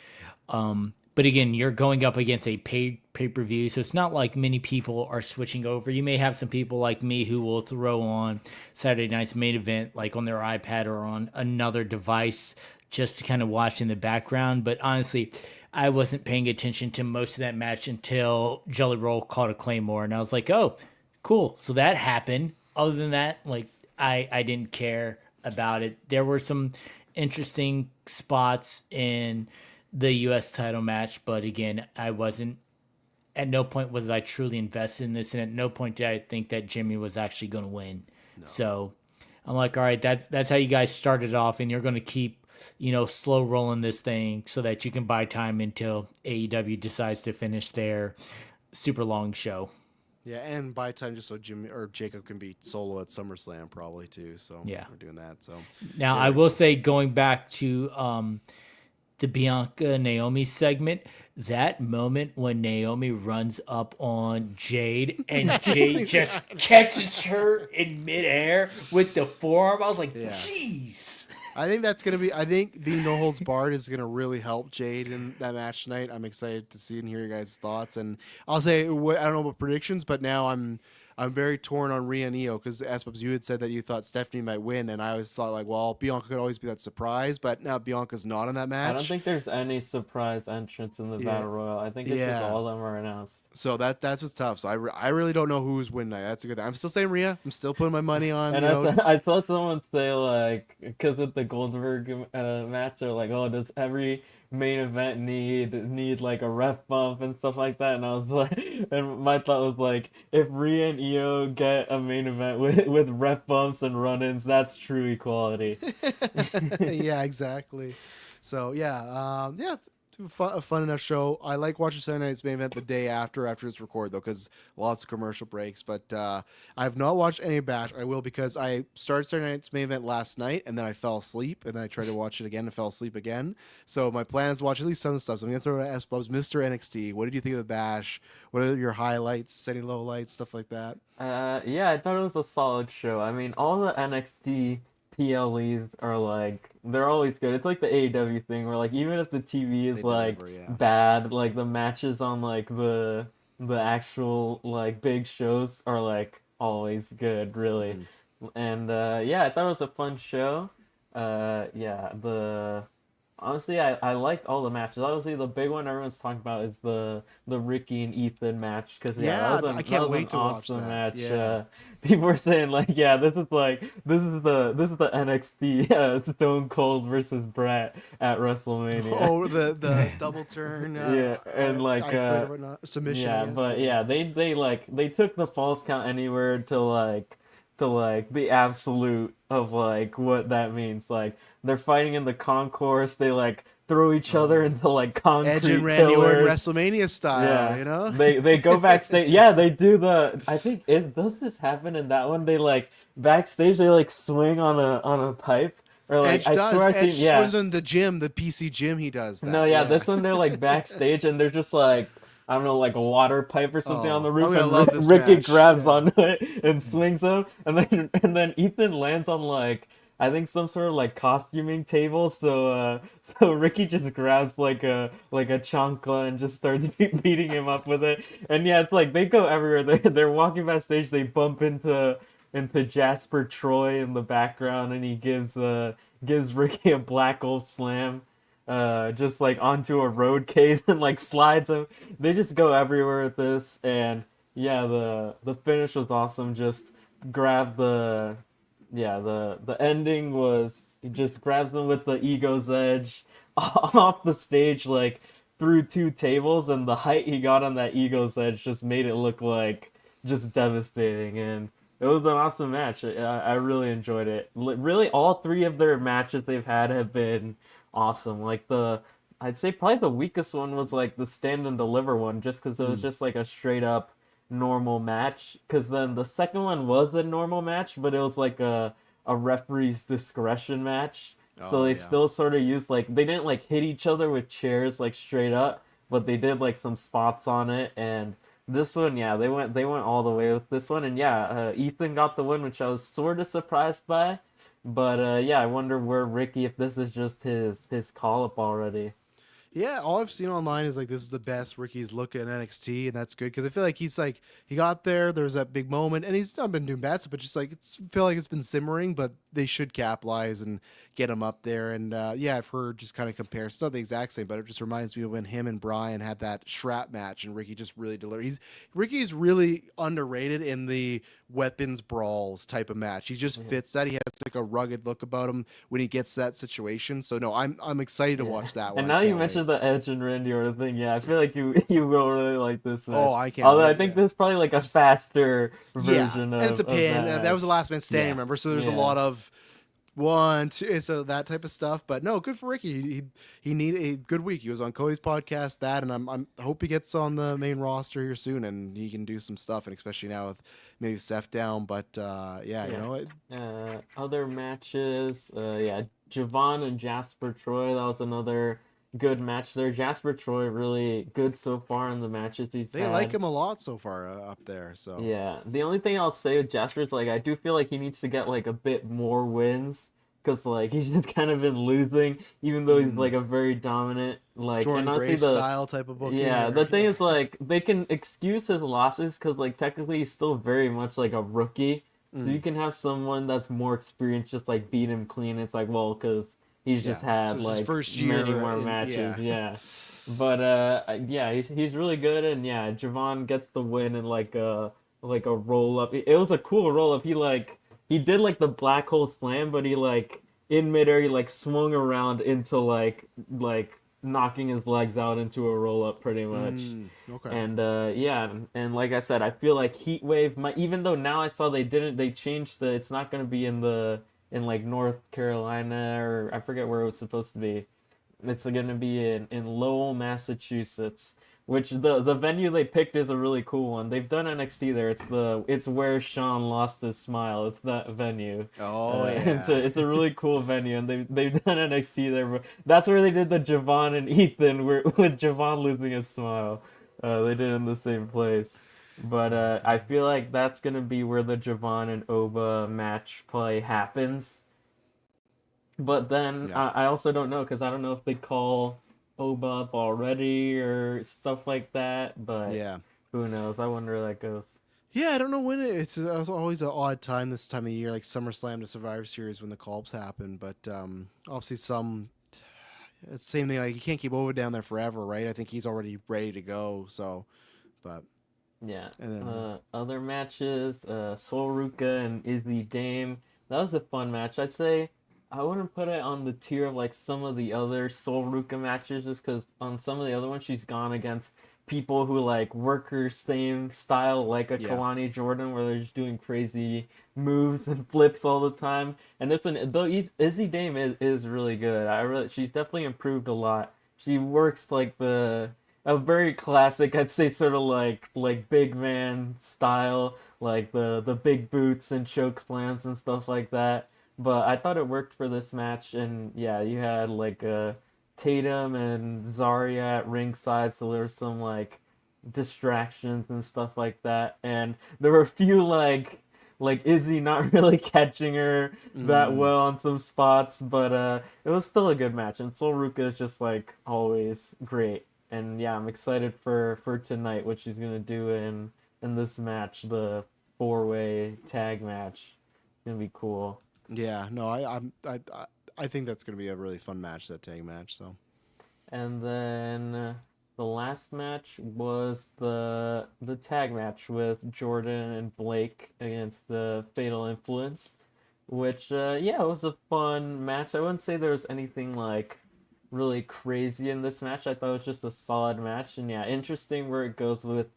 But again, you're going up against a paid pay-per-view, so it's not like many people are switching over. You may have some people like me who will throw on Saturday Night's main event on their iPad or on another device just to kind of watch in the background. But honestly, I wasn't paying attention to most of that match until Jelly Roll caught a Claymore, and I was like, oh, cool. So that happened. Other than that, I didn't care about it. There were some interesting spots in the U.S. title match, but again, at no point was I truly invested in this, and at no point did I think that Jimmy was actually going to win. No. So I'm like, all right, that's how you guys started off, and you're going to keep, slow rolling this thing so that you can buy time until AEW decides to finish their super long show. Yeah, and buy time just so Jimmy or Jacob can be solo at SummerSlam probably too. So yeah, we're doing that. So now I will say, going back to the Bianca Naomi segment, that moment when Naomi runs up on Jade and Jade just catches her in midair with the forearm, I was like, jeez. I think that's gonna be. I think being no holds barred is gonna really help Jade in that match tonight. I'm excited to see and hear your guys' thoughts. And I'll say I don't know about predictions, but now I'm very torn on Rhea and Io because Aspubs, you had said that you thought Stephanie might win, and I always thought well, Bianca could always be that surprise, but now Bianca's not in that match. I don't think there's any surprise entrance in the Battle Royal. I think it's just all of them are announced. So that's what's tough. So I really don't know who's winning tonight. That's a good thing. I'm still saying Rhea. I'm still putting my money on. And I saw someone say because with the Goldberg match, they're like, oh, does every main event need a ref bump and stuff like that? And I was like, and my thought was if Rhea and Io get a main event with ref bumps and run-ins, that's true equality. Yeah, exactly. So yeah. A fun enough show. I like watching Saturday Night's main event the day after it's recorded though, because lots of commercial breaks. But I have not watched any Bash. I will because I started Saturday Night's main event last night and then I fell asleep and then I tried to watch it again and fell asleep again. So my plan is to watch at least some of the stuff. So I'm gonna throw it at S-Bubs, Mr. NXT. What did you think of the Bash? What are your highlights? Any low lights, stuff like that? Yeah, I thought it was a solid show. I mean, all the NXT PLEs are they're always good. It's like the AEW thing where even if the TV is bad, the matches on the actual big shows are always good, really. And I thought it was a fun show. Honestly, I liked all the matches. Obviously, the big one everyone's talking about is the Ricky and Ethan match because that was I can't wait to awesome watch that. match. Yeah. People were saying this is the NXT Stone Cold versus Brett at WrestleMania. Oh, the double turn. And submission. Yeah, but they took the Falls Count Anywhere to to like the absolute of like what that means. Like they're fighting in the concourse, they like throw each other into like Edge and concrete Randy Orton pillars. WrestleMania style, Yeah, you know? they go backstage. Yeah, they do the. I think is does this happen in that one? They like backstage. They like swing on a pipe or like Edge I does. swear I Edge seen yeah. swims in the gym, the PC gym. He does No, that. yeah, Yeah. this one they're like backstage and they're just like I don't know, like a water pipe or something on Oh, the I'm roof, gonna and love this Ricky match. grabs Yeah. onto it and swings him, and then Ethan lands on like I think some sort of like costuming table. So Ricky just grabs like a chancla and just starts beating him up with it. And yeah, it's like they go everywhere. They're walking backstage. They bump into Jasper Troy in the background, and he gives Ricky a black hole slam just like onto a road case and like slides him. They just go everywhere with this, and yeah, the finish was awesome. Just grab the yeah the ending was he just grabs them with the ego's edge off the stage like through two tables, and the height he got on that ego's edge just made it look like just devastating. And it was an awesome match. I really enjoyed it. Really, all three of their matches they've had have been awesome. Like I'd say probably the weakest one was like the stand and deliver one, just because it was just like a straight up normal match. Because then the second one was a normal match, but it was like a referee's discretion match. So Oh they yeah. still sort of used like they didn't like hit each other with chairs like straight up, but they did like some spots on it. And this one, yeah, they went all the way with this one, and yeah, Ethan got the win, which I was sort of surprised by. But yeah, I wonder where Ricky, if this is just his call up already. Yeah, all I've seen online is like this is the best Ricky's look at NXT, and that's good because I feel like he's like he got there. There was that big moment, and he's not been doing bad stuff, but just like it's feel like it's been simmering. But they should capitalize and get him up there. And yeah, I've heard just kind of compare. It's not the exact same, but it just reminds me of when him and Brian had that strap match, and Ricky just really delivered. Ricky's really underrated in the weapons brawls type of match. He just fits that. He has like a rugged look about him when he gets to that situation. So no, I'm excited to Yeah. watch that one. And I now you can't wait. mentioned the Edge and Randy Orton thing. Yeah, I feel like you you will really like this match. Oh, I can't Although I wait. think Yeah. this is probably like a faster Yeah, version and it's a of pin. that That was the match. last man standing, Yeah. remember? So there's a Yeah. lot of one, two, so that type of stuff. But no, good for Ricky. He needed a good week. He was on Cody's podcast, that, and I hope he gets on the main roster here soon, and he can do some stuff, and especially now with maybe Seth down. But yeah, you Yeah. know, Other matches, yeah, Javon and Jasper Troy. That was another good match there. Jasper Troy really good so far in the matches he's they like had. him a lot so far up there. So Yeah, the only thing I'll say with Jasper is like I do feel like he needs to get like a bit more wins because like he's just kind of been losing, even though he's like a very dominant like. And Jordan honestly, Gray style type of booking. yeah, Or, the thing is like they can excuse his losses because like technically he's still very much like a rookie, so you can have someone that's more experienced just like beat him clean. It's like well because he's yeah, just so had it's his like first many year. more matches, yeah. But yeah, he's really good, and yeah, Javon gets the win in like a roll up. It was a cool roll up. He did like the black hole slam, but he like in midair he like swung around into like knocking his legs out into a roll up pretty much. Okay. And yeah, and like I said, I feel like Heat Wave might, even though now I saw they changed it's not gonna be in like North Carolina, or I forget where it was supposed to be. It's going to be in Lowell, Massachusetts, which the venue they picked is a really cool one. They've done NXT there. It's where Sean lost his smile. It's that venue. Oh It's yeah. a really cool venue, and they've done NXT there. But that's where they did the Javon and Ethan, with Javon losing his smile. They did it in the same place. But I feel like that's gonna be where the Javon and Oba match play happens. But then Yeah. I also don't know because I don't know if they call Oba up already or stuff like that. But Yeah. who knows? I wonder where that goes. Yeah, I don't know when it's always an odd time this time of year, like SummerSlam to Survivor Series when the call-ups happen. But obviously, it's the same thing. Like you can't keep Oba down there forever, right? I think he's already ready to go. So, but Yeah. and then Other matches, Sol Ruka and Izzy Dame. That was a fun match. I'd say I wouldn't put it on the tier of like some of the other Sol Ruka matches, just because on some of the other ones she's gone against people who like work her same style, like a Yeah. Kalani Jordan, where they're just doing crazy moves and flips all the time. And this one, though, Izzy Dame is really good. She's definitely improved a lot. She works like a very classic, I'd say, sort of like big man style, like the big boots and choke slams and stuff like that. But I thought it worked for this match, and yeah, you had like Tatum and Zarya at ringside, so there was some like distractions and stuff like that, and there were a few like Izzy not really catching her that Mm. well on some spots, but it was still a good match, and Sol Ruka is just like always great, and yeah, I'm excited for tonight, what she's gonna do in this match, the 4-way tag match. It's gonna be cool. Yeah. No, I think that's gonna be a really fun match, that tag match. So. And then the last match was the tag match with Jordan and Blake against the Fatal Influence, which yeah, it was a fun match. I wouldn't say there was anything like really crazy in this match. I thought it was just a solid match, and yeah, interesting where it goes with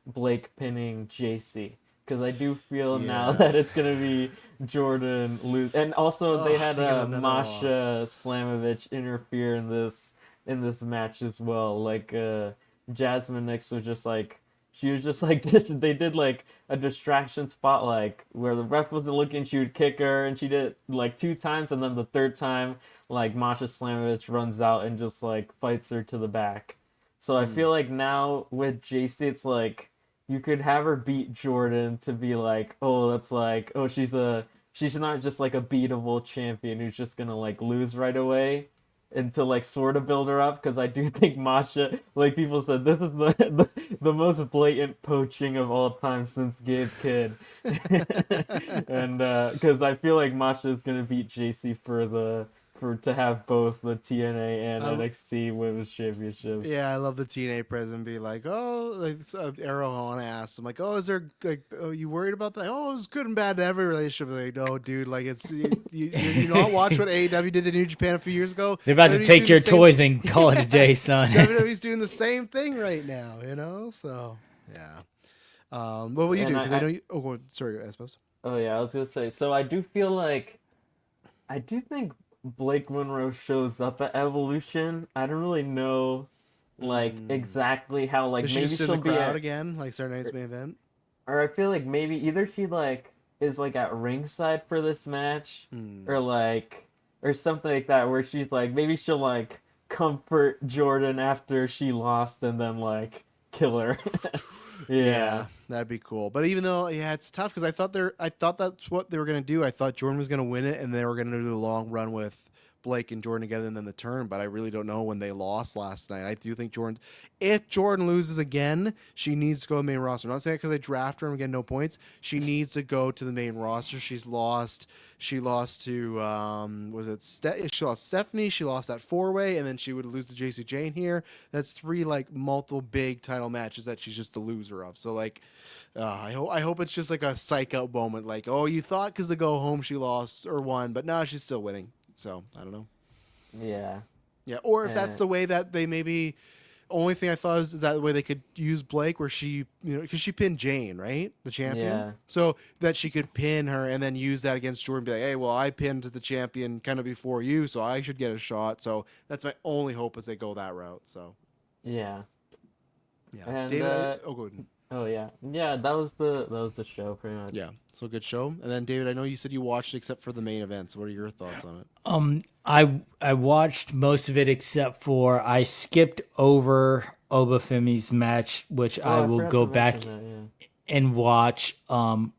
Blake pinning JC. Because I do feel now Yeah. that it's gonna be Jordan lose, and also they Oh, had taking another loss. Masha Slamovich interfere in this match as well. Like Jasmine Nix was just like, she was just like they did like a distraction spot, like where the ref wasn't looking, she would kick her, and she did it like 2 times, and then the third time like Masha Slamovich runs out and just like fights her to the back. So I Mm. feel like now with JC, it's like you could have her beat Jordan to be like, oh, that's like, oh, she's not just like a beatable champion who's just gonna like lose right away, and to like sort of build her up, because I do think Masha, like people said, this is the most blatant poaching of all time since Gabe Kidd. And because I feel like Masha is gonna beat JC for to have both the TNA and I, NXT Women's Championships. Yeah, I love the TNA president be like, oh, like Arrow on ass. I'm like, oh, is there like, oh, you worried about that? Oh, it's good and bad in every relationship. Like, no, dude, like it's you not watch what AEW did to New Japan a few years ago. They're about to WWE's take doing your the same- toys and call it a day, son. WWE's doing the same thing right now, So yeah. What will you do? And Because I know you. Oh, go on. Sorry, I suppose. oh yeah, I was gonna say. So I do feel like I do think Blake Monroe shows up at Evolution. I don't really know like exactly how, like Is she maybe just in she'll the be crowd at, again, like Saturday Night's main event? or I feel like maybe either she like is like at ringside for this match, Hmm. or like or something like that, where she's like maybe she'll like comfort Jordan after she lost and then like kill her. Yeah, Yeah. that'd be cool. But even though, yeah, it's tough because I thought that's what they were gonna do. I thought Jordan was gonna win it, and they were gonna do the long run with Blake and Jordan together, and then the turn. But I really don't know when they lost last night. I do think if Jordan loses again, she needs to go to the main roster. I'm not saying because I draft her and get no points. She needs to go to the main roster. She's lost. She lost to she lost Stephanie. She lost that 4-way, and then she would lose to JC Jane here. That's 3 like multiple big title matches that she's just the loser of. So like, I hope it's just like a psych out moment. Like, oh, you thought because to go home she lost or won, but no, she's still winning. So I don't know. Yeah. Yeah, or if that's Uh, the way that they maybe. Only thing I thought is that the way they could use Blake, where she, because she pinned Jane, right, the champion, Yeah. so that she could pin her and then use that against Jordan, be like, hey, well, I pinned the champion kind of before you, so I should get a shot. So that's my only hope as they go that route. So Yeah. yeah, And David. Oh, good. oh yeah. Yeah, that was the show pretty much. Yeah, so good show. And then David, I know you said you watched except for the main event. So what are your thoughts on it? I watched most of it except for I skipped over Obafemi's match, which Oh, I I will forgot go to back mention that, and watch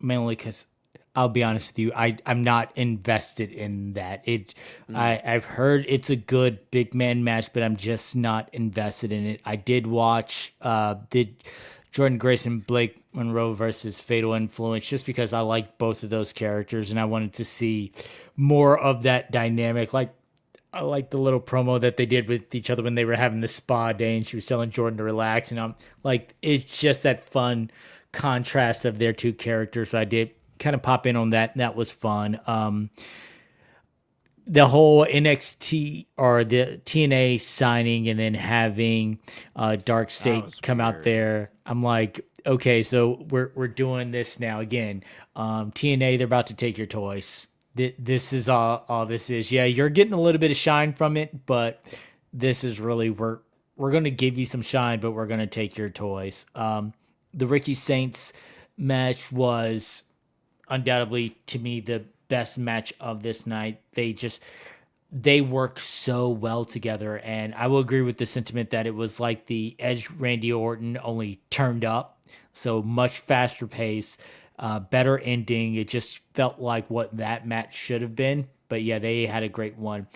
mainly because I'll be honest with you, I'm not invested in that. I've heard it's a good big man match, but I'm just not invested in it. I did watch the Jordan Grayson Blake Monroe versus Fatal Influence just because I like both of those characters and I wanted to see more of that dynamic. Like I like the little promo that they did with each other when they were having the spa day and she was telling Jordan to relax. And I'm like, it's just that fun contrast of their two characters. So I did kind of pop in on that, and that was fun. the whole NXT or the TNA signing and then having Dark State was come out weird. there, I'm like, okay, so we're doing this now again. TNA, they're about to take your toys. This is all this is. Yeah, you're getting a little bit of shine from it, but this is really we're going to give you some shine, but we're going to take your toys. The Ricky Saints match was undoubtedly to me the best match of this night. They work so well together, and I will agree with the sentiment that it was like the Edge Randy Orton only turned up, so much faster pace, better ending. It just felt like what that match should have been. But yeah, they had a great one.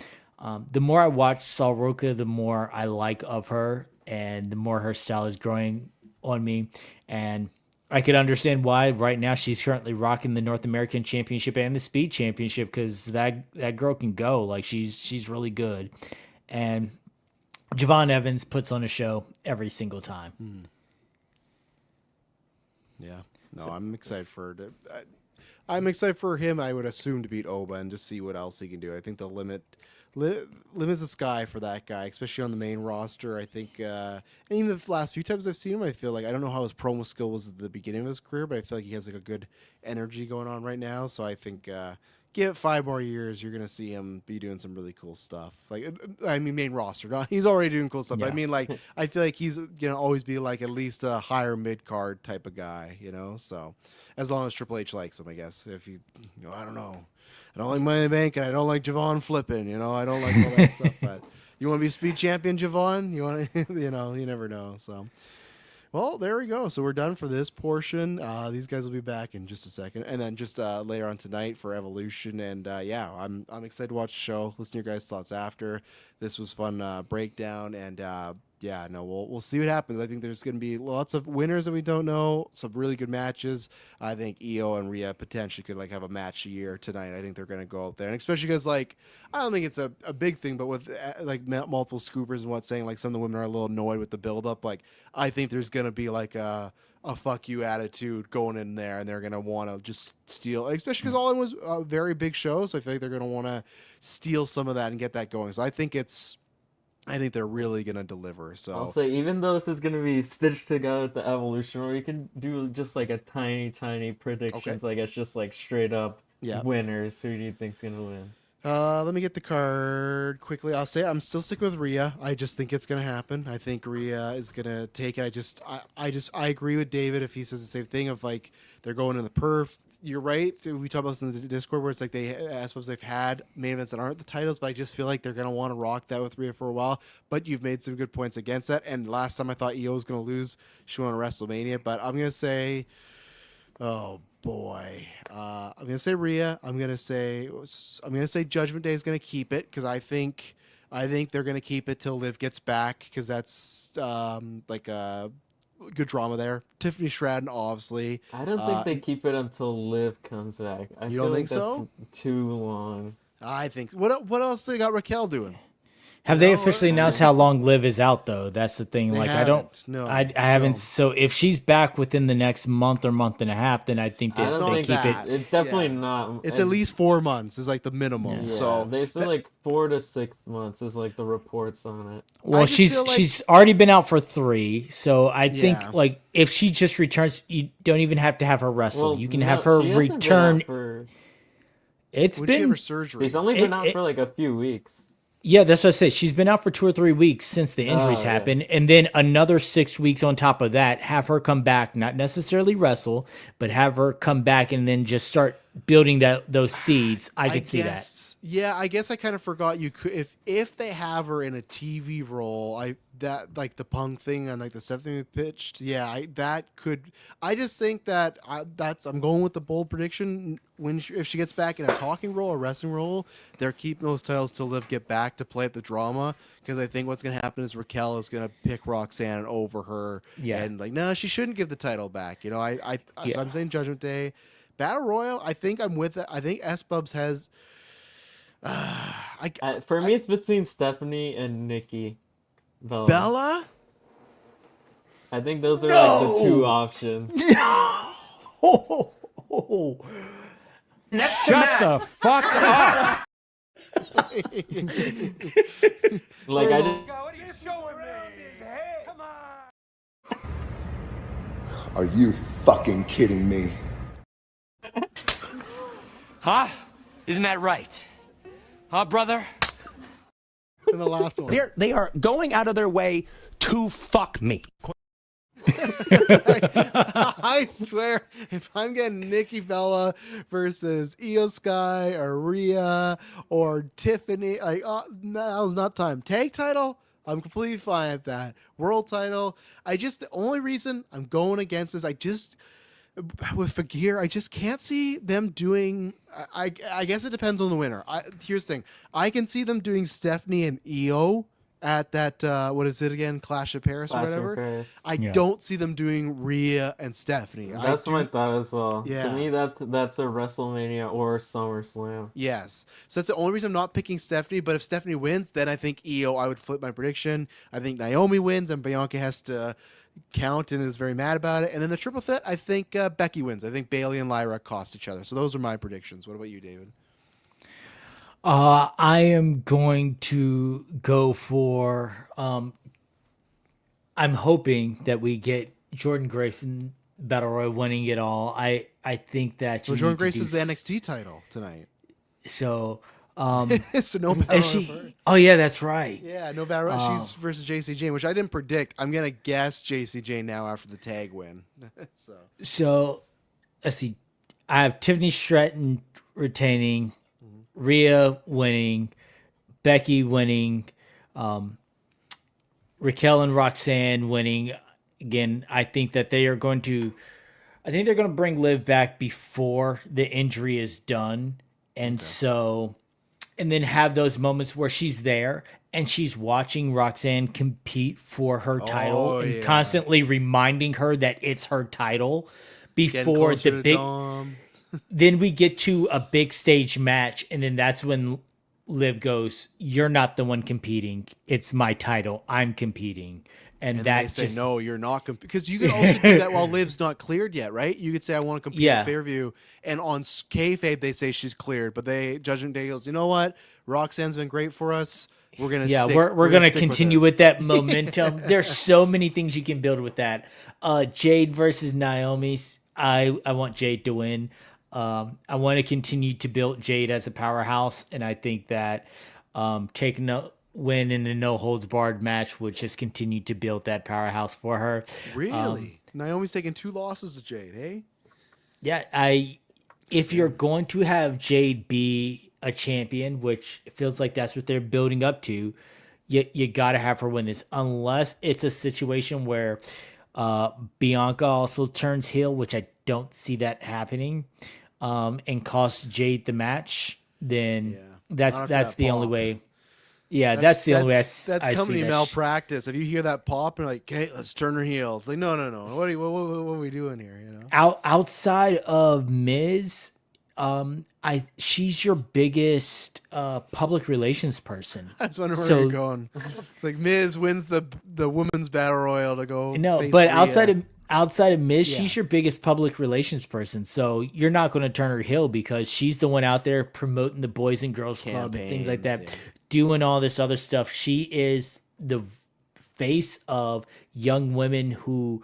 The more I watch Soroka, the more I like of her, and the more her style is growing on me. And I could understand why right now she's currently rocking the North American Championship and the Speed Championship, because that girl can go. Like she's really good. And Javon Evans puts on a show every single time. Yeah. No, I'm excited for her I'm excited for him, I would assume, to beat Oba and just see what else he can do. I think the limits the sky for that guy, especially on the main roster. I think, and even the last few times I've seen him, I feel like, I don't know how his promo skill was at the beginning of his career, but I feel like he has like a good energy going on right now. So I think, give it 5 more years, you're gonna see him be doing some really cool stuff. Like, I mean, main roster, not he's already doing cool stuff. Yeah. I mean, like, I feel like he's gonna always be like at least a higher mid card type of guy, you know. So as long as Triple H likes him, I guess. If you know, I don't know. I don't like Money in the Bank, and I don't like Javon flipping. You know, I don't like all that stuff. But you want to be speed champion, Javon? You want to, you know, you never know. So, well, there we go. So we're done for this portion. These guys will be back in just a second, and then just later on tonight for Evolution. And yeah, I'm excited to watch the show. Listen to your guys' thoughts after. This was fun breakdown, and yeah, no, we'll see what happens. I think there's going to be lots of winners that we don't know. Some really good matches. I think Io and Rhea potentially could like have a match a year tonight. I think they're going to go out there, and especially because like I don't think it's a big thing, but with like multiple scoopers and what's saying like some of the women are a little annoyed with the build up. Like I think there's going to be like a fuck you attitude going in there, and they're going to want to just steal, especially because All In was a very big show. So I feel like they're going to want to steal some of that and get that going. So I think they're really gonna deliver. So I'll say, even though this is gonna be stitched together with the Evolution, or you can do just like a tiny predictions, Okay. I guess, just like straight up Yeah. winners. Who do you think's gonna win? Let me get the card quickly. I'll say I'm still sticking with Rhea. I just think it's gonna happen. I think Rhea is gonna take it. I agree with David if he says the same thing of like they're going in the perf. You're right. We talked about this in the Discord where it's like I suppose they've had main events that aren't the titles, but I just feel like they're gonna want to rock that with Rhea for a while. But you've made some good points against that. And last time I thought Io was gonna lose, she won WrestleMania. But I'm gonna say, oh boy, I'm gonna say Rhea. I'm gonna say Judgment Day is gonna keep it because I think they're gonna keep it till Liv gets back because that's like a good drama there. Tiffany Stratton, obviously. I don't think they keep it until Liv comes back. I You feel don't like think that's so? too long. I think what else they got Raquel doing? Have they officially announced how long Liv is out though? That's the thing. They Like haven't, no. I haven't. So if she's back within the next month or month and a half, then I think I that don't they think keep that. it. it's definitely Yeah. not. It's and- at least 4 months is like the minimum. Yeah, So they said like 4 to 6 months is like the reports on it. Well, just feel like- she's already been out for 3, so I think Yeah. like if she just returns, you don't even have to have her wrestle. Well, you can no, have her she hasn't been out return. for- It's when she have been her surgery? She's only been out it- for like a few weeks. Yeah, that's what I say. She's been out for 2 or 3 weeks since the injuries yeah. happened, and then another 6 weeks on top of that. Have her come back, not necessarily wrestle, but have her come back and then just start building those seeds. I could see that. Yeah, I guess I kind of forgot you could if they have her in a TV role. That like the Punk thing and like the Seth thing we pitched. Yeah, that could. I just think that I'm going with the bold prediction. If she gets back in a talking role or wrestling role, they're keeping those titles till Liv get back to play at the drama. Because I think what's going to happen is Raquel is going to pick Roxanne over her. Yeah. And like, no, she shouldn't give the title back. You know, so I'm saying Judgment Day. Battle Royal, I think I'm with it. I think S-Bubs has. For me, it's between Stephanie and Nikki Bella. Bella? I think those are like the two options. Shut the fuck up. Like I just. What are you showing me? Come on. Are you fucking kidding me? Huh? Isn't that right? Huh, brother? And the last one. They are going out of their way to fuck me. I swear, if I'm getting Nikki Bella versus Io Sky or Rhea or Tiffany, like, that was not time. Tag title, I'm completely fine at that. World title, the only reason I'm going against this, with Fagir, I just can't see them doing. I guess it depends on the winner. Here's the thing: I can see them doing Stephanie and Io at that. What is it again? Clash of Paris or whatever. I don't see them doing Rhea and Stephanie. That's my thought as well. Yeah. To me, that's a WrestleMania or SummerSlam. Yes. So that's the only reason I'm not picking Stephanie. But if Stephanie wins, then I think Io. I would flip my prediction. I think Naomi wins, and Bianca has to count and is very mad about it. And then the triple threat, I think Becky wins. I think Bayley and Lyra cost each other. So those are my predictions. What about you, David? I am going to go for. I'm hoping that we get Jordan Grace and Battle Royal winning it all. I think that. So Jordan Grace is the NXT title tonight. So. So no Battle Royal. Oh yeah, that's right. Yeah, no Battle Royal. She's versus JC Jane, which I didn't predict. I'm gonna guess JC Jane now after the tag win. So let's see. I have Tiffany Stratton retaining, Rhea winning, Becky winning, Raquel and Roxanne winning. Again, I think that they are going to. I think they're going to bring Liv back before the injury is done, and so. And then have those moments where she's there and she's watching Roxanne compete for her title and constantly reminding her that it's her title before the big. Then we get to a big stage match, and then that's when Liv goes, "You're not the one competing. It's my title. I'm competing." And that they say, no, you're not because you can also do that while Liv's not cleared yet, right? You could say, I want to compete in this pay-per-view, and on kayfabe they say she's cleared, but Judgment Day goes, you know what? Roxanne's been great for us. We're gonna we're gonna continue with that momentum. There's so many things you can build with that. Jade versus Naomi. I want Jade to win. I want to continue to build Jade as a powerhouse, and I think that taking a win in a no holds barred match would just continue to build that powerhouse for her. Really? Naomi's taking 2 losses to Jade, hey? Yeah, if you're going to have Jade be a champion, which feels like that's what they're building up to, you got to have her win this, unless it's a situation where Bianca also turns heel, which I don't see that happening, and costs Jade the match. Then that's the only way. Yeah, that's the only way. That's company malpractice. If you hear that pop and like, "Hey, let's turn her heel," it's like, no. What are we doing here? You know, outside of Miz, she's your biggest public relations person. That's wondering where you're going. Like Miz wins the women's battle royal to go. No, but outside of Miz, she's your biggest public relations person. So you're not going to turn her heel because she's the one out there promoting the Boys and Girls Club and things like that, doing all this other stuff. She is the face of young women who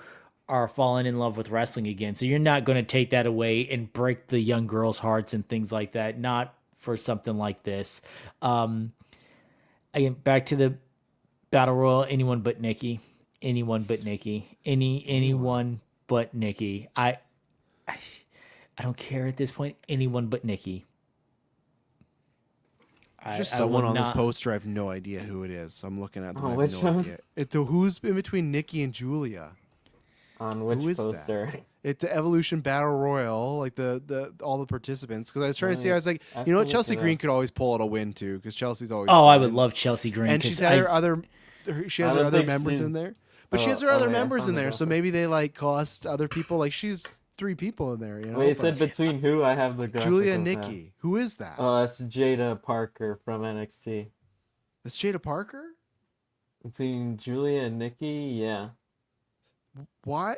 are falling in love with wrestling again. So you're not going to take that away and break the young girls' hearts and things like that. Not for something like this. Again, back to the battle royal. Anyone but Nikki. Anyone but Nikki. Anyone but Nikki. I don't care at this point. Anyone but Nikki. There's someone on this poster. I have no idea who it is. I'm looking at them. I have no idea. Who's in between Nikki and Julia? On which poster? That? It's the Evolution Battle Royal, like the all the participants. Because I was trying to see, I was like, you know what, Chelsea Green could always pull out a win too, because Chelsea's always. Oh, I would love Chelsea Green, and she's had her other members in there, but she has her other members in there, so maybe they like cost other people. Like she's 3 people in there. You know. Wait, it said between who? I have the graphic. Julia and Nikki. Who is that? Oh, that's Jada Parker from NXT. That's Jada Parker. Between Julia and Nikki, yeah. Why?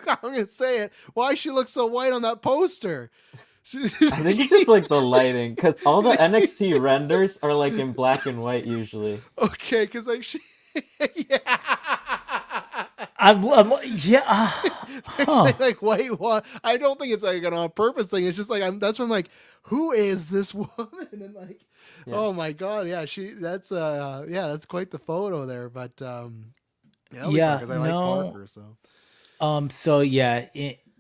I'm gonna say it. Why she looks so white on that poster? I think it's just like the lighting, because all the NXT renders are like in black and white usually. Okay, because like she, yeah. Yeah. Huh. Like wait, what? I don't think it's like an on purpose thing. It's just like that's when I'm like, who is this woman? And like, Yeah. oh my god, yeah, that's that's quite the photo there. But Yeah, because I like Parker, so So yeah,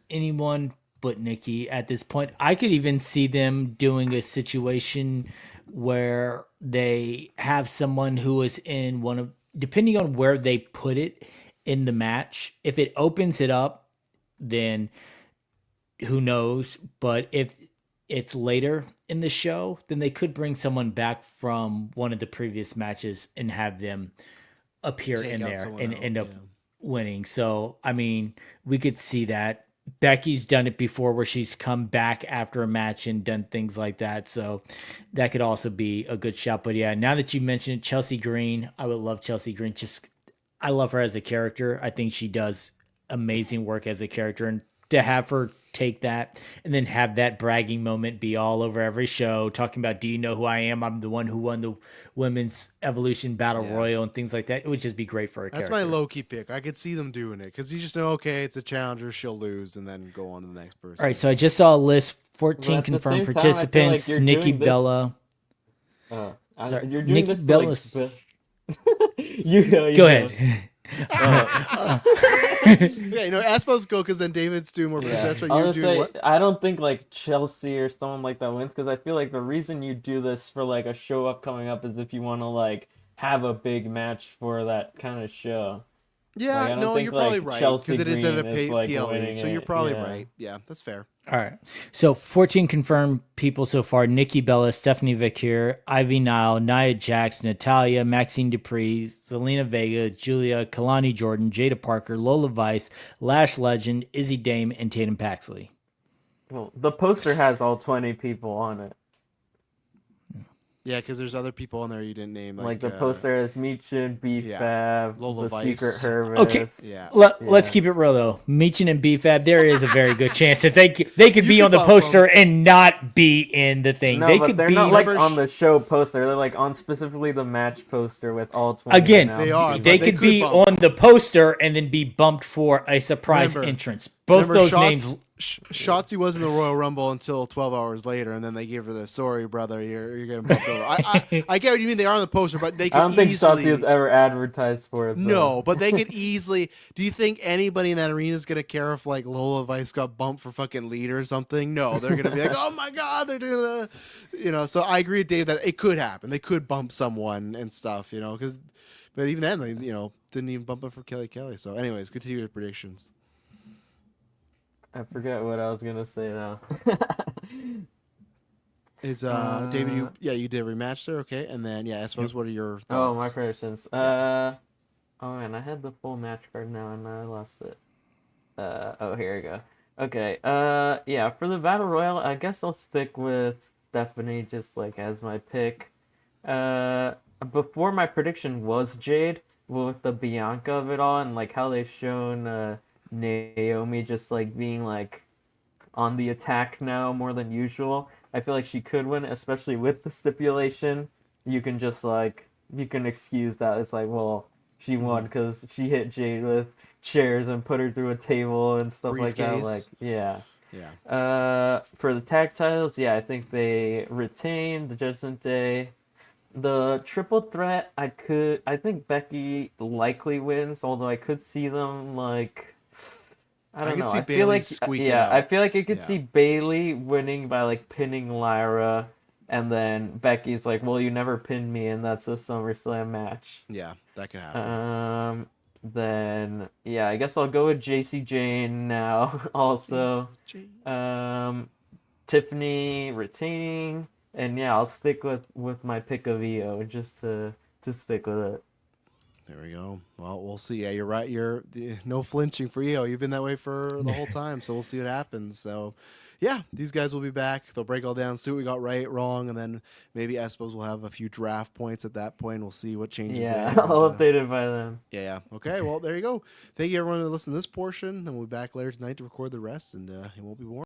anyone but Nikki at this point. I could even see them doing a situation where they have someone who is in one of, depending on where they put it in the match. If it opens it up, then who knows? But if it's later in the show, then they could bring someone back from one of the previous matches and have them appear Take in out there someone and else, end up yeah. winning. So, I mean, we could see that. Becky's done it before where she's come back after a match and done things like that. So that could also be a good shot. But yeah, now that you mentioned it, Chelsea Green, I would love Chelsea Green. I love her as a character. I think she does amazing work as a character. And to have her take that and then have that bragging moment be all over every show talking about, do you know who I am? I'm the one who won the women's evolution battle royal and things like that. It would just be great for a that's character. my low-key pick. I could see them doing it because you just know, okay, it's a challenger, she'll lose, and then go on to the next person. All right, so I just saw a list, But 14 at the confirmed same time, I feel participants. like you're Nikki doing this- Bella. Sorry, You're doing Nikki this to, Bella's- you Go go. ahead. Yeah, Espo's go because then David's doing more. Yeah. So that's what I you're was doing. say, What? I don't think like Chelsea or someone like that wins, because I feel like the reason you do this for like a show up coming up is if you want to like have a big match for that kind of show. Yeah, Like, I don't no, think, you're probably like, right Chelsea because it is at a Green is, like, PLE, winning so you're it, probably yeah. right. Yeah, that's fair. All right. So 14 confirmed people so far. Nikki Bella, Stephanie Vickier, Ivy Nile, Nia Jax, Natalia, Maxine Dupree, Zelina Vega, Julia, Kalani Jordan, Jada Parker, Lola Vice, Lash Legend, Izzy Dame, and Tatum Paxley. Well, the poster has all 20 people on it. Yeah, because there's other people on there you didn't name. Like the poster has Michin, yeah, BFAB, Lola the Vice. Secret Hervis. Okay. Yeah. Let's keep it real though. Meechin and BFAB, there is a very good chance that they could be You on the could bump poster them. and not be in the thing. No, they but could they're be not like Remember on the show poster. They're like on specifically the match poster with all 20. again. now. They are. They but could be bump. on the poster and then be bumped for a surprise Remember- entrance. Both Remember, those names. Shotzi was in the Royal Rumble until 12 hours later, and then they gave her the sorry, brother, you're getting bumped over. I get what you mean. They are on the poster, but they could I don't think easily. Shotzi was ever advertised for it. Though. No, but they could easily. Do you think anybody in that arena is gonna care if like Lola Vice got bumped for fucking lead or something? No, they're gonna be like, oh my god, they're doing So I agree with Dave that it could happen. They could bump someone and stuff, because. But even then, they didn't even bump up for Kelly. So, anyways, continue your predictions. I forget what I was gonna say now. Is David? You did a rematch there, okay? And then I suppose what are your thoughts? Oh, my predictions. Oh man, I had the full match card now and I lost it. Oh, here we go. Okay. Yeah, for the Battle Royal, I guess I'll stick with Stephanie just like as my pick. Before my prediction was Jade with the Bianca of it all and like how they've shown Naomi just like being like on the attack now more than usual. I feel like she could win, especially with the stipulation. You can just like you can excuse that. It's like, well, she won because she hit Jade with chairs and put her through a table and stuff like that. Briefcase. Like, yeah. Yeah. For the tag titles, I think they retain the Judgment Day. The triple threat, I think Becky likely wins, although I could see them like, I don't know. see I feel Bayley like squeak it yeah, out. I feel like you could Yeah. see Bayley winning by like pinning Lyra, and then Becky's like, well, you never pinned me, and that's a SummerSlam match. Yeah, that could happen. Then I guess I'll go with JC Jane now. Also, Tiffany retaining, and I'll stick with my pick of EO just to stick with it. There we go. Well, we'll see. Yeah, you're right. You're no flinching for you. You've been that way for the whole time, so we'll see what happens. So, these guys will be back. They'll break all down, see what we got right, wrong, and then maybe I suppose we'll have a few draft points at that point. We'll see what changes. Yeah, there. I'll update it by then. Yeah. Okay. Well, there you go. Thank you everyone who listened to this portion. Then we'll be back later tonight to record the rest, and it won't be boring.